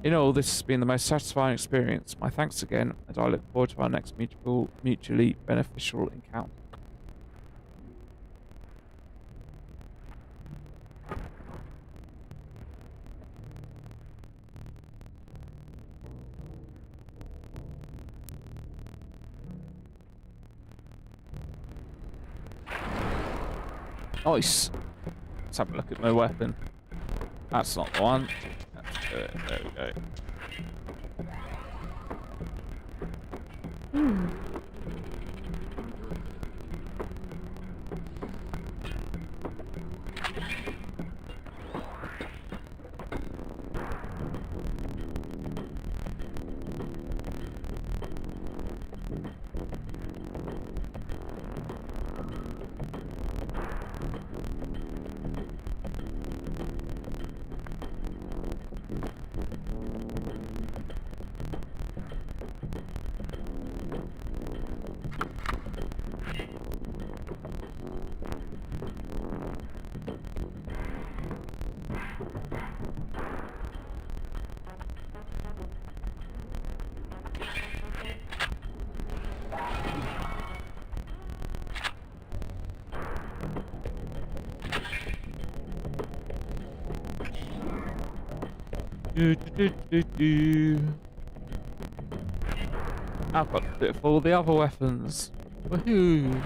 In all, this has been the most satisfying experience. My thanks again, and I look forward to our next mutually beneficial encounter. Nice. Let's have a look at my weapon. That's not the one. Let's do it. There we go. I've got to do it for all the other weapons. Woohoo!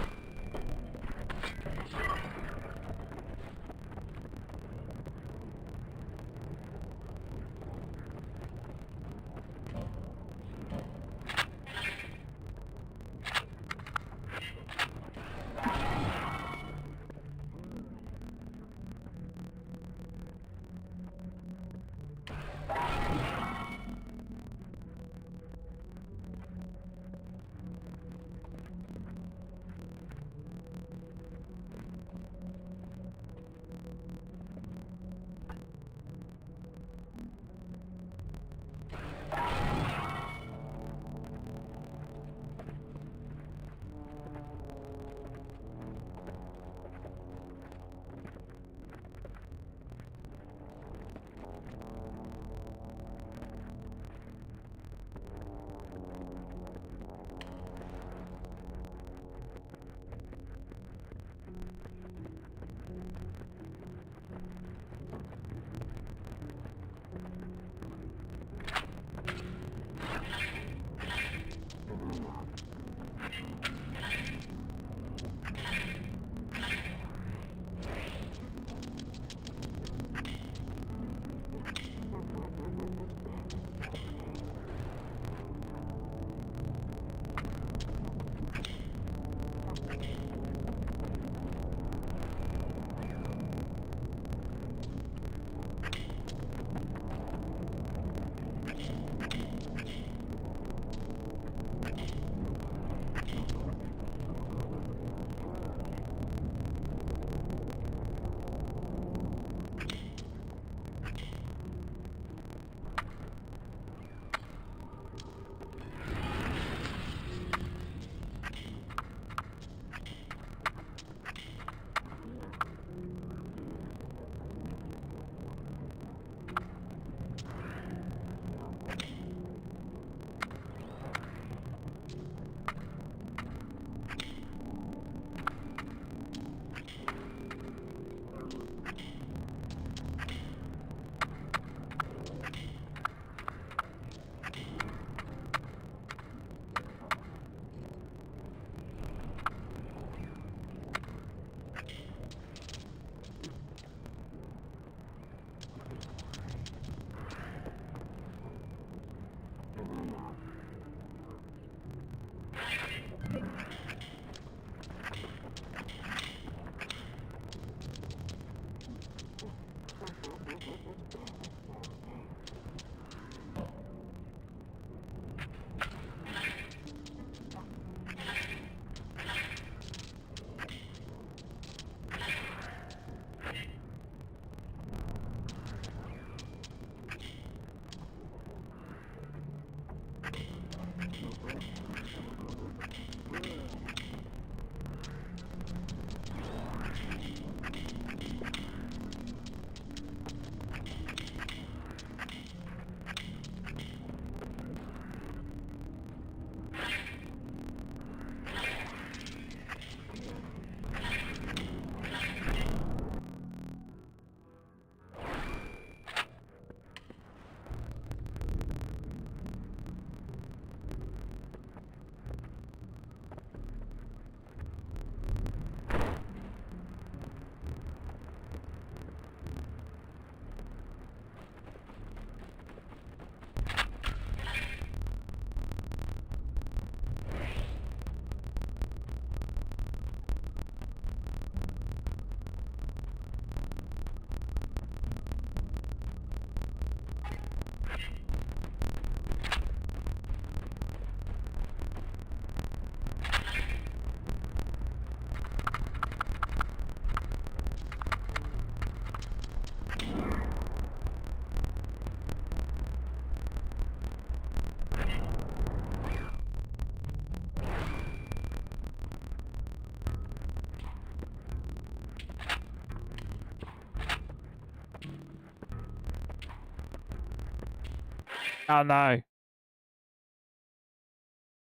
Oh no.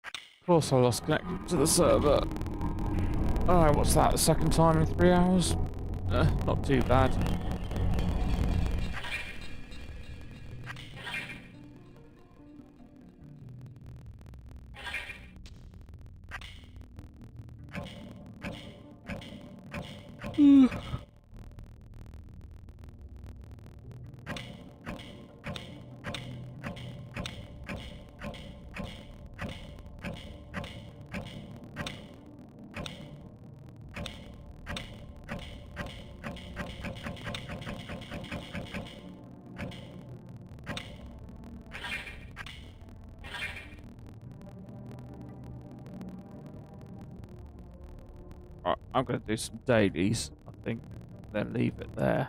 Of course I lost connection to the server. Oh, what's that? The second time in 3 hours? Not too bad. Right, I'm going to do some dailies, I think, then leave it there.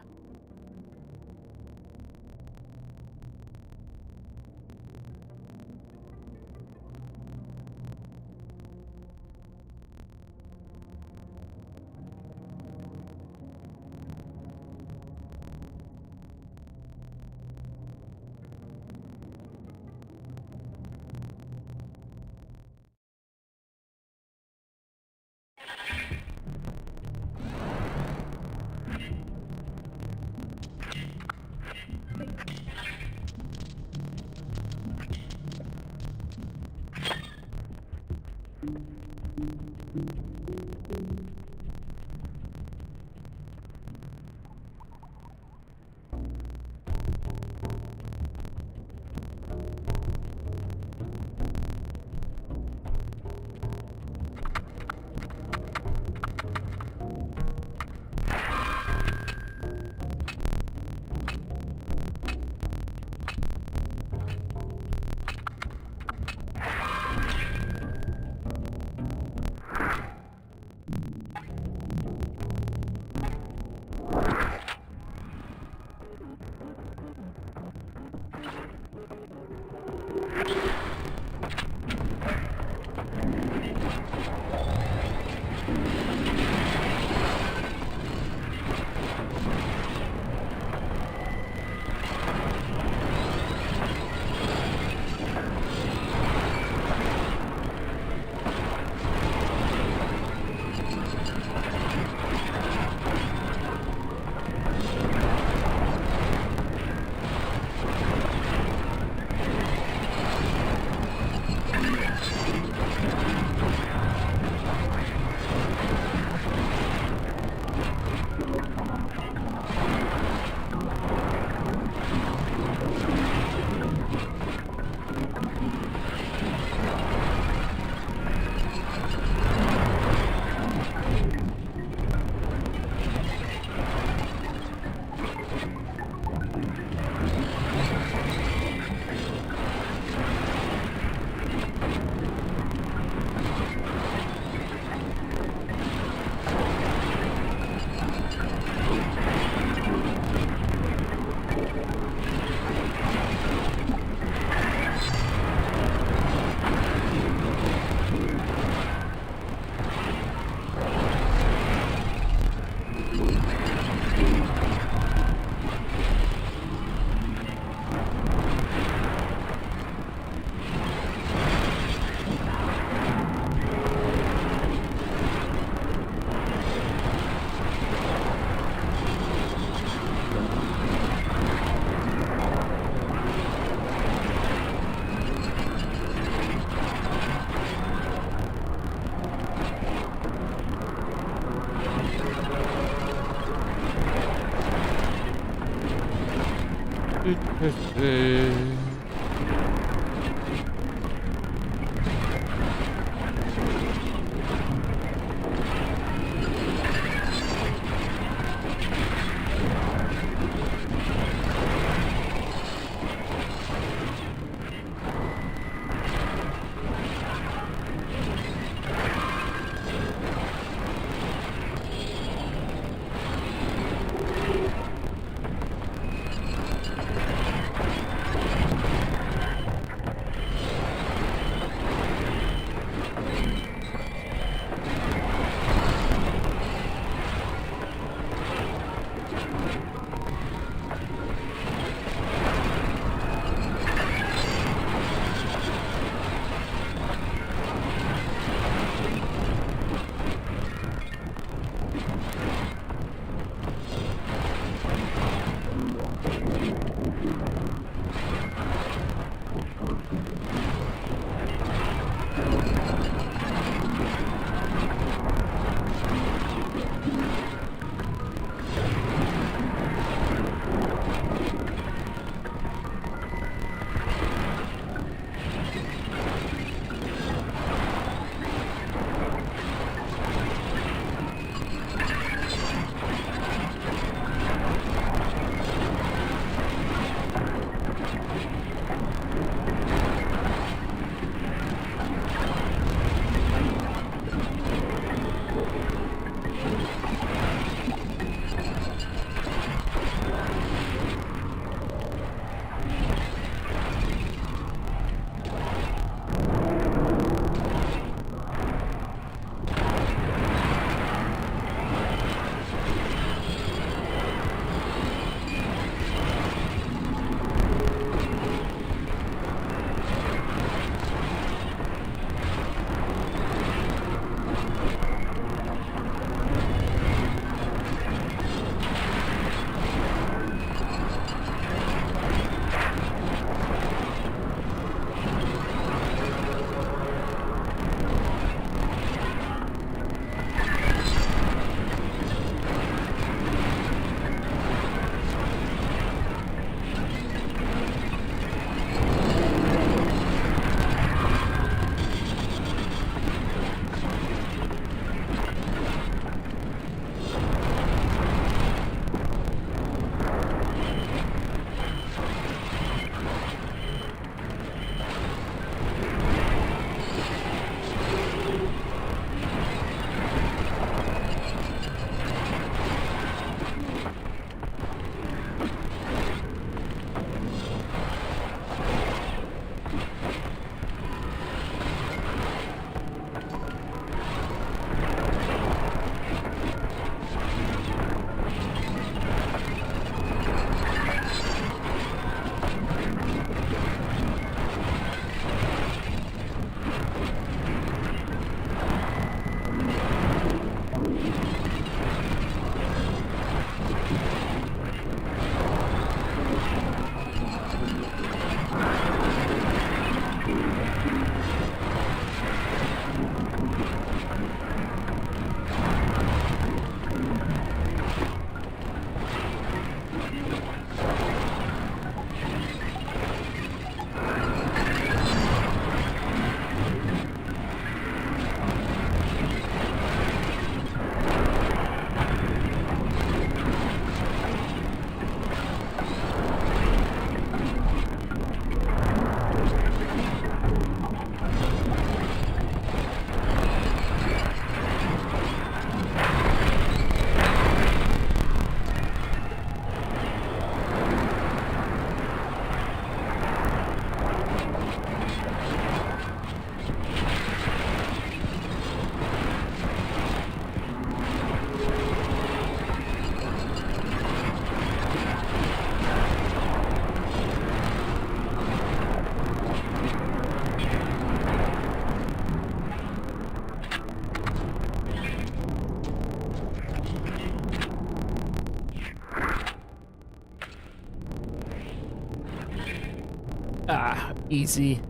Ah, easy.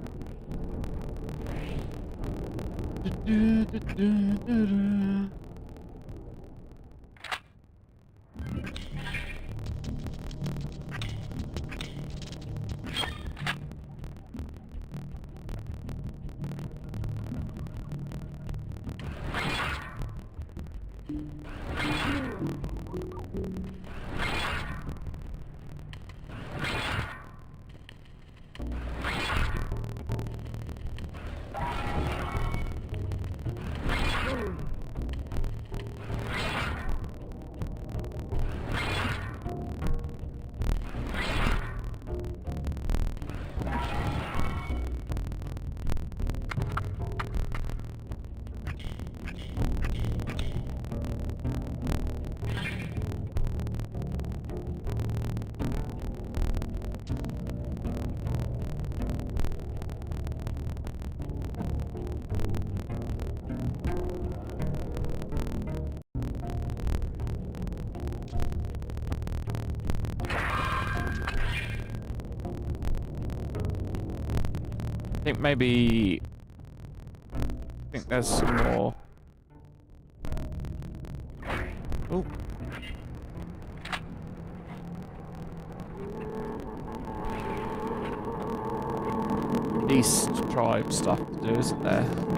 I think maybe... I think there's some more... Oh. East tribe stuff to do, isn't there?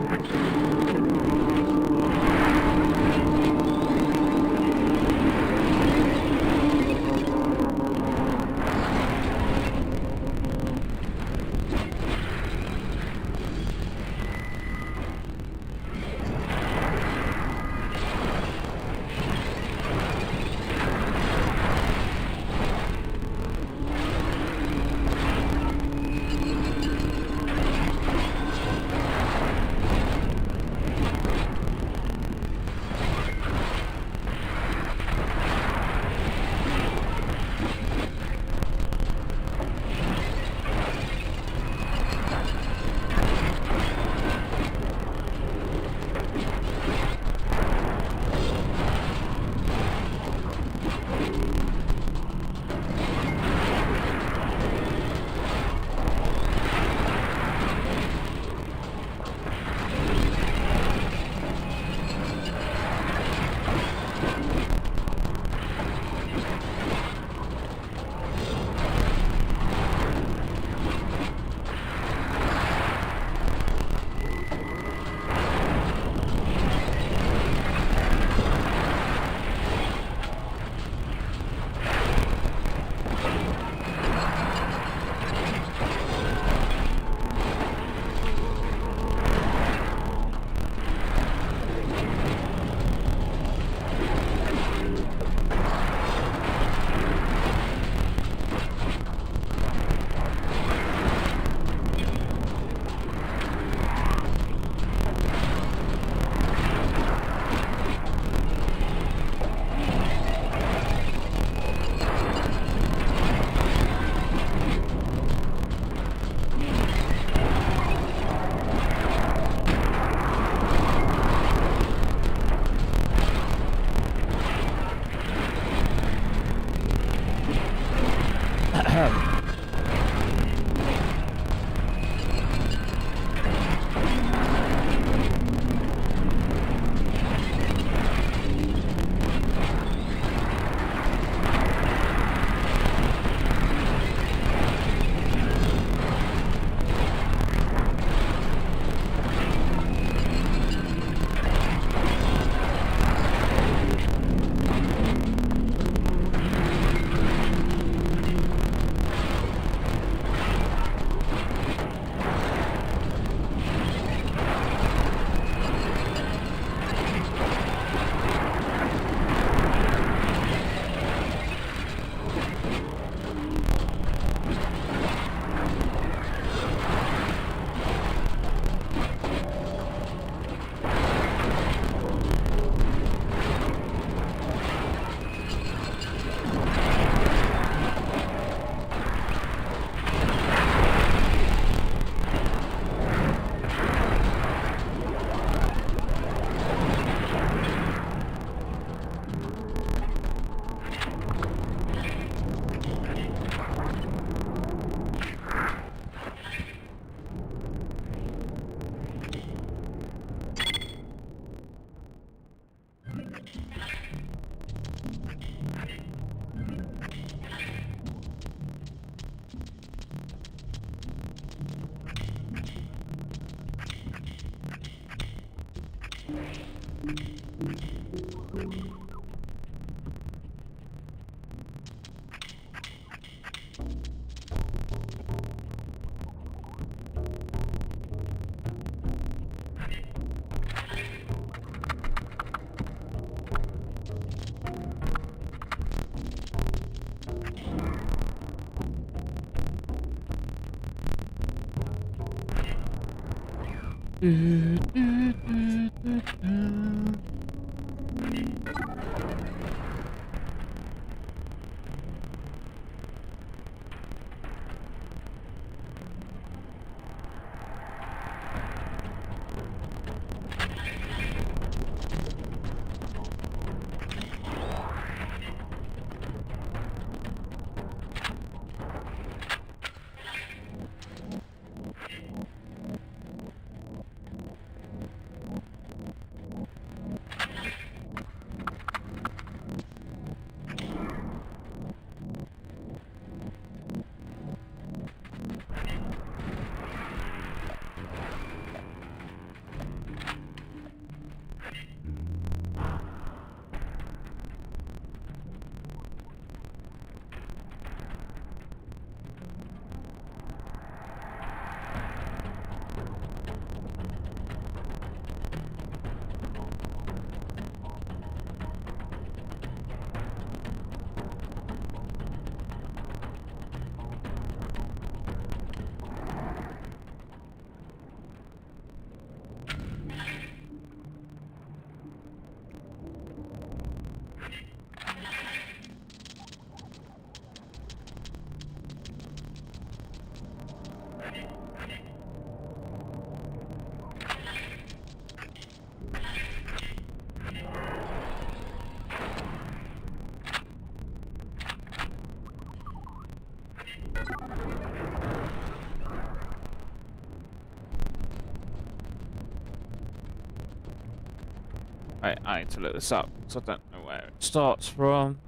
Right, I need to look this up because I don't know where it starts from.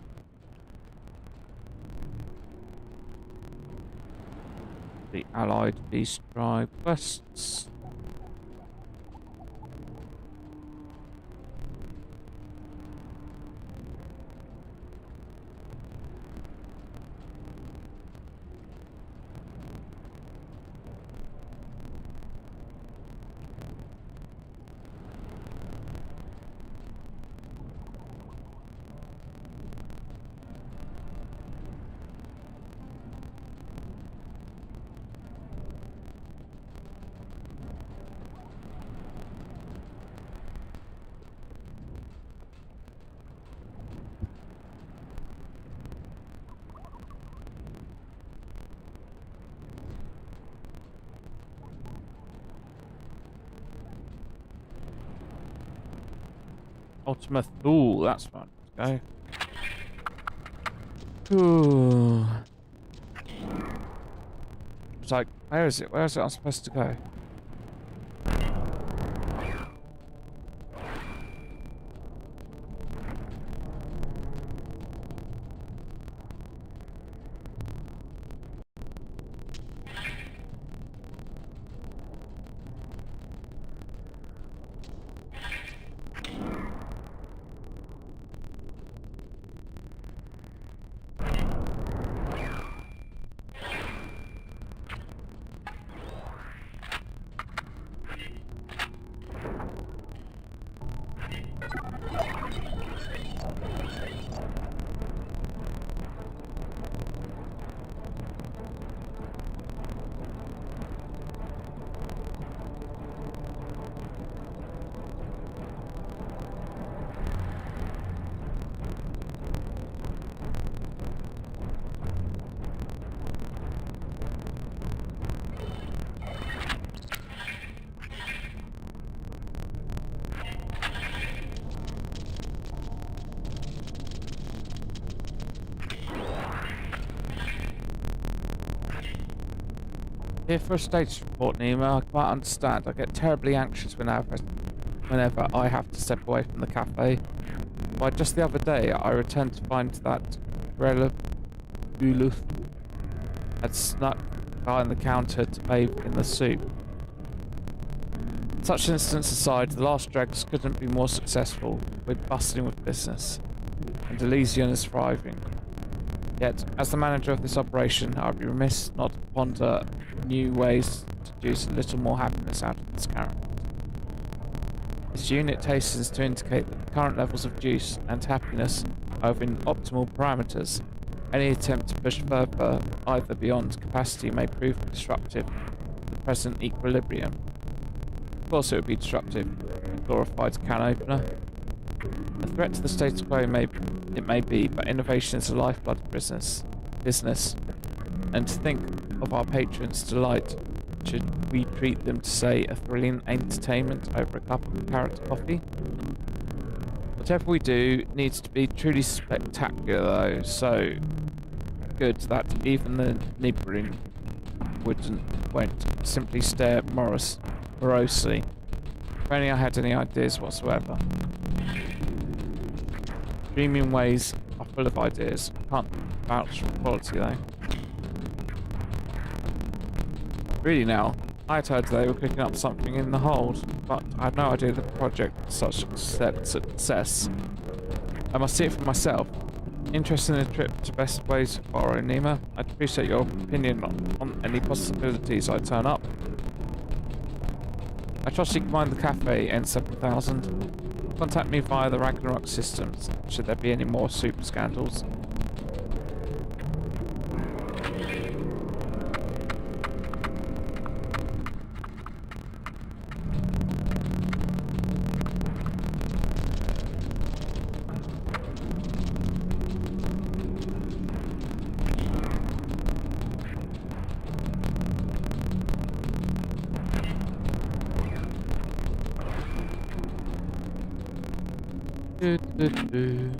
The Allied Beast Tribe quests. Ultima Thule, that's fun. Let's go. Ooh. It's like, where is it? Where is it I'm supposed to go? Here for a status report, Nemo. I quite understand. I get terribly anxious whenever I have to step away from the cafe. Why, just the other day, I returned to find that Relabuluf had snuck behind the counter to bathe in the soup. Such incidents aside, the last dregs couldn't be more successful. We're bustling with business, and Elysian is thriving. Yet, as the manager of this operation, I would be remiss not to ponder new ways to produce a little more happiness out of this character. This unit hastens to indicate that the current levels of juice and happiness are within optimal parameters. Any attempt to push further, either beyond capacity, may prove disruptive to the present equilibrium. Of course it would be disruptive, a glorified can opener. A threat to the status quo may be, but innovation is the lifeblood of business. And to think of our patrons' delight, should we treat them to, say, a thrilling entertainment over a cup of carrot coffee? Whatever we do needs to be truly spectacular, though, so good that even the nibbling won't simply stare morosely. If only I had any ideas whatsoever. Dreaming ways are full of ideas. Can't vouch for quality, though. Really now, I had heard they were cooking up something in the hold, but I had no idea the project was such success. I must see it for myself. Interested in a trip to best ways for Nima? I'd appreciate your opinion on any possibilities I turn up. I trust you can find the cafe N7000. Contact me via the Ragnarok systems, should there be any more super scandals. Do, do, do.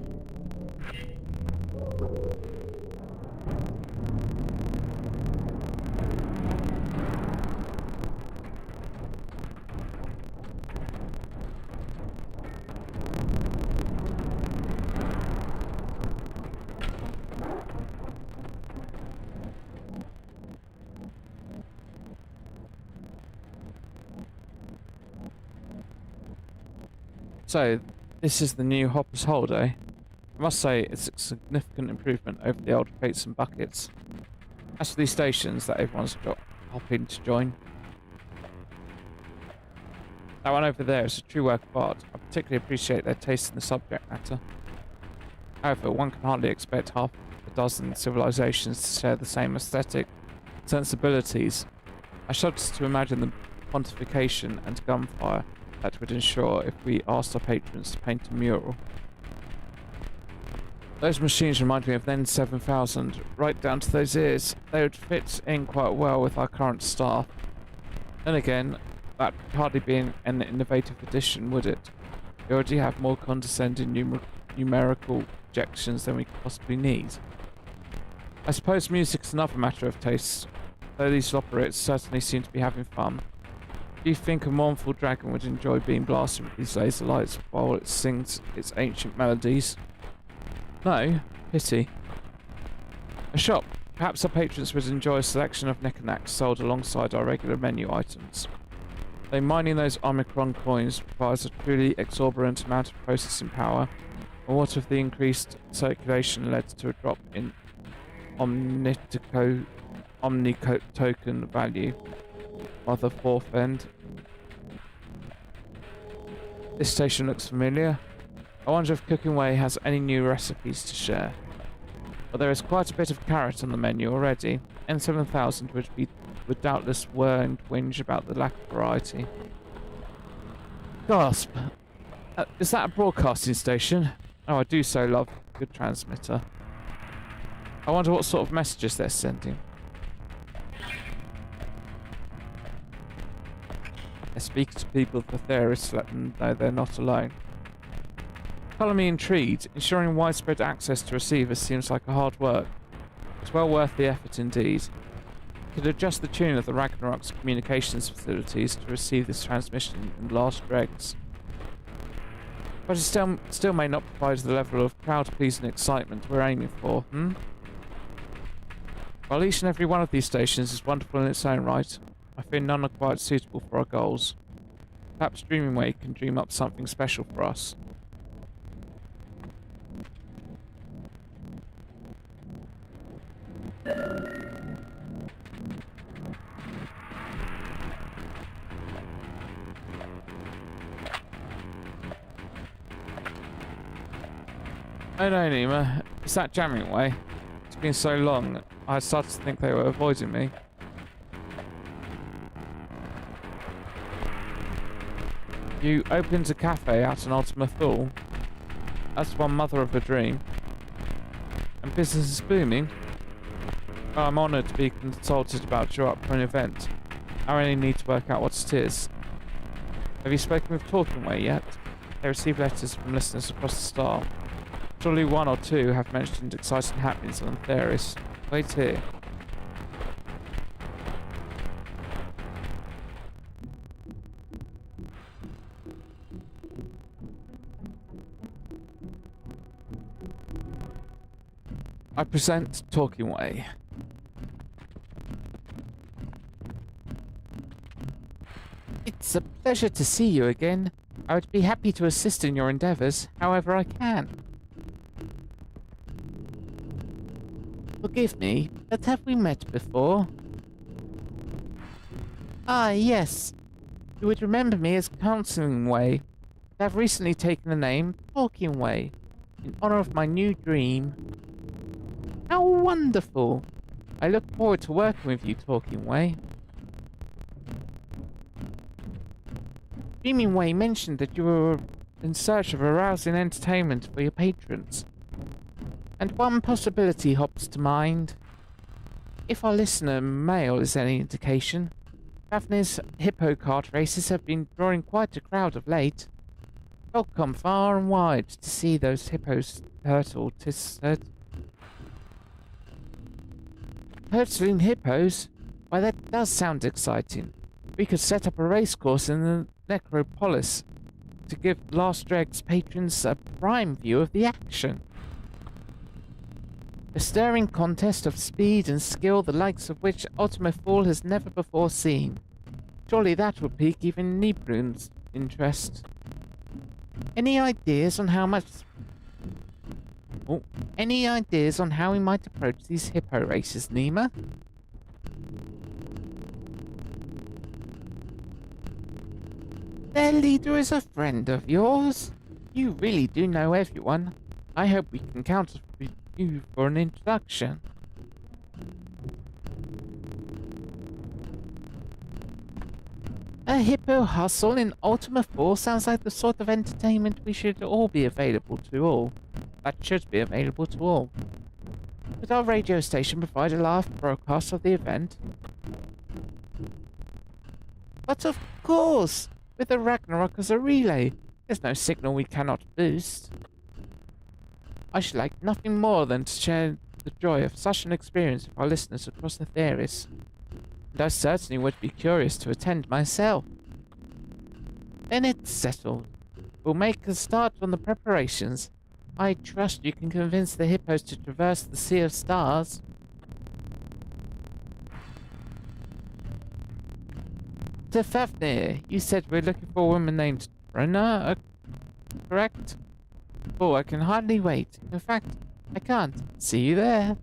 So, this is the new Hopper's Holiday. I must say, it's a significant improvement over the old crates and buckets. As for these stations that everyone's got hopping to join, that one over there is a true work of art. I particularly appreciate their taste in the subject matter. However, one can hardly expect half a dozen civilizations to share the same aesthetic sensibilities. I shudder to imagine the pontification and gunfire that would ensure if we asked our patrons to paint a mural. Those machines remind me of the N7000, right down to those ears. They would fit in quite well with our current staff. Then again, that could hardly be an innovative addition, would it? We already have more condescending numerical projections than we could possibly need. I suppose music's another matter of taste, though these operators certainly seem to be having fun. Do you think a mournful dragon would enjoy being blasted with these laser lights while it sings its ancient melodies? No, pity. A shop. Perhaps our patrons would enjoy a selection of knickknacks sold alongside our regular menu items. Though mining those Omicron coins requires a truly exorbitant amount of processing power, and what if the increased circulation led to a drop in omnitoken value of the fourth end? This station looks familiar. I wonder if Cooking Way has any new recipes to share. But there is quite a bit of carrot on the menu already. N7000 would doubtless whir and whinge about the lack of variety. Gasp! Is that a broadcasting station? Oh, I do so love a good transmitter. I wonder what sort of messages they're sending. I speak to people for theorists to let them know they're not alone. Colour me intrigued. Ensuring widespread access to receivers seems like a hard work. It's well worth the effort indeed. You could adjust the tune of the Ragnarok's communications facilities to receive this transmission in the last dregs. But it still may not provide the level of crowd-pleasing excitement we're aiming for, While each and every one of these stations is wonderful in its own right, I fear none are quite suitable for our goals. Perhaps Dreaming Way can dream up something special for us. Oh no, Nima. It's that Jamming Way. It's been so long, I started to think they were avoiding me. You opened a cafe out in Ultima Thule. That's one mother of a dream. And business is booming. Well, I'm honoured to be consulted about your upcoming event. I only need to work out what it is. Have you spoken with Talking Way yet? They receive letters from listeners across the staff. Surely one or two have mentioned exciting happenings on Theris. Wait here. I present Talking Way. It's a pleasure to see you again. I would be happy to assist in your endeavours, however I can. Forgive me, but have we met before? Ah, yes. You would remember me as Counselling Way. I have recently taken the name Talking Way, in honour of my new dream. How wonderful! I look forward to working with you, Talking Way. Dreaming Way mentioned that you were in search of arousing entertainment for your patrons. And one possibility hops to mind. If our listener male is any indication, Daphne's hippo cart races have been drawing quite a crowd of late. Folk come far and wide to see those hippos turtle, 'tis said. Hurtling hippos? Why, that does sound exciting. We could set up a racecourse in the necropolis to give Last Dreg's patrons a prime view of the action. A stirring contest of speed and skill the likes of which Ultima Thule has never before seen. Surely that would pique even Nibrun's interest. Any ideas on how much... Oh, any ideas on how we might approach these hippo races, Nima? Their leader is a friend of yours. You really do know everyone. I hope we can count on you for an introduction. A hippo hustle in Ultima 4 sounds like the sort of entertainment we should all be available to all. That should be available to all. Could our radio station provide a live broadcast of the event? But of course! With the Ragnarok as a relay, there's no signal we cannot boost. I should like nothing more than to share the joy of such an experience with our listeners across the theories. And I certainly would be curious to attend myself. Then it's settled. We'll make a start on the preparations. I trust you can convince the hippos to traverse the Sea of Stars. To Fafnir, you said we're looking for a woman named Brenna, correct? Oh, I can hardly wait. In fact, I can't. See you there.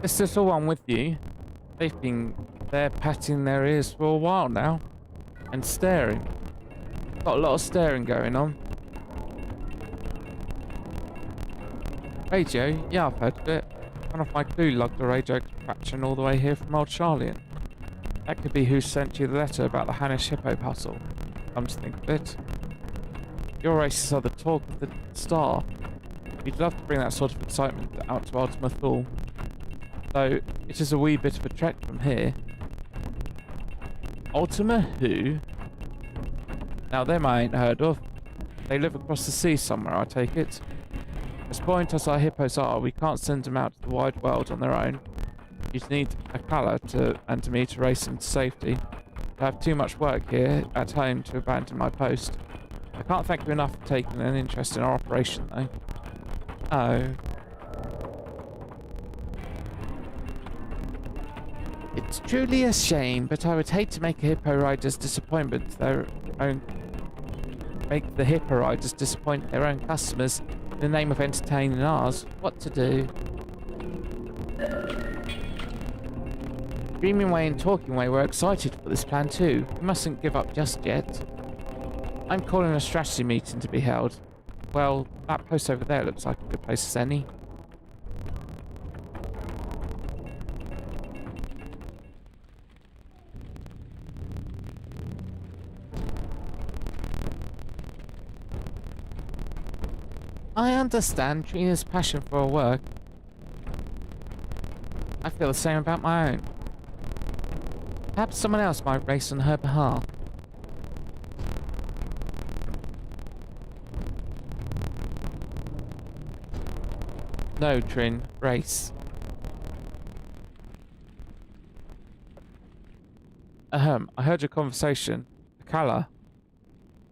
This little one with you, they've been there patting their ears for a while now. And staring. Got a lot of staring going on. Radio? Yeah, I've heard of it. One of my crew logged a radio contraption all the way here from Old Charlian. That could be who sent you the letter about the Hannish Hippo puzzle. Come to think of it. Your races are the talk of the star. You'd love to bring that sort of excitement out to Ultima Thule. Though, it is a wee bit of a trek from here. Ultima who? Now them I ain't heard of. They live across the sea somewhere, I take it. As buoyant as our hippos are, we can't send them out to the wide world on their own. You'd need a colour and me to race them to safety. I have too much work here at home to abandon my post. I can't thank you enough for taking an interest in our operation, though. Oh. It's truly a shame, but I would hate to make a hippo rider's disappointment their own. Make the hippo riders disappoint their own customers in the name of entertaining ours. What to do? Dreaming way and talking way, we're excited for this plan too. We mustn't give up just yet. I'm calling a strategy meeting to be held. Well, that post over there looks like a good place as any. I understand Trina's passion for her work. I feel the same about my own. Perhaps someone else might race on her behalf. No, Trin, race. I heard your conversation. Akala,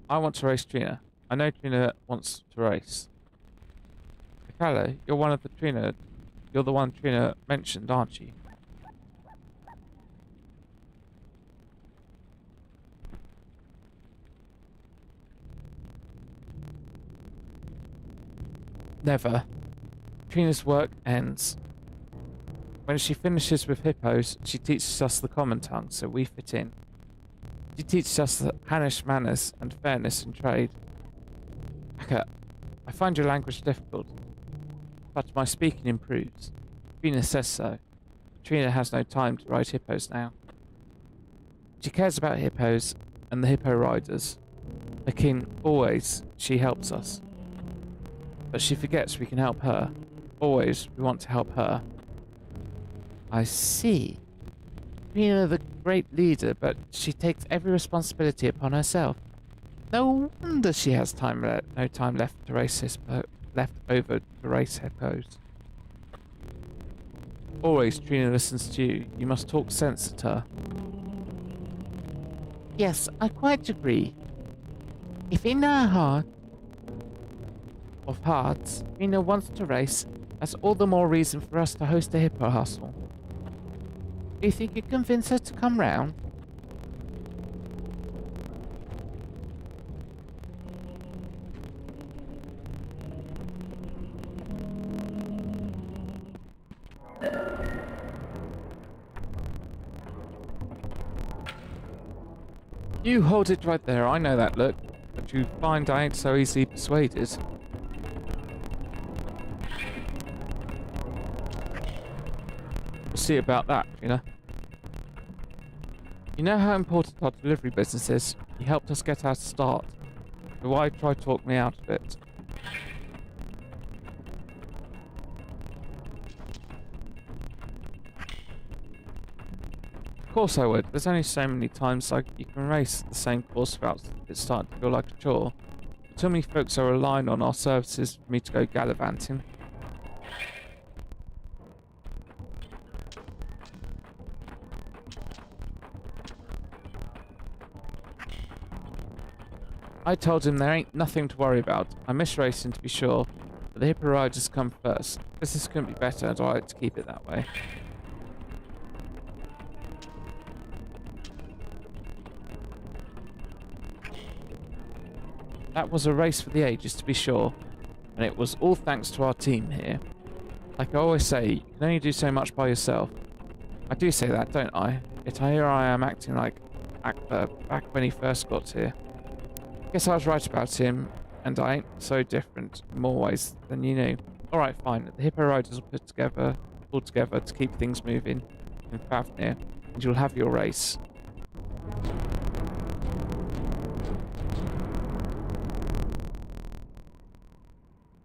I want to race Trina. I know Trina wants to race. Akala, you're one of the Trina. You're the one Trina mentioned, aren't you? Never. Trina's work ends. When she finishes with hippos, she teaches us the common tongue, so we fit in. She teaches us the Hannish manners and fairness in trade. Akka, I find your language difficult, but my speaking improves. Trina says so. Trina has no time to ride hippos now. She cares about hippos and the hippo riders. Akin, always, she helps us. But she forgets we can help her. Always, we want to help her. I see. Trina the great leader, but she takes every responsibility upon herself. No wonder she has no time left to race left over to race hippos. Always, Trina listens to you. You must talk sense at her. Yes, I quite agree. If in her heart of hearts, Trina wants to race, that's all the more reason for us to host a hippo hustle. Do you think you convince her to come round? You hold it right there, I know that look, but you find I ain't so easily persuaded. We'll see about that, Trina. You know how important our delivery business is. You helped us get our start. So why try to talk me out of it? Of course I would. There's only so many times you can race the same course without it starting to feel like a chore. Too many folks are relying on our services for me to go gallivanting. I told him there ain't nothing to worry about. I miss racing to be sure, but the hippo riders come first. Business couldn't be better, and I like to keep it that way. That was a race for the ages to be sure, and it was all thanks to our team here. Like I always say, you can only do so much by yourself. I do say that, don't I? Yet here I am acting like actor back when he first got here. Guess I was right about him, and I ain't so different in more ways than you knew. Alright, fine. The Hippo Riders will pull together to keep things moving in Fafnir, and you'll have your race.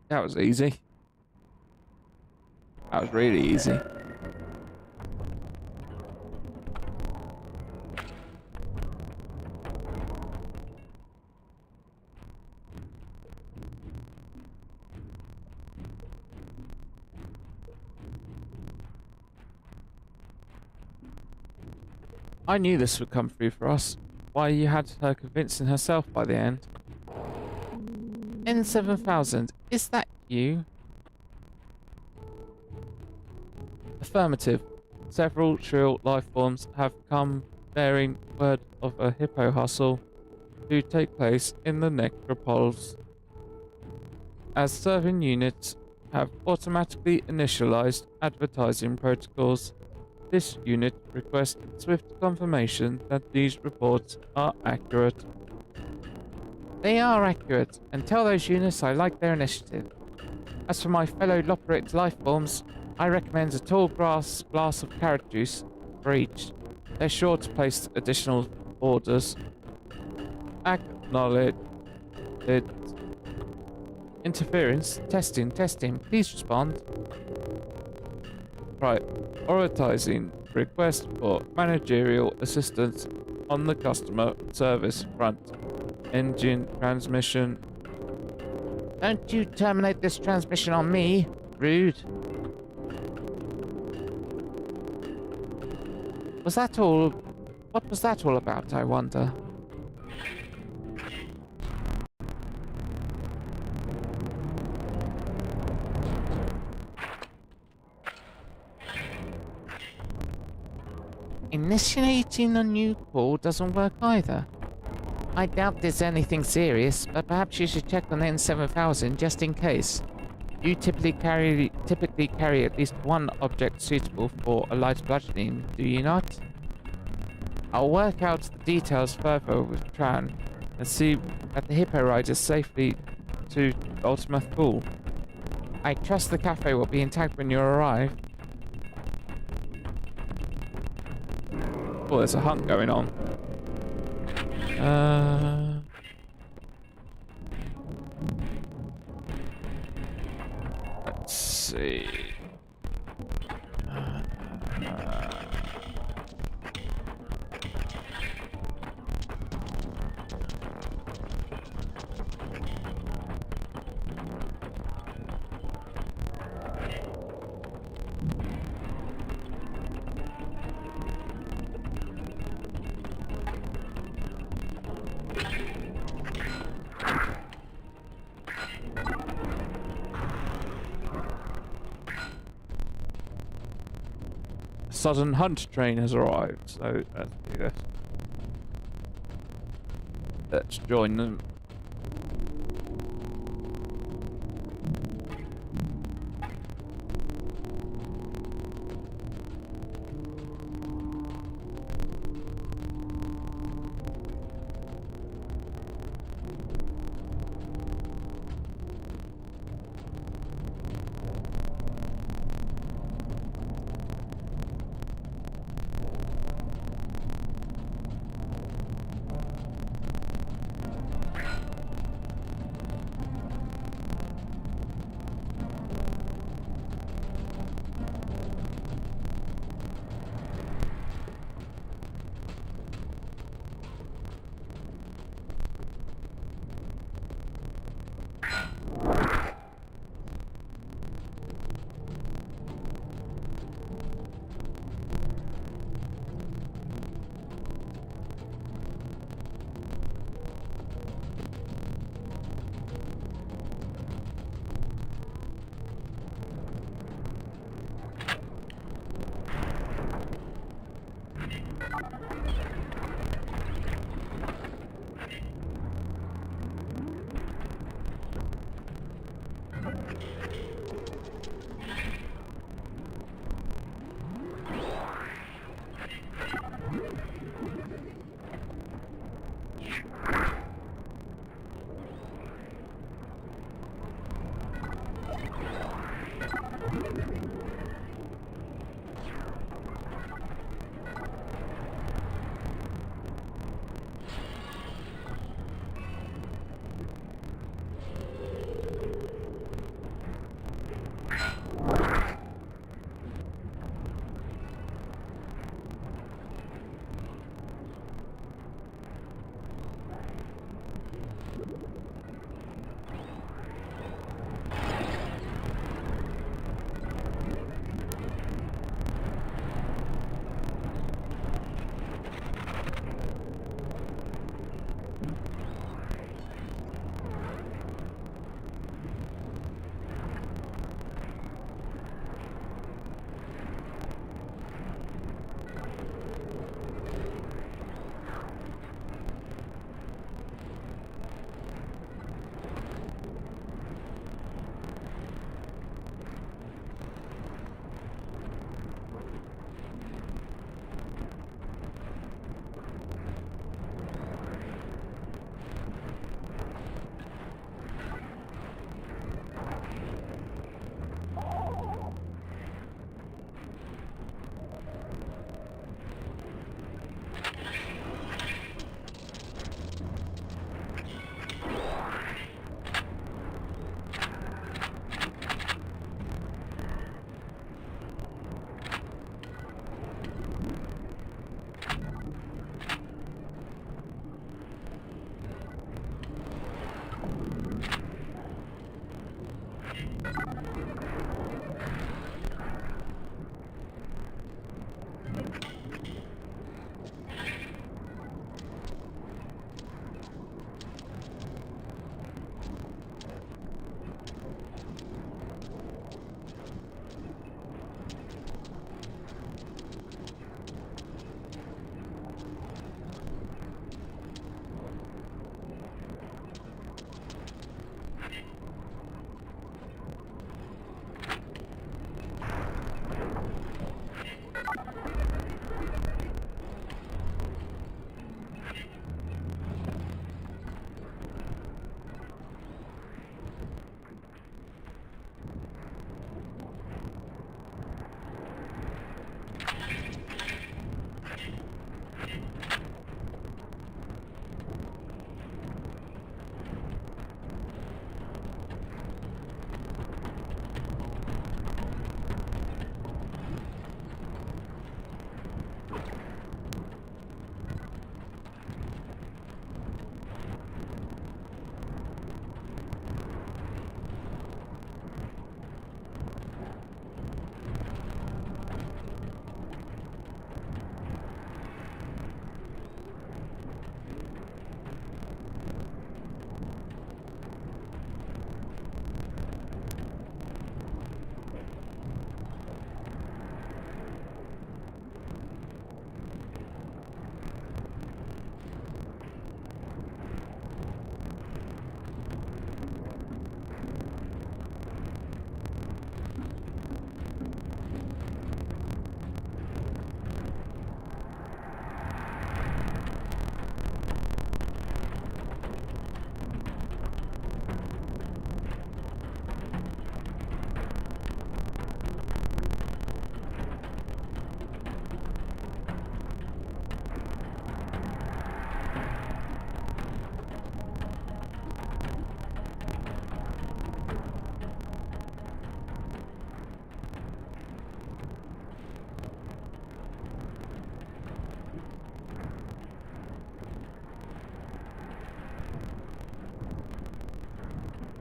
That was easy. That was really easy. I knew this would come through for us. Why, you had her convincing herself by the end. N7000, is that you? Affirmative. Several shrill life forms have come bearing word of a hippo hustle to take place in the necropolis. As serving units have automatically initialized advertising protocols, this unit requests swift confirmation that these reports are accurate. They are accurate, and tell those units I like their initiative. As for my fellow Loporrit life forms, I recommend a tall glass of carrot juice for each. They're sure to place additional orders. Acknowledge it. Interference. Testing. Please respond. Prioritizing request for managerial assistance on the customer service front. Engine transmission. Don't you terminate this transmission on me. Rude. Was that all? What was that all about, I wonder? Initiating a new call doesn't work either. I doubt there's anything serious, but perhaps you should check on N7000 just in case. You typically carry at least one object suitable for a light bludgeoning, do you not? I'll work out the details further with Tran and see that the Hippo Riders safely to Ultima Thule. I trust the cafe will be intact when you arrive. Oh, there's a hunt going on. Let's see. Sudden hunt train has arrived, so let's do this. Let's join them.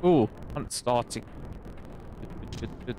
Ooh, hunt starting. Good, good, good.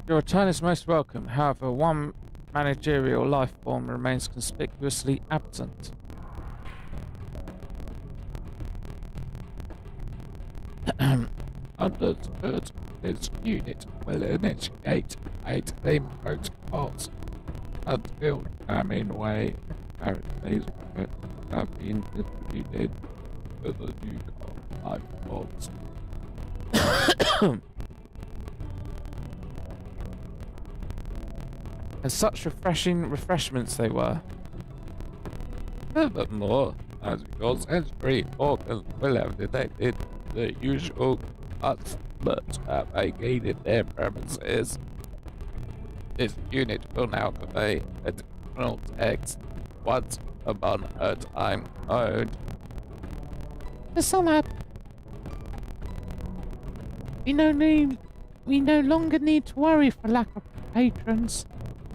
Your return is most welcome. However, one managerial life form remains conspicuously absent. Understood. This unit will initiate 8 theme protocols until Hemingway apparently have been distributed to the new life forms. And such refreshing refreshments they were. Furthermore, as your sensory organs will have detected the usual cuts that have vacated their premises, this unit will now convey additional text once upon a time mode. Listen up. We no longer need to worry for lack of patrons.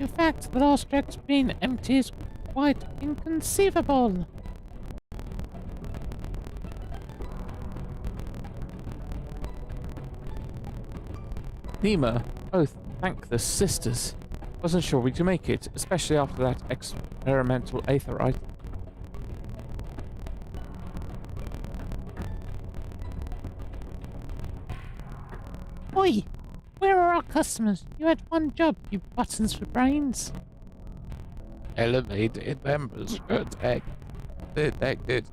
In fact, the last drug's been empty is quite inconceivable. Nima, oh, thank the sisters. Wasn't sure we'd make it, especially after that experimental aetherite. Oi! Where are our customers? You had one job, you buttons for brains. Elevated members detected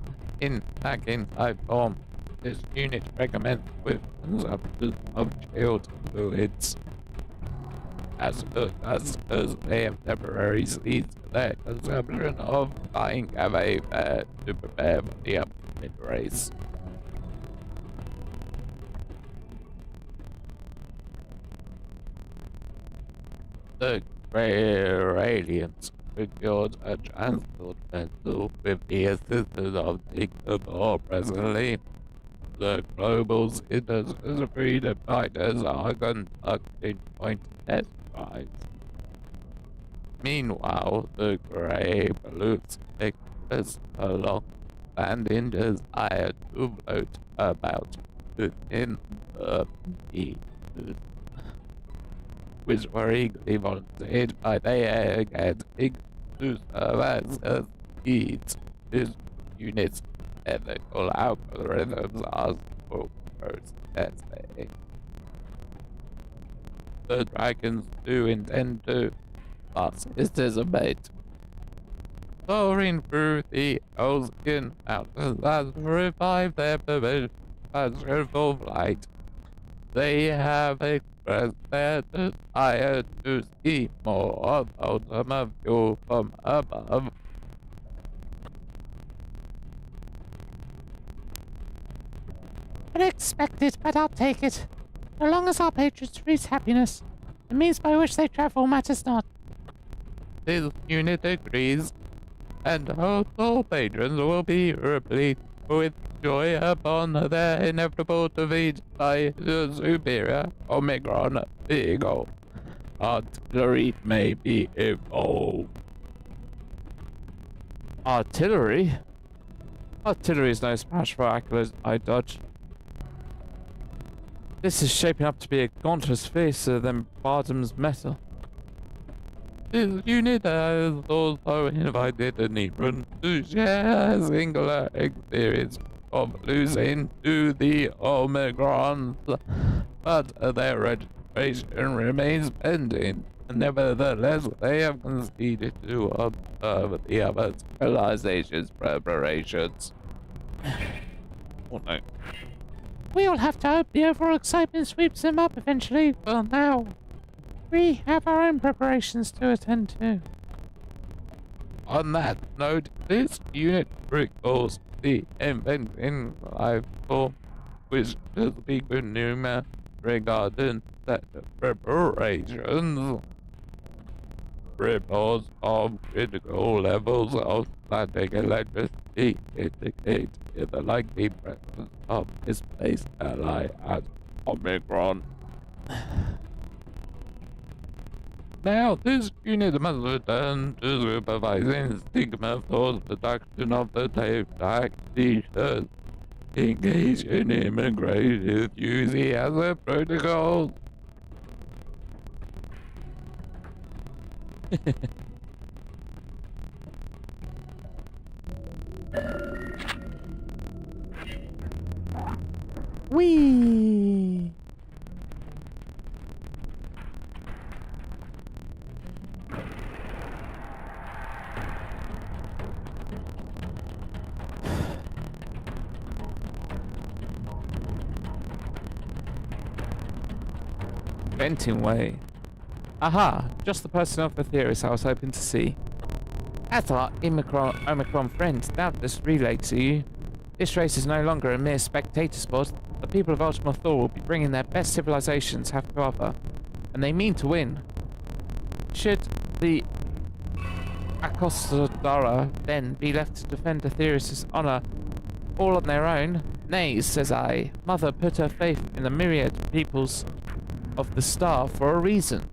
in packing type form. This unit recommends with consumption of chilled fluids. As they have temporarily ceased their consumption of flying cafe fare to prepare for the upcoming race. The Grayalians procured a transport vessel with the assistance of Dictabor presently. The global citizens freedom fighters are conducting joint test drives. Meanwhile, the grey balloons take us along, landing desire to float about within the beach, which were eagerly volunteered by the air getting to serve as a lead. This unit's ethical algorithms are for processing. The dragons do intend to participate. Soaring through the Elskian mountains has revived their passion for flight. They have expressed their desire to see more of ultimate view from above. Unexpected, but I'll take it. So long as our patrons reach happiness, the means by which they travel matters not. This unit agrees, and all patrons will be replete with joy upon their inevitable defeat by the superior Omicron vehicle. Artillery may be evolved. Artillery? Artillery is no match for Aquilus, I dodge. This is shaping up to be a gauntless facer than Bardam's metal. This unit has also invited Nebron to share a singular experience of losing to the Omicrons, but their registration remains pending. Nevertheless, they have conceded to observe the other civilization's preparations. Oh no. We'll have to hope the overall excitement sweeps them up eventually. Well, now, we have our own preparations to attend to. On that note, this unit recalls the inventing life form, which has been Numa regarding that preparations. Reports of critical levels of static electricity indicate the likely presence of displaced ally at Omicron. Now, this unit must return to supervising Stigma for production of the tape tag t-shirts. Engage in immigrated UZ as a protocol. Whee! Venting way. Aha! Just the person of the theorist I was hoping to see. As our Omicron friends, doubtless relay to you. This race is no longer a mere spectator sport. The people of Ultima Thor will be bringing their best civilizations have to offer, and they mean to win. Should the Akostadara then be left to defend the theorist's honor all on their own? Nay, says I. Mother put her faith in the myriad peoples of the star for a reason.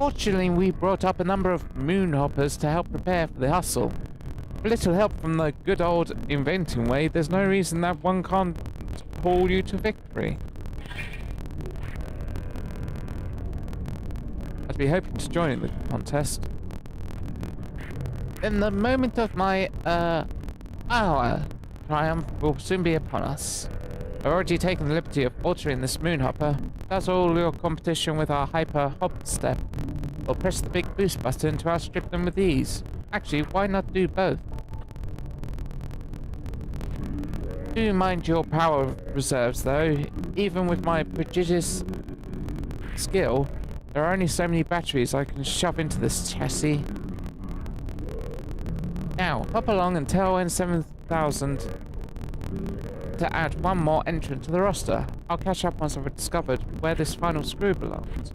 Fortunately, we brought up a number of moon hoppers to help prepare for the hustle. With little help from the good old inventing way, there's no reason that one can't haul you to victory. I'd be hoping to join in the contest. Then the moment of my, our triumph will soon be upon us. I've already taken the liberty of altering this moonhopper. Does all your competition with our hyper hop step. Or press the big boost button to outstrip them with ease. Actually, why not do both? Do mind your power reserves though. Even with my prodigious skill, there are only so many batteries I can shove into this chassis. Now, hop along and tell N7000 to add one more entrant to the roster. I'll catch up once I've discovered where this final screw belongs.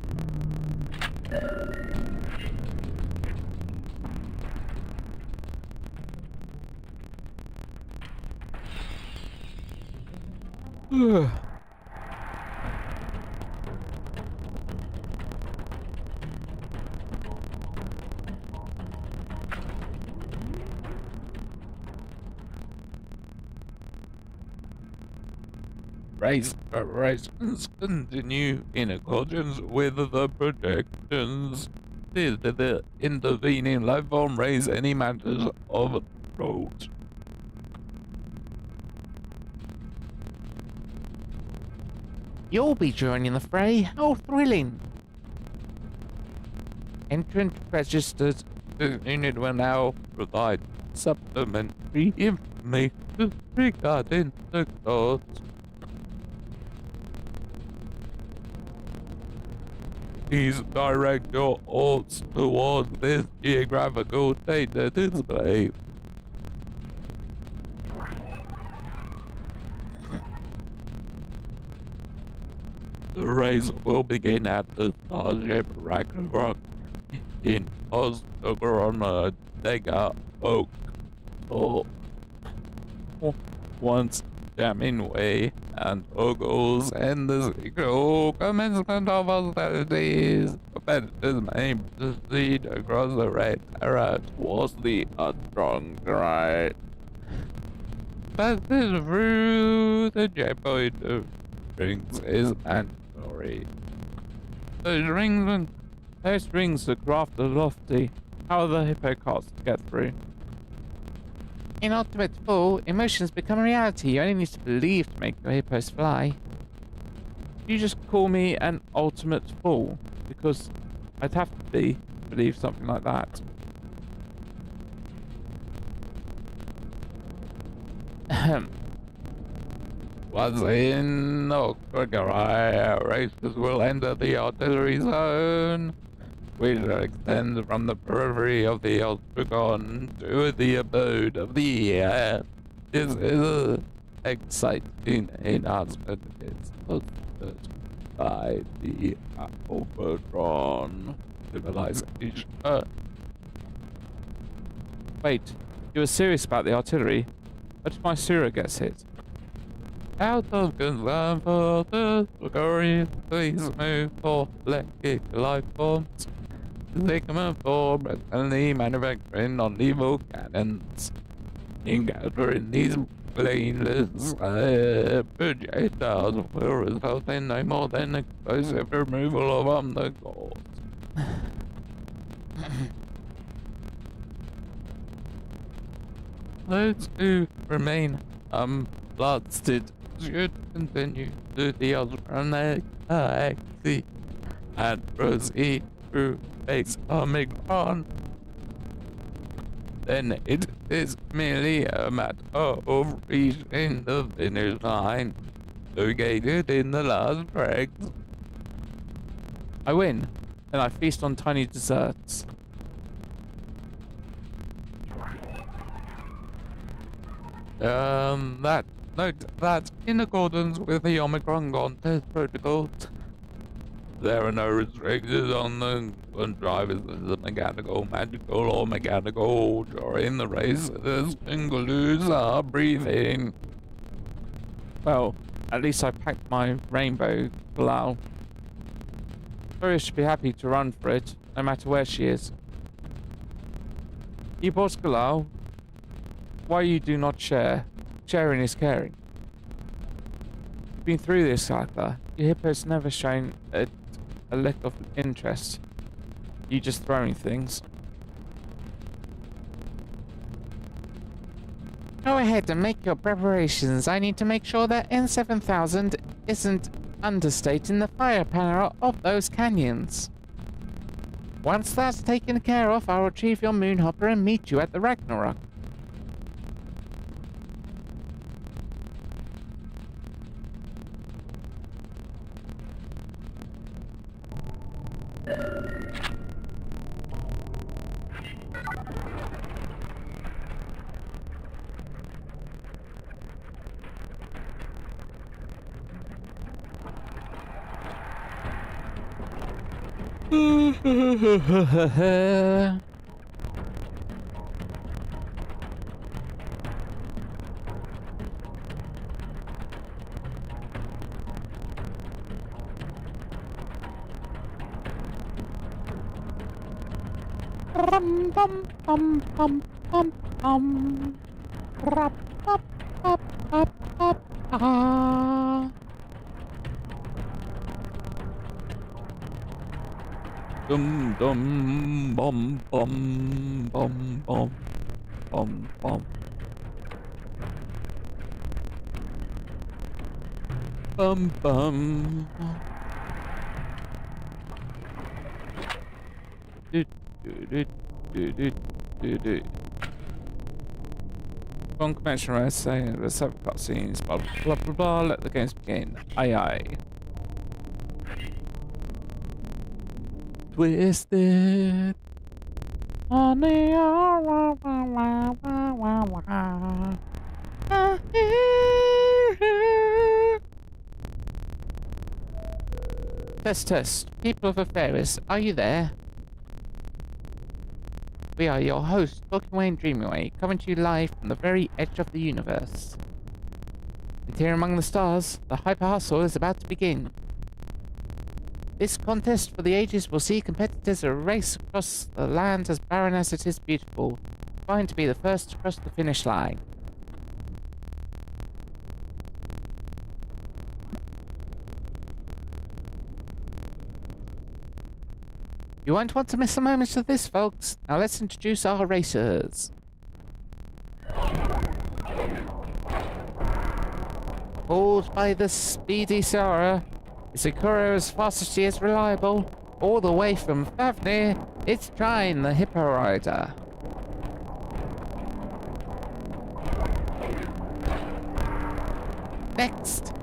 Operations continue in accordance with the projections. Did the intervening life form raise any matters of note? You'll be joining the fray? How thrilling! Entrant registered. The unit will now provide supplementary information regarding the course. Please direct your oars towards this geographical data display. The race will begin at the Starship Ragnarok in Ostagrona Dega Oak. Once Jaminway and Ogles and the secret commencement of hostilities, competitors may proceed across the red terra towards the strong right. Passage through the checkpoint of rings is mandatory. Those rings are crafted lofty. How are the hippo carts to get through? In Ultimate Fall, emotions become a reality. You only need to believe to make your hippos fly. You just call me an Ultimate Fool, because I'd have to believe something like that. Ahem. Once in Okragarai, racers will enter the artillery zone, which extends from the periphery of the Ostragon to the abode of the air. This is an exciting announcement. It's hosted by the Alphatron civilization. Wait, you were serious about the artillery? What if my Sura gets hit? Out of concern for the story, please move for electric life forms. Ligament for presently manufacturing non-lethal cannons. Encountering these blameless projectiles will result in no more than explosive removal from the course. Those who remain unblasted should continue to the alternate axis and proceed through base Omicron. Then it is merely a matter of reaching the finish line, located in the last tracks. I win, and I feast on tiny desserts. Note that in accordance with the Omicron contest protocols, there are no restrictions on the drivers of the mechanical, magical, or mechanical during the race. This includes our breathing. Well, at least I packed my rainbow Bilal. Sorry, I should be happy to run for it. no matter where she is. Ebos Galal, why you do not share? Sharing is caring. Been through this, Arthur. Your hippo's never shown a lick of interest. You just throwing things. Go ahead and make your preparations. I need to make sure that N7000 isn't understating the firepower of those canyons. Once that's taken care of, I'll retrieve your moonhopper and meet you at the Ragnarok. Bum bum bum bum bum bum. Rap, up, up, up, up, ah. Dum dum bum bum bum bum bum bum. Bum bum. Do do do do do do. Unconventional saying the seven cutscenes, blah blah blah blah. Let the games begin. Aye aye. Twisted on the Test. People of Ffxiv, are you there? We are your hosts, Talking Away and Dreaming Away, coming to you live from the very edge of the universe. And here among the stars, the Hyper Hustle is about to begin. This contest for the ages will see competitors race across the land as barren as it is beautiful, trying to be the first to cross the finish line. You won't want to miss a moment of this, folks. Now let's introduce our racers. Pulled by the speedy Sarah, Sakura as fast as she is reliable. All the way from Ffxiv, it's Trine, the Hippo Rider. Next,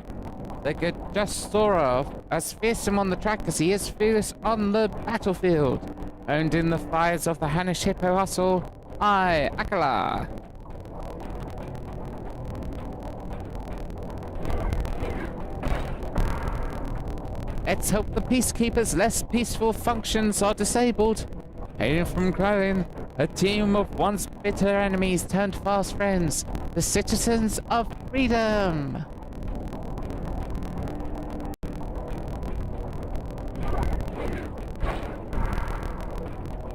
the good Justora, as fearsome on the track as he is fierce on the battlefield. Owned in the fires of the Hanish Hippo Hustle, I, Akala. Let's hope the Peacekeepers' less peaceful functions are disabled. Hailing from Kralin, a team of once bitter enemies turned fast friends, the citizens of freedom.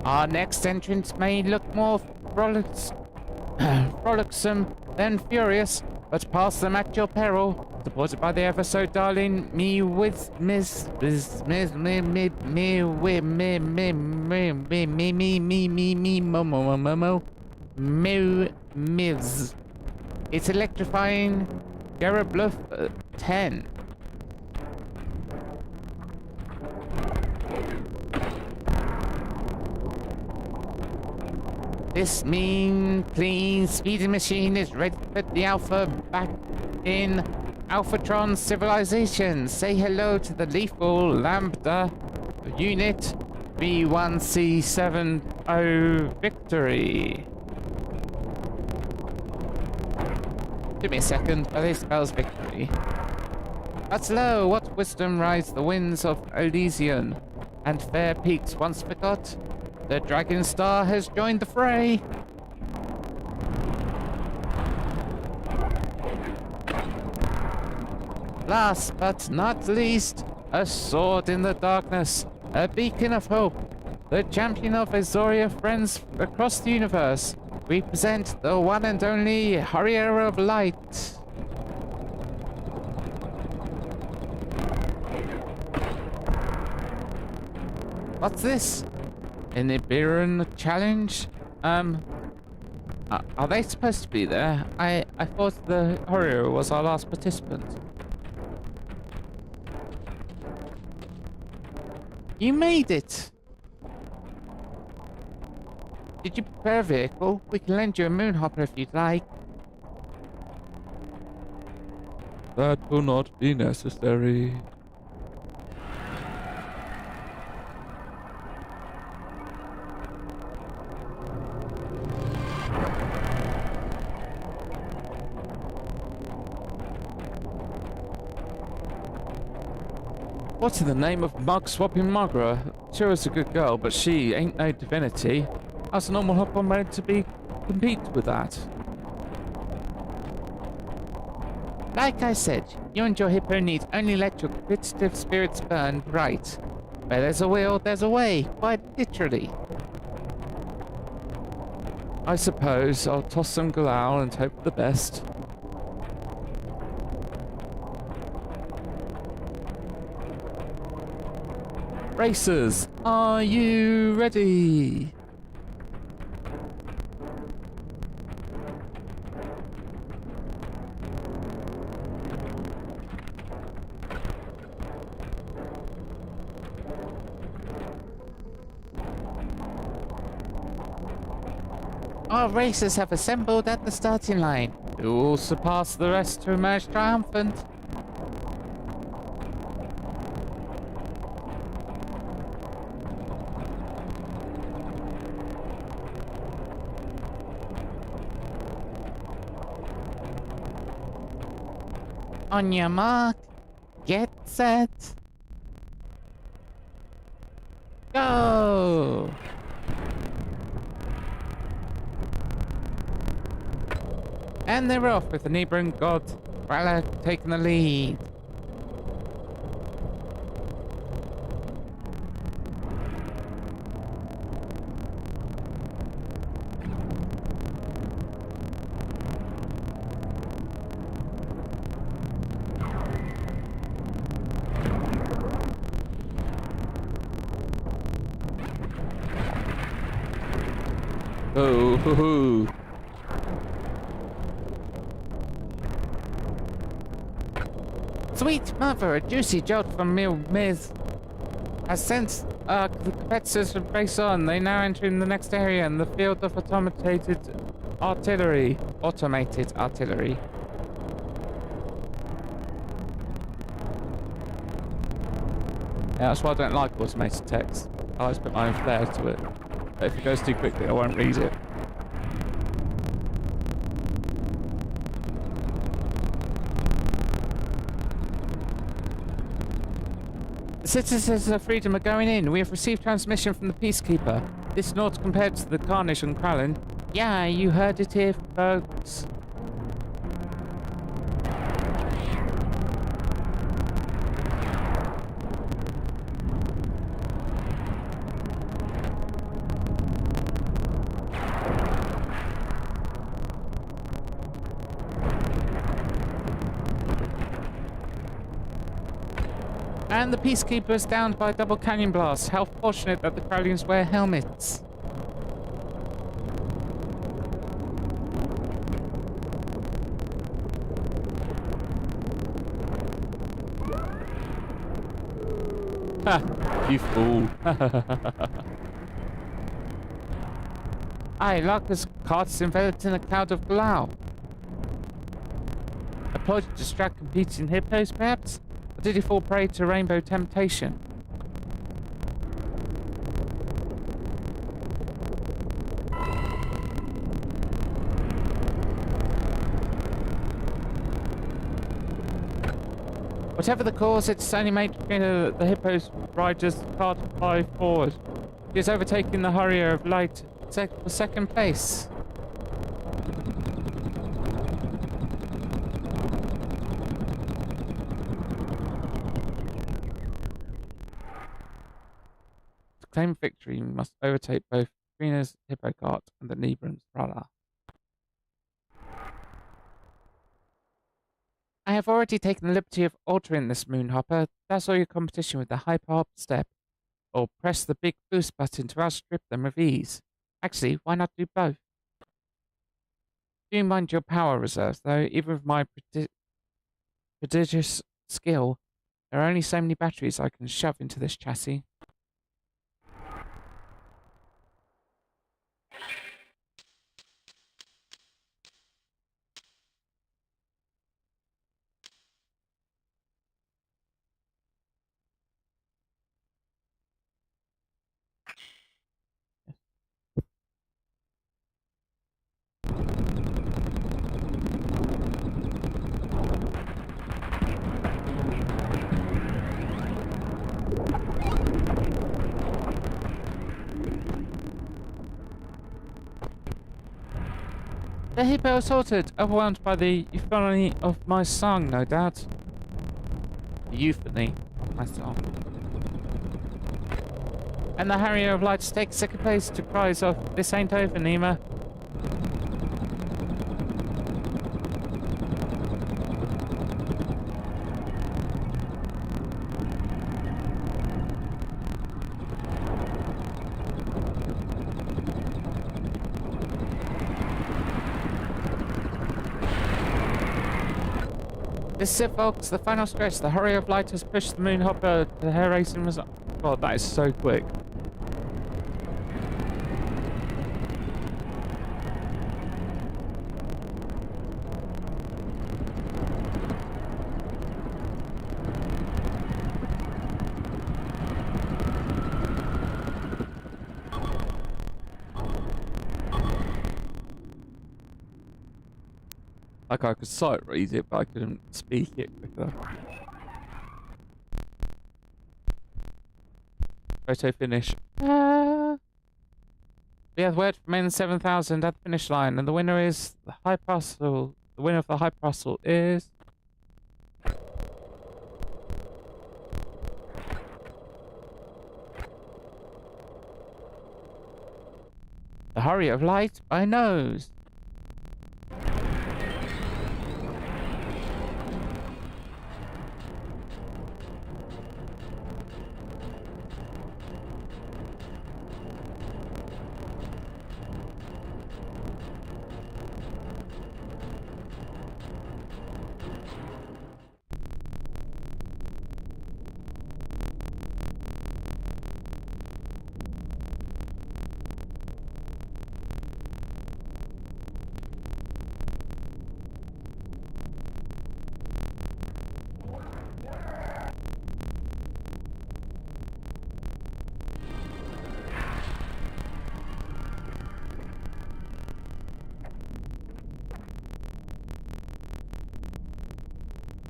Our next entrant may look more frolicsome than furious, but pass them at your peril. Supported by the ever so darling me with Miss Miz. It's electrifying Garabluff 10. This mean, clean, speedy machine is ready to put the Alpha back in Alphatron civilization. Say hello to the lethal Lambda unit B1C70 Victory. Give me a second, but it spells victory. But lo, what wisdom rides the winds of Elysian, and fair peaks once forgot. The Dragon Star has joined the fray. Last but not least, a sword in the darkness, a beacon of hope. the champion of Azoria friends across the universe, we present the one and only Harrier of Light. What's this? An Ibiran challenge? Are they supposed to be there? I thought the Harrier was our last participant. You made it! Did you prepare a vehicle? We can lend you a moonhopper if you'd like. That will not be necessary. What in the name of mug-swapping Margaret? Sure is a good girl, but she ain't no divinity. How's a normal hopper made to compete with that? Like I said, you and your hippo need only let your competitive spirits burn bright. Where there's a will, there's a way, quite literally. I suppose I'll toss some galal and hope for the best. Racers, are you ready? Our racers have assembled at the starting line. Who will surpass the rest to emerge triumphant? On your mark, get set, go! And they're off with the Nebran god Rala taking the lead. Oh, hoo, hoo. Sweet mother, a juicy jolt from Miz has sent the competitors to race on. They now enter in the next area in the field of automated artillery. Yeah, that's why I don't like automated text. I always put my own flair to it. But if it goes too quickly, I won't read it. The citizens of freedom are going in. We have received transmission from the Peacekeeper. This not compared to the Carnage and Kralin. Yeah, you heard it here, folks. And the Peacekeeper is downed by a double canyon blast. How fortunate that the Kralians wear helmets. Ha! You fool. Aye, Larka's cart is enveloped in a cloud of glow. A ploy to distract competing hippos, perhaps? Or did he fall prey to rainbow temptation? Whatever the cause, it's only made the hippo's rider's cart fly forward. He has overtaken the Harrier of Light for second place. claim victory, you must overtake both Trina's hippo cart and the Nebram's brother. I have already taken the liberty of altering this moonhopper. That's all your competition with the hyper-hop step. Or press the big boost button to outstrip them with ease. Actually, why not do both? Do mind your power reserves, though. Even with my prodigious skill, there are only so many batteries I can shove into this chassis. The hippo assaulted, overwhelmed by the euphony of my song, no doubt. The euphony of my song. And the Harrier of Lights takes second place to cries of, "This ain't over, Nima." This is it, folks. The final stretch. The Harrier of Light has pushed the moonhopper. The hair racing was... God, that is so quick. Like I could sight read it, but I couldn't speak it quicker. Photo finish. We have word from men 7,000 at the finish line, and the winner is the high parcel. The winner of the high parcel is... the Harrier of Light by nose.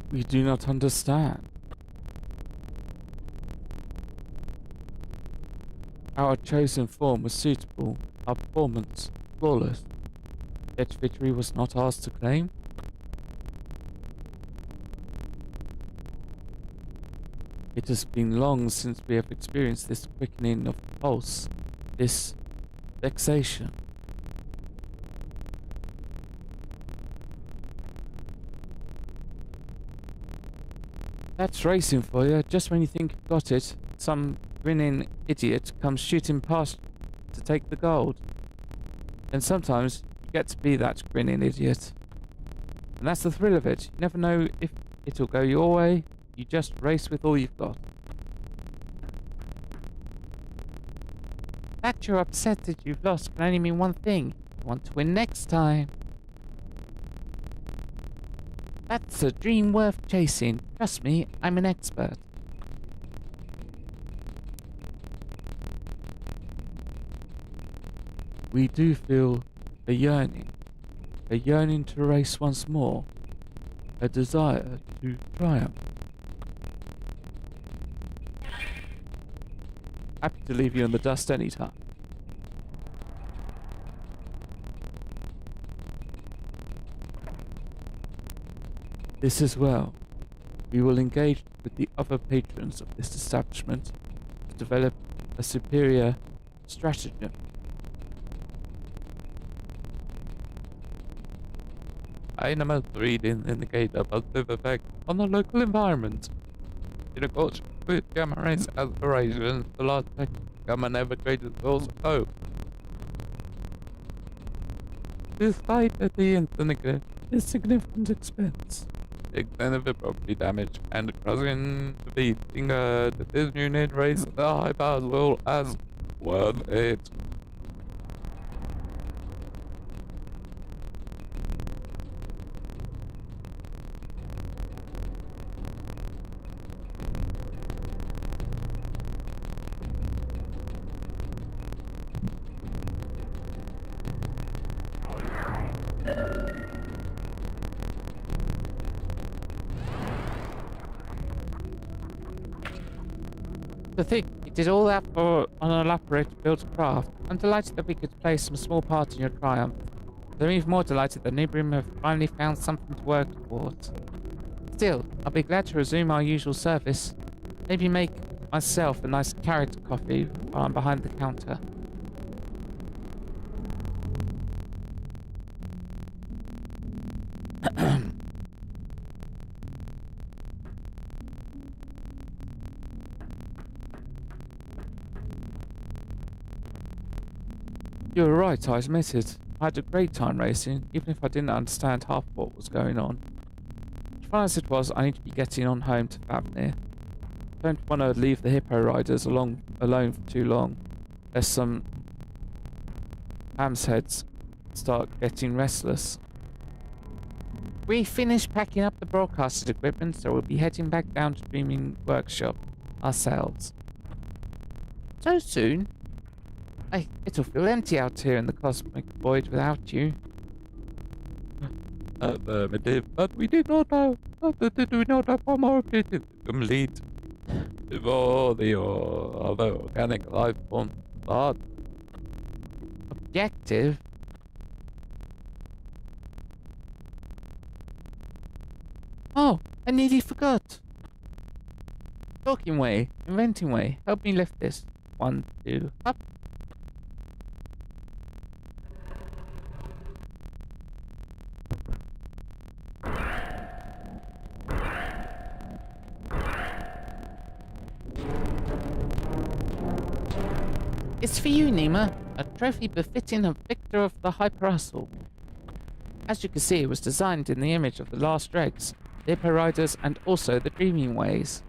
We do not understand. Our chosen form was suitable, our performance flawless, yet victory was not ours to claim. It has been long since we have experienced this quickening of the pulse, this vexation. That's racing for you. Just when you think you've got it, some grinning idiot comes shooting past to take the gold. And sometimes you get to be that grinning idiot. And that's the thrill of it. You never know if it'll go your way. You just race with all you've got. That you're upset that you've lost can only mean one thing. You want to win next time. That's a dream worth chasing. Trust me, I'm an expert. We do feel a yearning to race once more, a desire to triumph. Happy to leave you in the dust anytime. This as well. We will engage with the other patrons of this establishment to develop a superior stratagem. Animal reading indicate a positive effect on the local environment. In accordance with gamma rays aspirations, the large tech become an ever-greater source of hope. Despite that the internet is significant expense, extensive property damage, and crossing defeating that this unit raise the high powers will as worth it. To think you did all that for an elaborate built craft. I'm delighted that we could play some small part in your triumph. I'm even more delighted that Nibrim have finally found something to work towards. Still, I'll be glad to resume our usual service. Maybe make myself a nice carrot coffee while I'm behind the counter. You were right, I admit it. I had a great time racing, even if I didn't understand half what was going on. As far as it was, I need to be getting on home to Fafnir. I don't want to leave the hippo riders alone for too long, lest some ham's heads start getting restless. We finished packing up the broadcasted equipment, so we'll be heading back down to Dreaming Workshop ourselves. So soon? It'll feel empty out here in the cosmic void without you. Affirmative, but we did not know. Did we not have one more objective to complete before the other organic life forms start? Objective? Oh, I nearly forgot. Talking way, inventing way. Help me lift this. 1, 2, up. It's for you, Nima. A trophy befitting a victor of the Hyper Hustle. As you can see, it was designed in the image of the last dregs, the Hippo Riders, and also the Dreaming Ways.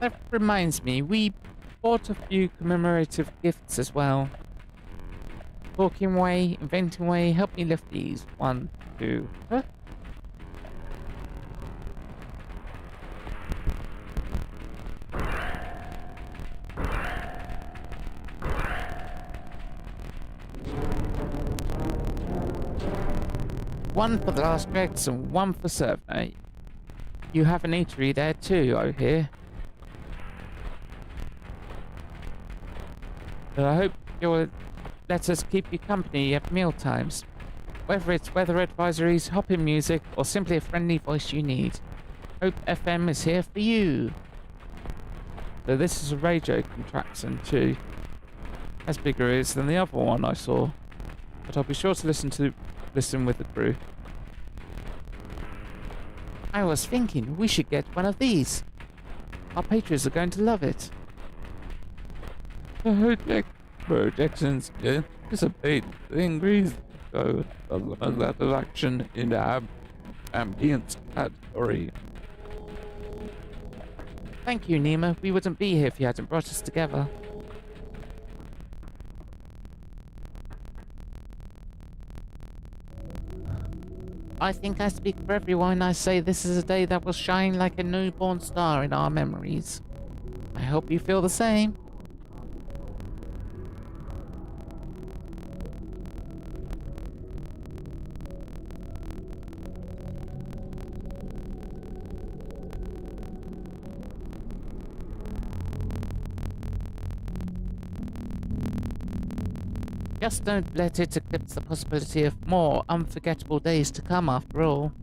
That reminds me, we bought a few commemorative gifts as well. Talking way, inventing way, help me lift these. 1, 2, huh? One for the last dregs and one for Servnate. You have an eatery there too, I hear. But I hope you'll let us keep you company at meal times. Whether it's weather advisories, hop-in music, or simply a friendly voice you need. Hope FM is here for you. So this is a radio contraption too. Has bigger ears than the other one I saw. But I'll be sure to listen with the crew. I was thinking we should get one of these. Our patrons are going to love it. Projections anticipate the increase of customer satisfaction in the ambience category. Thank you, Nima. We wouldn't be here if you hadn't brought us together. I think I speak for everyone when I say this is a day that will shine like a newborn star in our memories. I hope you feel the same. Just don't let it eclipse the possibility of more unforgettable days to come after all.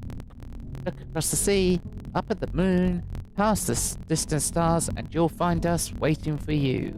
Look across the sea, up at the moon, past the distant stars and you'll find us waiting for you.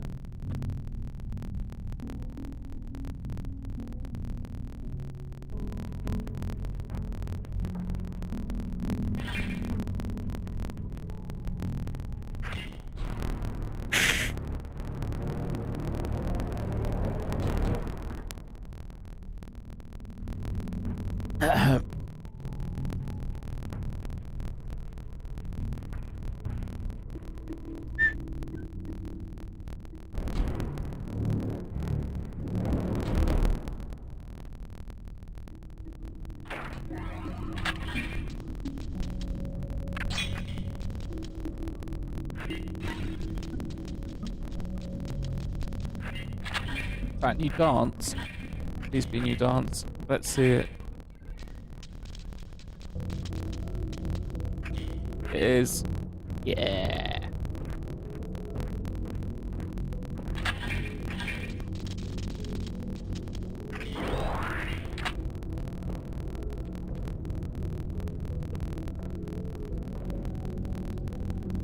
That new dance. Please be new dance. Let's see it. It is. Yeah.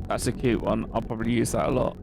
That's a cute one. I'll probably use that a lot.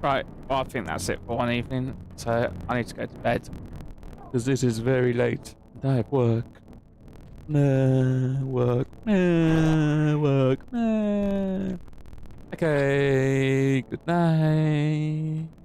Right, well, I think that's it for one evening. So I need to go to bed because this is very late. And I have work. No work. No work. No. Okay. Good night.